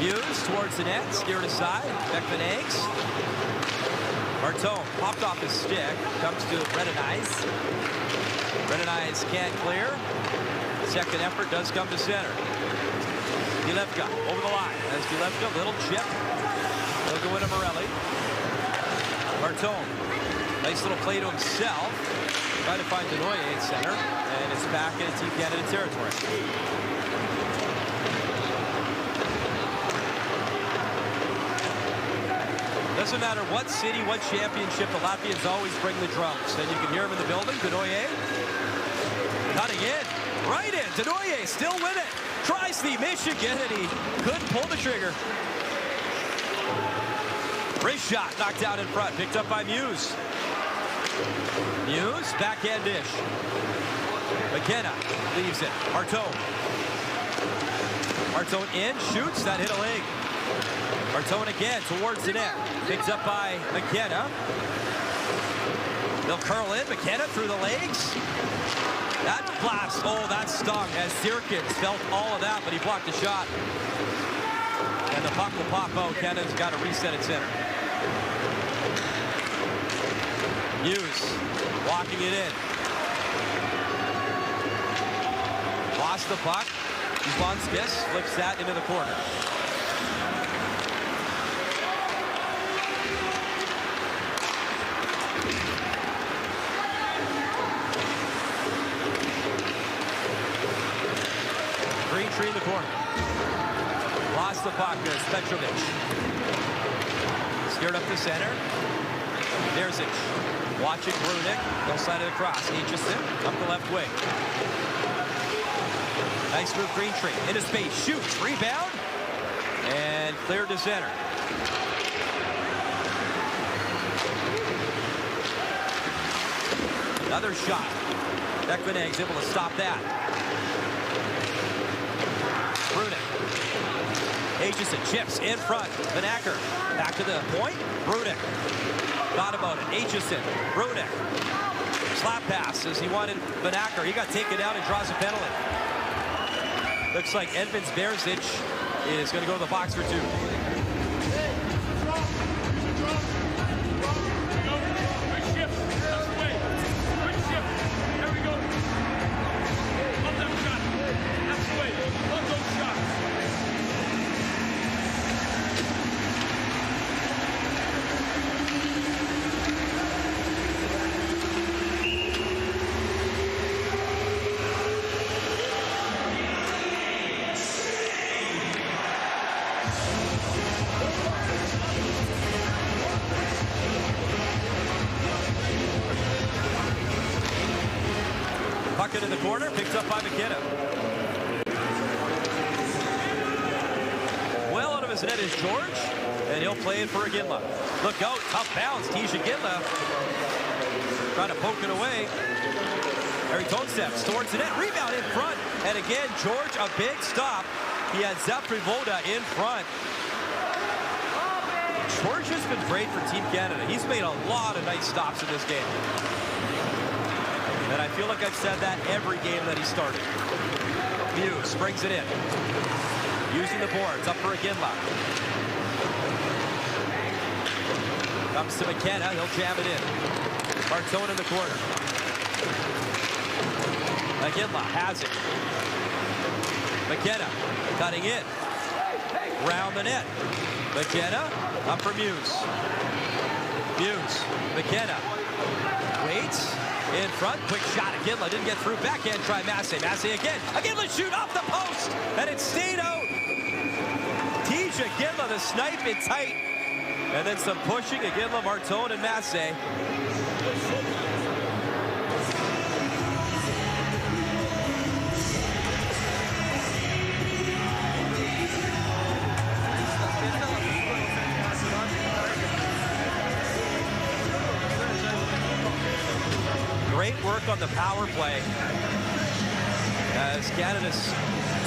Hughes towards the net, steered aside. Beckman Eggs. Martone popped off his stick. Comes to Redenize. Redenize can't clear. Second effort does come to center. Dilevka over the line. As Dilevka, little chip. He'll go into Morelli. Martone. Nice little play to himself. Trying to find Denoye at center. And it's back into Team Canada territory. Doesn't matter what city, what championship, the Latvians always bring the drums. And you can hear them in the building. Denoye cutting in. Right in. Denoye still with it. Tries the Michigan, and he couldn't pull the trigger. Wrist shot knocked out in front. Picked up by Muse. Muse, backhand dish. McKenna leaves it. Martone. Martone in, shoots. That hit a leg. Martone again towards the net. Picked up by McKenna. They'll curl in. McKenna through the legs. That blast, oh, that stung as Sirkins felt all of that, but he blocked the shot. And the puck will pop out. Canada's got to reset at center. Hughes walking it in. Lost the puck. Bonskis flips that into the corner. Tree in the corner. Lost the puck. There's Petrovic. Steered up the center. There's it. Watching Brunik. No side of the cross. Aitchison up the left wing. Nice move, Greentree. Into space. Shoots. Rebound. And cleared to center. Another shot. Beckman Eggs able to stop that. Brunik. Aitchison chips in front. Van Acker back to the point. Brunik thought about it. Aitchison. Brunik. Slap pass as he wanted Van Acker. He got taken down and draws a penalty. Looks like Edmonds Berzic is going to go to the box for two. In the corner, picked up by McKenna. Well out of his net is George, and he'll play it for Iginla. Look out, tough bounce. Tisha Iginla trying to poke it away. Harry Tone steps towards the net, rebound in front, and again George a big stop. He had Zaprivoda in front. George has been great for Team Canada. He's made a lot of nice stops in this game. And I feel like I've said that every game that he started. Muse brings it in. Using the boards, up for Iginla. Comes to McKenna, he'll jam it in. Martone in the corner. Iginla has it. McKenna cutting in. Round the net. McKenna, up for Muse. Muse, McKenna. Waits. In front, quick shot. Iginla didn't get through. Backhand try. Massey. Massey again. Iginla shoot off the post, and it stayed out. Tisha Iginla, the snipe in tight, and then some pushing. Iginla, Martone, and Massey. Great work on the power play as Canada's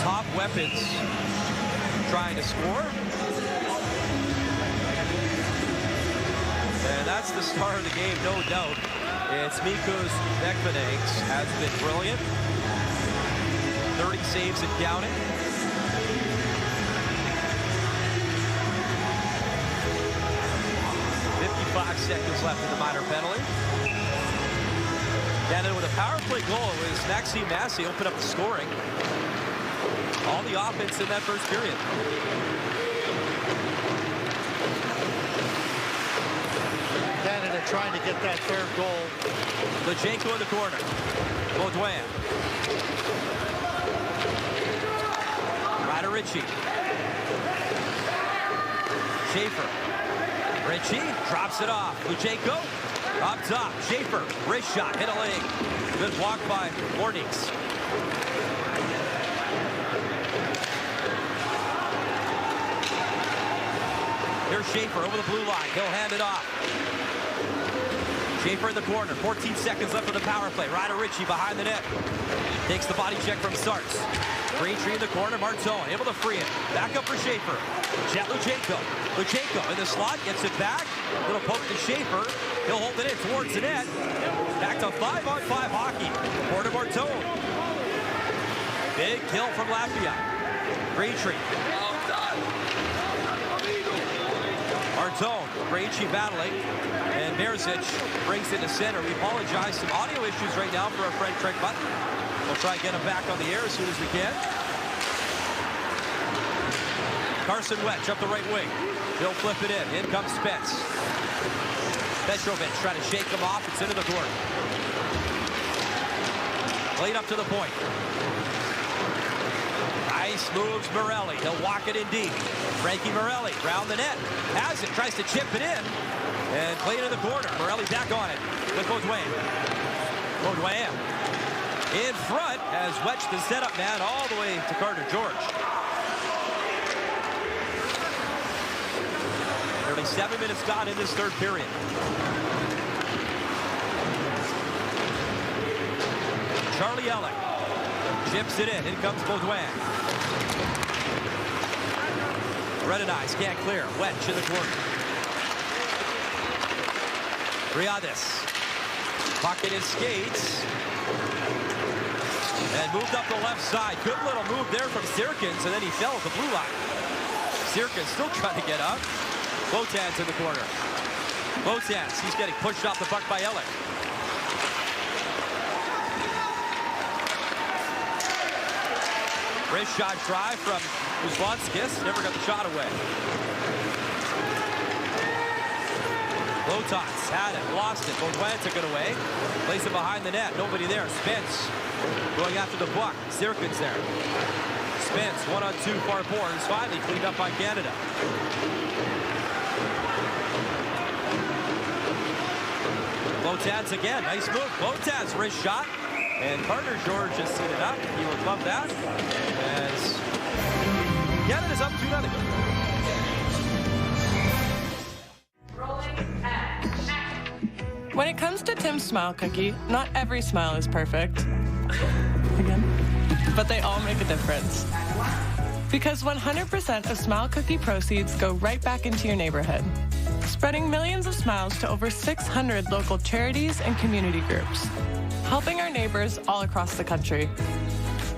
top weapons trying to score. And that's the star of the game, no doubt. It's Mikos Bekvanegs has been brilliant. 30 saves and counting. seconds left in the minor penalty. Canada with a power play goal. It was Maxime Massey opened up the scoring. All the offense in that first period. Canada trying to get that third goal. Lejeko in the corner. Baudouin. Ryder Ritchie. Schaefer. Ritchie drops it off. Lejeko up top. Schaefer. Wrist shot. Hit a leg. Good block by Mornings. Here's Schaefer over the blue line. He'll hand it off. Schaefer in the corner. 14 seconds left for the power play. Ryder Ritchie behind the net. Takes the body check from Sarts. Greentree in the corner. Martone able to free it. Back up for Schaefer. Jet Lejeko. Lejeko in the slot. Gets it back. Little poke to Schaefer. He'll hold it in towards the net. Back to 5-on-5 hockey. Porter Martone. Big kill from Latvia. Greentree. Martone, Krejci battling, and Berzic brings it to center. We apologize, some audio issues right now for our friend Craig Button. We'll try and get him back on the air as soon as we can. Carson Wetch up the right wing. He'll flip it in. In comes Spence. Petrovic trying to shake him off. It's into the corner. Played up to the point. Nice moves Morelli. He'll walk it in deep. Frankie Morelli round the net. Has it. Tries to chip it in. And play it in the corner. Morelli back on it with Baudouin. Baudouin in front has wedged the setup man all the way to Carter George. Nearly 7 minutes gone in this third period. Charlie Ellick chips it in. In comes Baudouin. Redenice can't clear. Wedge in the corner. Riades. Puck in his skates. And moved up the left side. Good little move there from Sirkins, and then he fell at the blue line. Sirkins still trying to get up. Botan's in the corner. Botans, he's getting pushed off the puck by Ellick. Wrist shot try from Uzlanskis. Never got the shot away. Botans had it, lost it. Baudouin took it away. Plays it behind the net. Nobody there. Spence going after the puck. Sirkins there. Spence, 1-on-2 far boards. Finally cleaned up by Canada. Botans again. Nice move. Botans wrist shot. And Carter George has seen it up. He would love that. As Canada's up 2-0. When it comes to Tim's Smile Cookie, not every smile is perfect. Again. But they all make a difference. Because 100% of Smile Cookie proceeds go right back into your neighborhood, spreading millions of smiles to over 600 local charities and community groups, helping our neighbors all across the country.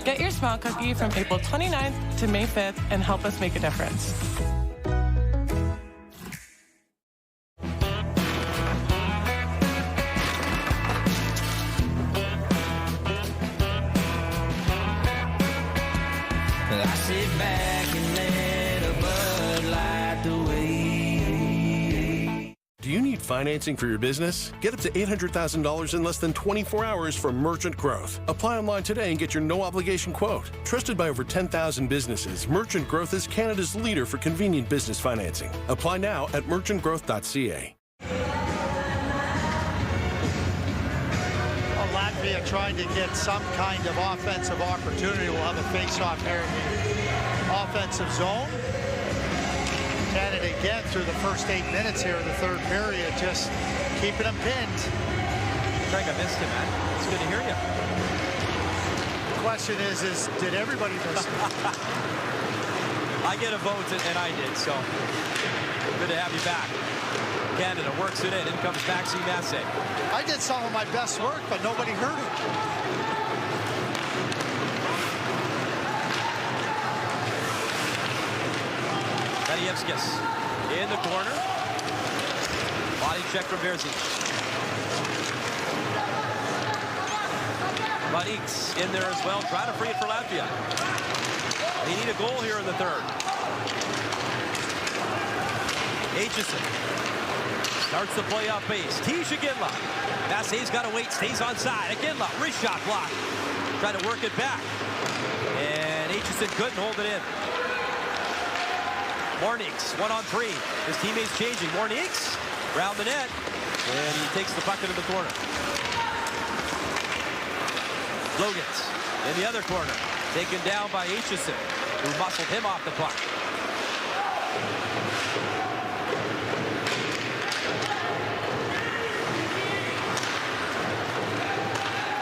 Get your Smile Cookie from April 29th to May 5th and help us make a difference. I sit back and let a Bud Light the way. Do you need financing for your business? Get up to $800,000 in less than 24 hours from Merchant Growth. Apply online today and get your no-obligation quote. Trusted by over 10,000 businesses, Merchant Growth is Canada's leader for convenient business financing. Apply now at merchantgrowth.ca. Latvia trying to get some kind of offensive opportunity. We'll have a face-off here in the offensive zone. Canada again through the first 8 minutes here in the third period, just keeping them pinned. Craig, I missed you, man. It's good to hear you. The question is did everybody miss you? I get a vote, and I did, so good to have you back. Canada works it in. In comes Maxime Massey. I did some of my best work, but nobody heard it. Tadijevskis in the corner. Body check from Berzic. Maniks in there as well, trying to free it for Latvia. They need a goal here in the third. Aitchison starts the play off base. Tisha Ginla. Massey's got to wait, stays on side. Ginla, wrist shot block. Trying to work it back. And Aitchison couldn't hold it in. Mornix, 1-on-3. His teammates changing. Mornix, round the net. And he takes the puck into the corner. Logans in the other corner. Taken down by Aitchison, who muscled him off the puck.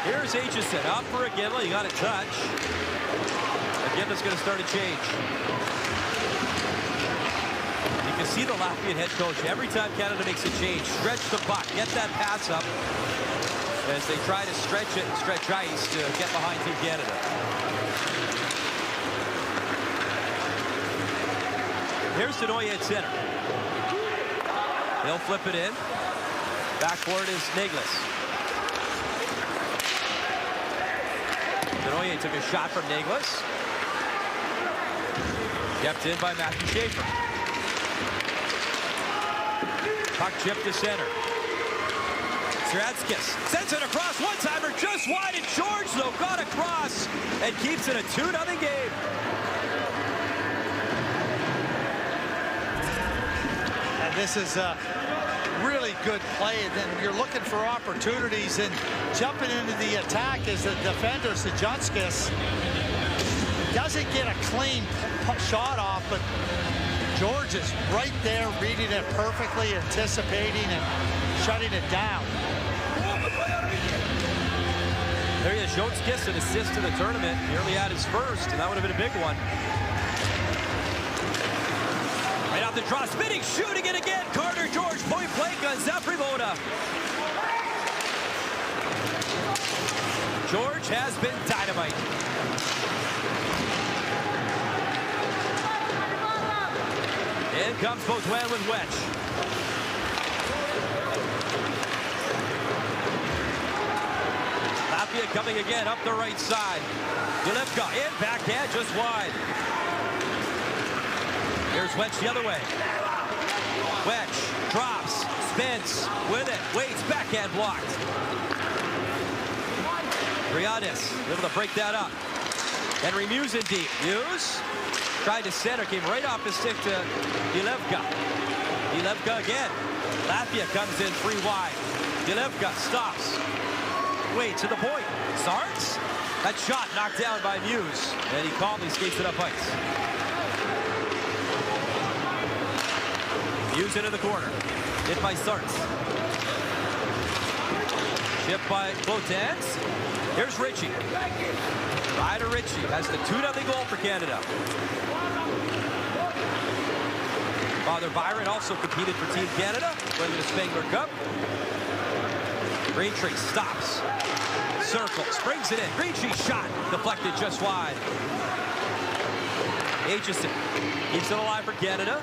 Here's Aitchison up for a Ginla. You got a touch. Ginla's going to start a change. You can see the Latvian head coach every time Canada makes a change. Stretch the puck, get that pass up as they try to stretch it and stretch ice to get behind Team Canada. Here's Denoye at center. He'll flip it in. Backboard is Neglis. Denoye took a shot from Neglis. Kept in by Matthew Schaefer. Puck chip to center. Stratskis sends it across, one-timer just wide, and George, though, got across and keeps it a 2-0 game. And this is a really good play, and then you're looking for opportunities, and jumping into the attack is the defender, Sajunskis. Doesn't get a clean shot off, but George is right there, reading it perfectly, anticipating and shutting it down. There he is, Jonskis, an assist to the tournament. Nearly had his first, and that would have been a big one. Right off the draw, spinning, shooting it again. Carter George, point blank on Zaprivoda. George has been dynamite. In comes Baudouin with Wedge. Latvia coming again up the right side. Yulevka in, backhand, just wide. Here's Wedge the other way. Wedge drops, spins with it, waits, backhand blocked. Briadis able to break that up. Henry Muse in deep. Muse tried to center, came right off his stick to Yulevka. Yulevka again. Latvia comes in 3 wide. Yulevka stops. Wait to the point. Starts. That shot knocked down by Muse. And he calmly skates it up ice. Muse into the corner. Hit by Sarts. Chip by Clotens. Here's Ritchie. Ryder Ritchie has the 2-0 goal for Canada. Father Byron also competed for Team Canada, winning the Spengler Cup. Greentree stops. Circles, brings it in. Greentree shot, deflected just wide. Aitchison keeps it alive for Canada.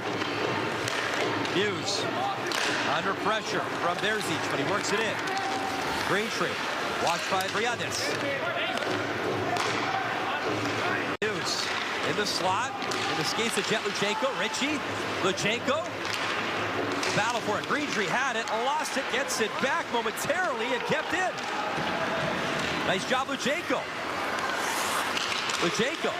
Muse under pressure from Berzic, but he works it in. Greentree, watched by Briadis. Muse in the slot, in the skates of Jet Luchenko. Ritchie, Luchenko, battle for it. Greentree had it, lost it, gets it back momentarily and kept in. Nice job, Luchenko. Luchenko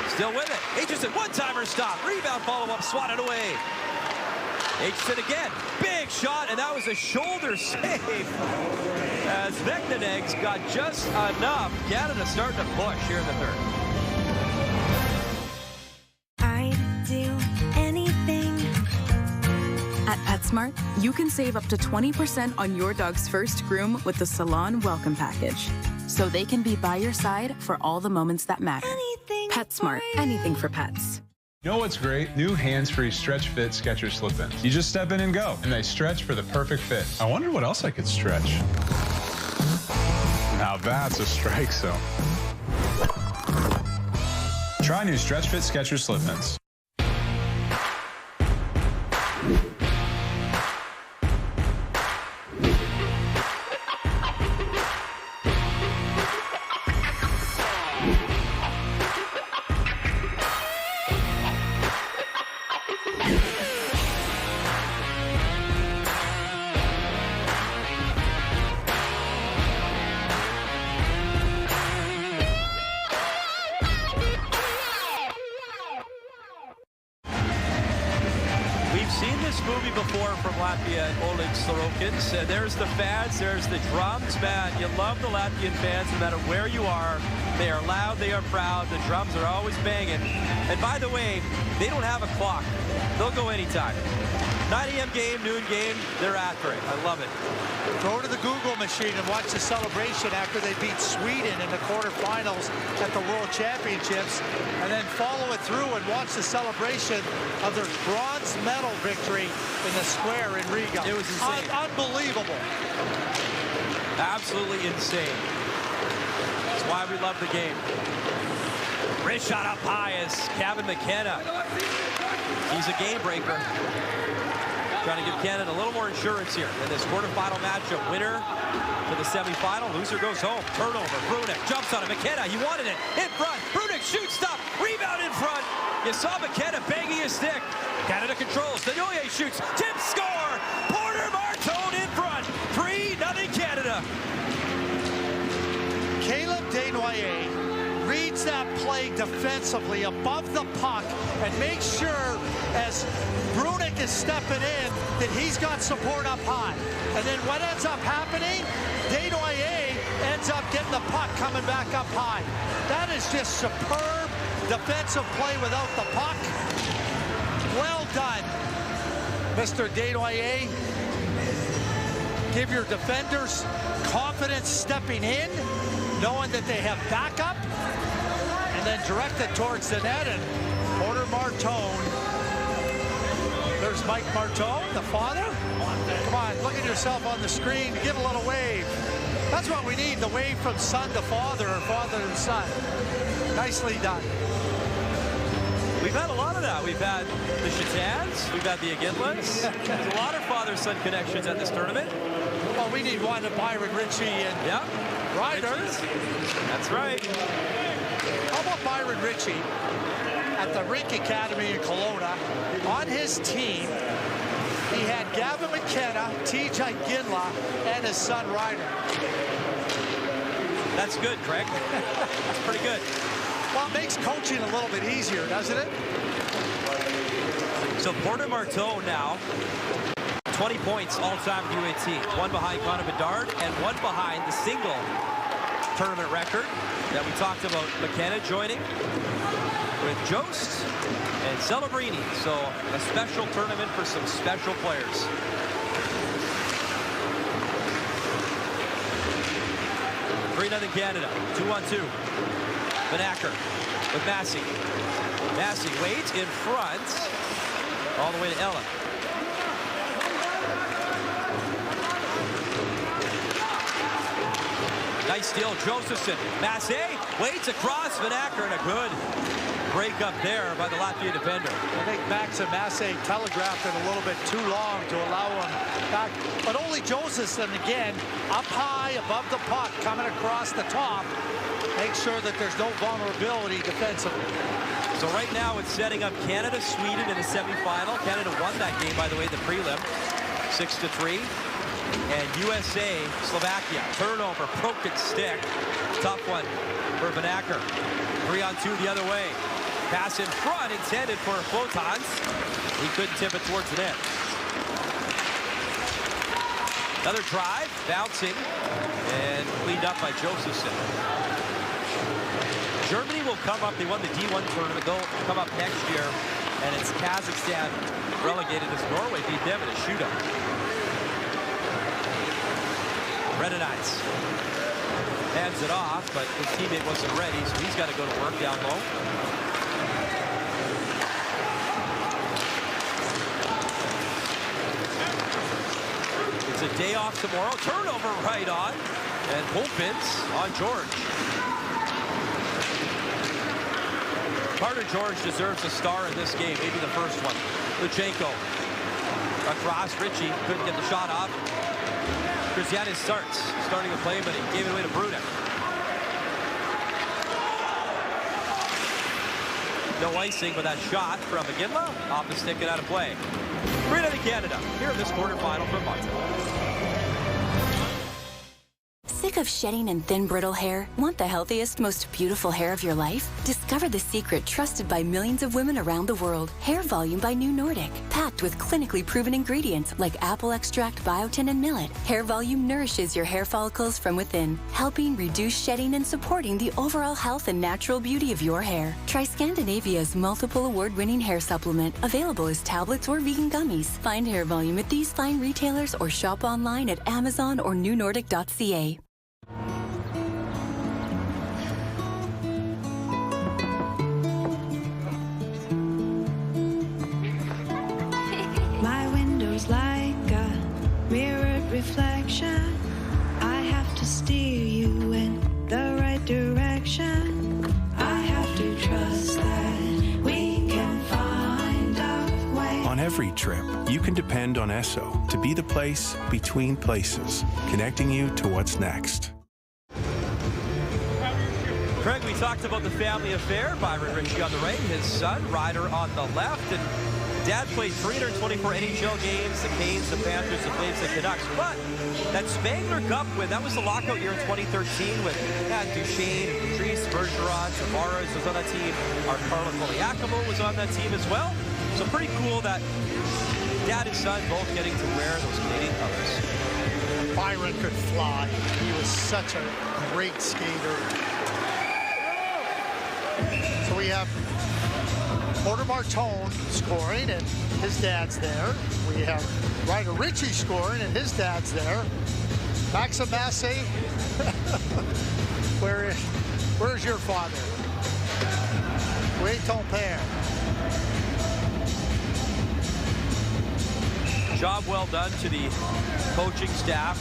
still with it. Aitchison, one-timer stop. Rebound follow-up, swatted away. Aitchison again. Big shot, and that was a shoulder save. As Veknenegs got just enough. Canada starting to push here in the third. I'd do anything. At PetSmart, you can save up to 20% on your dog's first groom with the Salon Welcome Package. So they can be by your side for all the moments that matter. PetSmart, anything for pets. You know what's great? New hands-free stretch fit Skechers slip-ins. You just step in and go, and they stretch for the perfect fit. I wonder what else I could stretch. Now that's a strike zone. Try new stretch fit Skechers slip-ins. seen this movie before from Latvia and Oleg Sorokins. There's the fans, there's the drums. Man, you love the Latvian fans no matter where you are. They are loud, they are proud. The drums are always banging. And by the way, they don't have a clock. They'll go anytime. 9 a.m. game, noon game, they're after it. I love it. Go to the Google machine and watch the celebration after they beat Sweden in the quarterfinals at the World Championships, and then follow it through and watch the celebration of their bronze medal victory in the square in Riga. It was insane. Unbelievable. Absolutely insane. That's why we love the game. Wrist shot up high is Kevin McKenna. He's a game breaker. Trying to give Canada a little more insurance here in this quarterfinal matchup. Winner to the semifinal. Loser goes home. Turnover. Brunek jumps on it. McKenna, he wanted it. In front. Brunek shoots, stop. Rebound in front. You saw McKenna banging his stick. Canada controls. Denoye shoots. Tip score. Porter Martone in front. 3-0 Canada. Caleb Desnoyers reads that play defensively above the puck and makes sure as Brunek is stepping in that he's got support up high. And then what ends up happening? Desnoyers ends up getting the puck coming back up high. That is just superb defensive play without the puck. Well done, Mr. Desnoyers. Give your defenders confidence stepping in, knowing that they have backup, and then direct it towards the net. And Porter Martone, there's Mike Martone, the father. Come on, look at yourself on the screen, give a little wave. That's what we need, the wave from son to father, or father to son. Nicely done. We've had a lot of that. We've had the Chatans, we've had the Aguilas. There's a lot of father-son connections at this tournament. Well, we need one of Byron Ritchie and Ryder. That's right. How about Byron Ritchie at the Rink Academy in Kelowna? On his team, he had Gavin McKenna, TJ Ginla, and his son Ryder. That's good, Craig. That's pretty good. Well, it makes coaching a little bit easier, doesn't it? So Porter Martone now, 20 points all-time U18. One behind Connor Bedard and one behind the single tournament record that we talked about. McKenna joining with Jost and Celebrini. So a special tournament for some special players. Three-0 Canada. 2-on-2. Vanacker with Massey. Massey waits in front all the way to Ella. Nice steal, Josephson. Massey waits across Vanacker, and a good break up there by the Latvia defender. I think Max and Massey telegraphed it a little bit too long to allow him back. But only Josephson, again, up high above the puck, coming across the top. Make sure that there's no vulnerability defensively. So right now it's setting up Canada-Sweden in the semifinal. Canada won that game, by the way, the prelim, 6-3. And USA-Slovakia, turnover, broken stick. Tough one for Vanacker. 3-on-2 the other way. Pass in front, intended for Photons. He couldn't tip it towards the net. Another drive, bouncing, and cleaned up by Josephson. Germany will come up. They won the D1 tournament. They'll come up next year, and it's Kazakhstan relegated as Norway beat them in a shootout. Redenites hands it off, but his teammate wasn't ready, so he's got to go to work down low. It's a day off tomorrow. Turnover right on, and Holpins on George. Carter George deserves a star in this game, maybe the first one. Luchenko across. Ritchie couldn't get the shot off. Christianis starting to play, but he gave it away to Brunek. No icing, but that shot from Iginla off the stick and out of play. 3-0 Canada here in this quarterfinal from Montreal. Sick of shedding and thin, brittle hair? Want the healthiest, most beautiful hair of your life? Discover the secret trusted by millions of women around the world. Hair Volume by New Nordic. Packed with clinically proven ingredients like apple extract, biotin, and millet. Hair Volume nourishes your hair follicles from within, helping reduce shedding and supporting the overall health and natural beauty of your hair. Try Scandinavia's multiple award-winning hair supplement, available as tablets or vegan gummies. Find Hair Volume at these fine retailers or shop online at Amazon or newnordic.ca. My window's like a mirrored reflection. I have to steer you in the right direction. I have to trust that we can find a way. On every trip, you can depend on Esso to be the place between places, connecting you to what's next. Craig, we talked about the family affair. Byron Ritchie on the right, his son, Ryder on the left. And Dad played 324 NHL games, the Canes, the Panthers, the Flames, the Canucks. But that Spangler Cup win, that was the lockout year in 2013 with Duchesne, Patrice, Bergeron, Tavares was on that team. Our Carlo Koliakovo was on that team as well. So pretty cool that Dad and son both getting to wear those Canadian colors. Byron could fly. He was such a great skater. So we have Porter Martone scoring, and his dad's there. We have Ryder Ritchie scoring, and his dad's there. Maxim Massey, where's your father? Oui, ton père. Job well done to the coaching staff.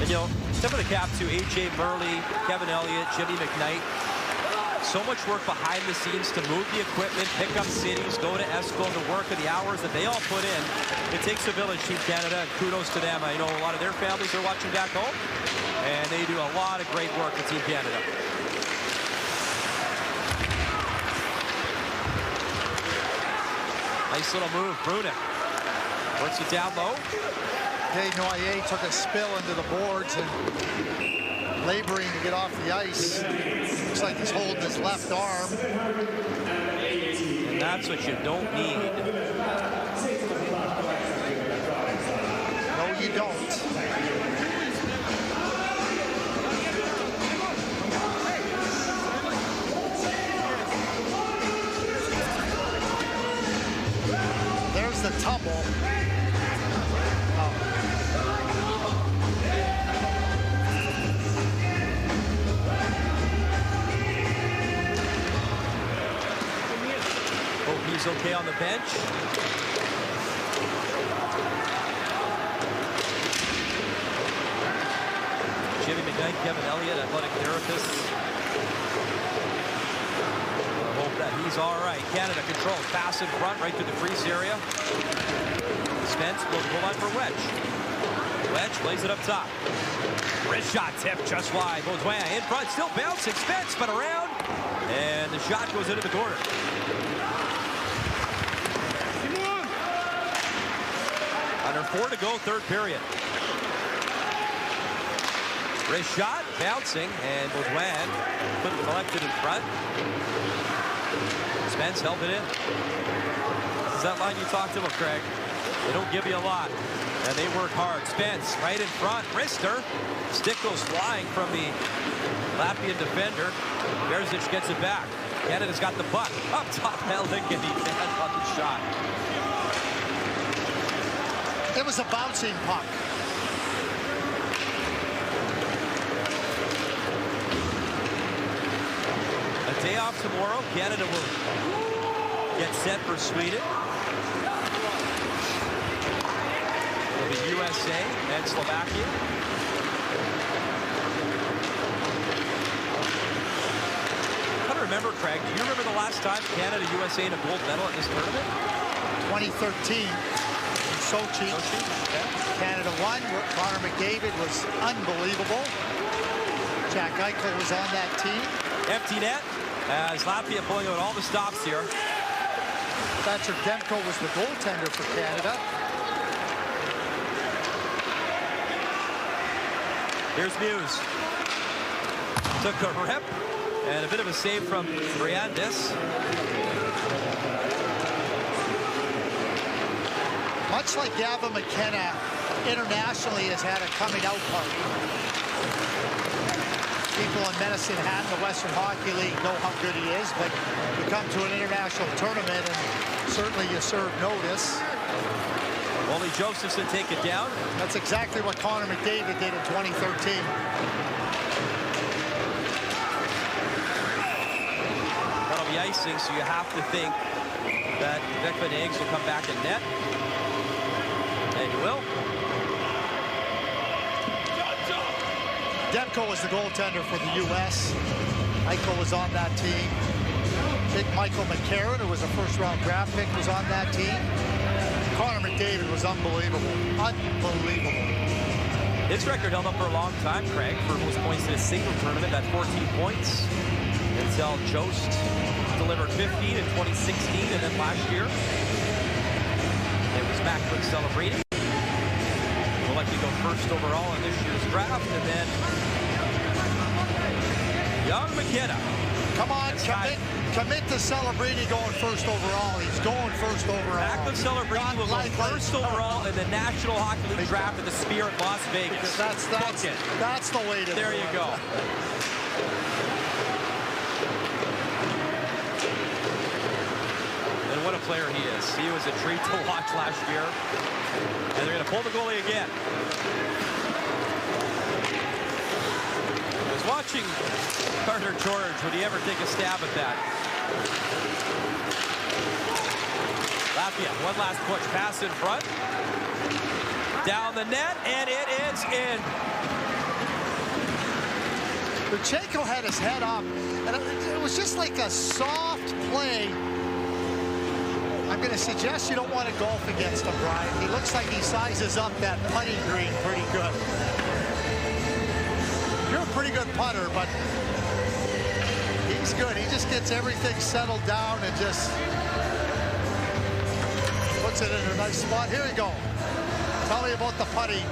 And, you know, tip of the cap to A.J. Murley, Kevin Elliott, Jimmy McKnight. So much work behind the scenes to move the equipment, pick up cities, go to ESCO, the work of the hours that they all put in. It takes a village, Team Canada, and kudos to them. I know a lot of their families are watching back home, and they do a lot of great work with Team Canada. Nice little move, Brunik. Works it down low. Desnoyers took a spill into the boards and laboring to get off the ice. Looks like he's holding his left arm. And that's what you don't need. No, you don't. There's the tumble. He's okay on the bench. Jimmy McKnight, Kevin Elliott, athletic therapists. I hope that he's all right. Canada control. Pass in front, right to the crease area. Spence will go on for Wedge. Wedge plays it up top. Wrist shot tip just wide. Baudouin in front, still bouncing. Spence, but around. And the shot goes into the corner. Under 4 to go, third period. Wrist shot, bouncing, and Baudouin couldn't collect it in front. Spence held it in. This is that line you talked about, Craig. They don't give you a lot, and they work hard. Spence right in front, wrister. Stick goes flying from the Latvian defender. Berzic gets it back. Canada's got the puck. Up top, Hellick, and he banned on the shot. It was a bouncing puck. A day off tomorrow. Canada will get set for Sweden. It'll be USA and Slovakia. I don't remember, Craig. Do you remember the last time Canada, USA, and a gold medal at this tournament? 2013. Sochi. Canada won. Connor McDavid was unbelievable. Jack Eichel was on that team. Empty net as Latvia pulling out all the stops here. Thatcher Demko was the goaltender for Canada. Here's Muse. Took a rip, and a bit of a save from Briandis. Much like Gavin McKenna internationally has had a coming out party. People in Medicine Hat, the Western Hockey League, know how good he is, but you come to an international tournament and certainly you serve notice. Only Josephson take it down. That's exactly what Connor McDavid did in 2013. That'll be icing, so you have to think that Beckman Eggs will come back in net. And he will. Demko was the goaltender for the U.S. Michael was on that team. Big Michael McCarron, who was a first-round draft pick, was on that team. Connor McDavid was unbelievable. Unbelievable. His record held up for a long time, Craig, for most points in a single tournament at 14 points. Until Jost delivered 15 in 2016, and then last year it was Mac Quick celebrating. Will likely go first overall in this year's draft, and then young McKenna. Come on, commit to Celebrini going first overall. He's going first overall. Macklin Celebrini will go first overall in the National Hockey League draft at the Sphere in Las Vegas. That's the way to There you go. And what a player he is. He was a treat to watch last year. And they're going to pull the goalie again. I was watching Carter George. Would he ever take a stab at that? Latvia, one last push. Pass in front. Down the net, and it is in. Luchenko had his head up, and it was just like a soft play. I'm going to suggest you don't want to golf against him, Brian. He looks like he sizes up that putting green pretty good. You're a pretty good putter, but he's good. He just gets everything settled down and just puts it in a nice spot. Here we go. Tell me about the putting.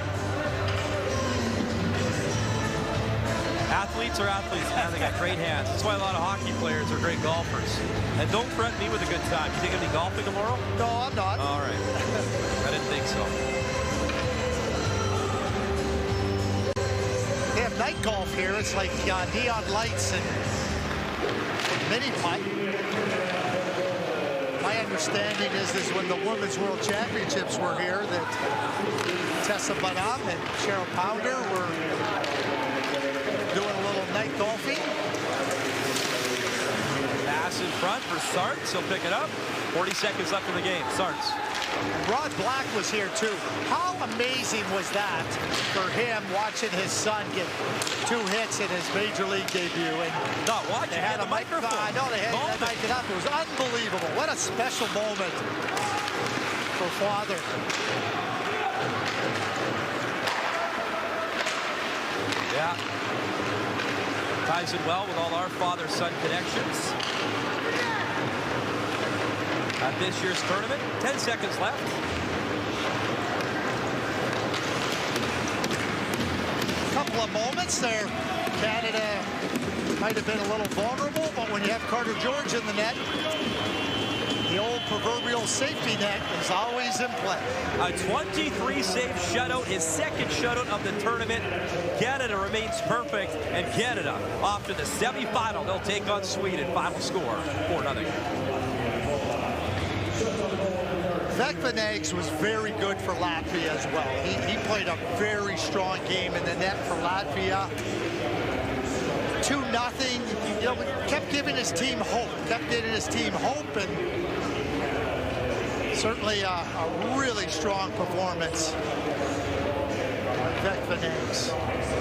Athletes are athletes, man. They got great hands. That's why a lot of hockey players are great golfers. And don't threaten me with a good time. You think I'll be golfing tomorrow? No, I'm not. All right. I didn't think so. They have night golf here. It's like neon lights and mini putt. My understanding is when the Women's World Championships were here that Tessa Bonham and Cheryl Pounder were doing a little night golfing. Pass in front for Sartz. He'll pick it up. 40 seconds left in the game. Sartz. Rod Black was here too. How amazing was that for him watching his son get 2 hits in his major league debut? And not watching. They had a microphone. I know they had to mic it up. It was unbelievable. What a special moment for father. Yeah. Ties in well with all our father-son connections. At this year's tournament, 10 seconds left. A couple of moments there. Canada might have been a little vulnerable, but when you have Carter George in the net, the old proverbial safety net is always in play. A 23-save shutout, his second shutout of the tournament. Canada remains perfect, and Canada off to the semifinal. They'll take on Sweden. Final score, 4-0. Vekvaneggs was very good for Latvia as well. He played a very strong game in the net for Latvia. 2-0. You know, kept giving his team hope. And certainly a really strong performance by Vekvaneggs.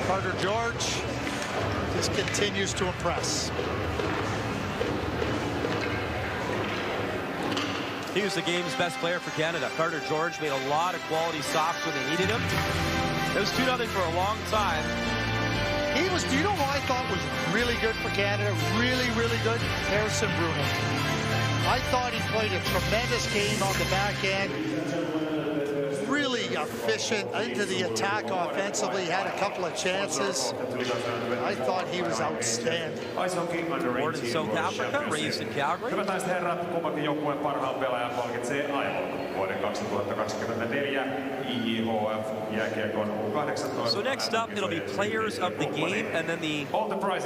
Carter George just continues to impress. He was the game's best player for Canada. Carter George made a lot of quality stops when they needed him. It was 2-0 for a long time. He was, do you know who I thought was really good for Canada? Really, really good? Harrison Bruno. I thought he played a tremendous game on the back end. Really really efficient into the attack offensively. Had a couple of chances. I thought he was outstanding. Born in South Africa, raised in Calgary. Hyvät herrat, kummankin joukkueen parhaan pelaajan palkitsee aivon vuoden 2024 IIHF jääkiekon U18. So next up, it'll be players of the game, and then the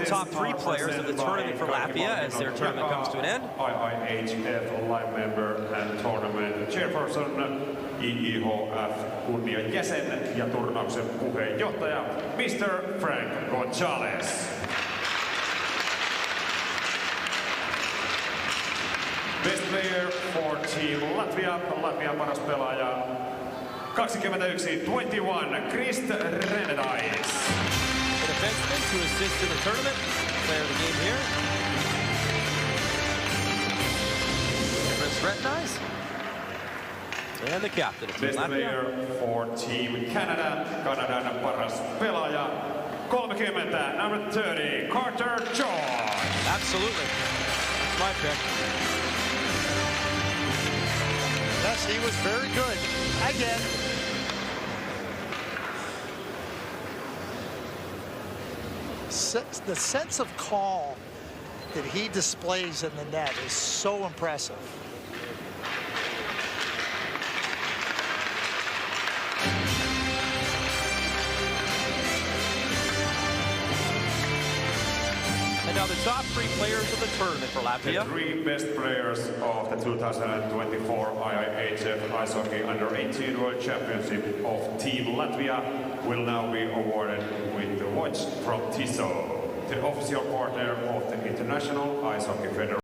top 3 players of the tournament for Latvia as their tournament comes to an end. IIHF live member and tournament chairperson, IIHF kunnian jäsen ja turnauksen puheenjohtaja, Mr. Frank Gonzalez. Best player for Team Latvia, Latvian paras pelaaja, 21, Krist Renedais. The defenseman to assist in the tournament, player of the game here. Krist Renedais. And the captain of Team Best Latvia. player for Team Canada, Kanadan paras pelaaja, 30, number 30, Carter George. Absolutely. That's my pick. Yes, he was very good. Again. The sense of calm that he displays in the net is so impressive. And now the top 3 players of the tournament for Latvia. The 3 best players of the 2024 IIHF Ice Hockey Under-18 World Championship of Team Latvia will now be awarded with the watch from Tissot, the official partner of the International Ice Hockey Federation.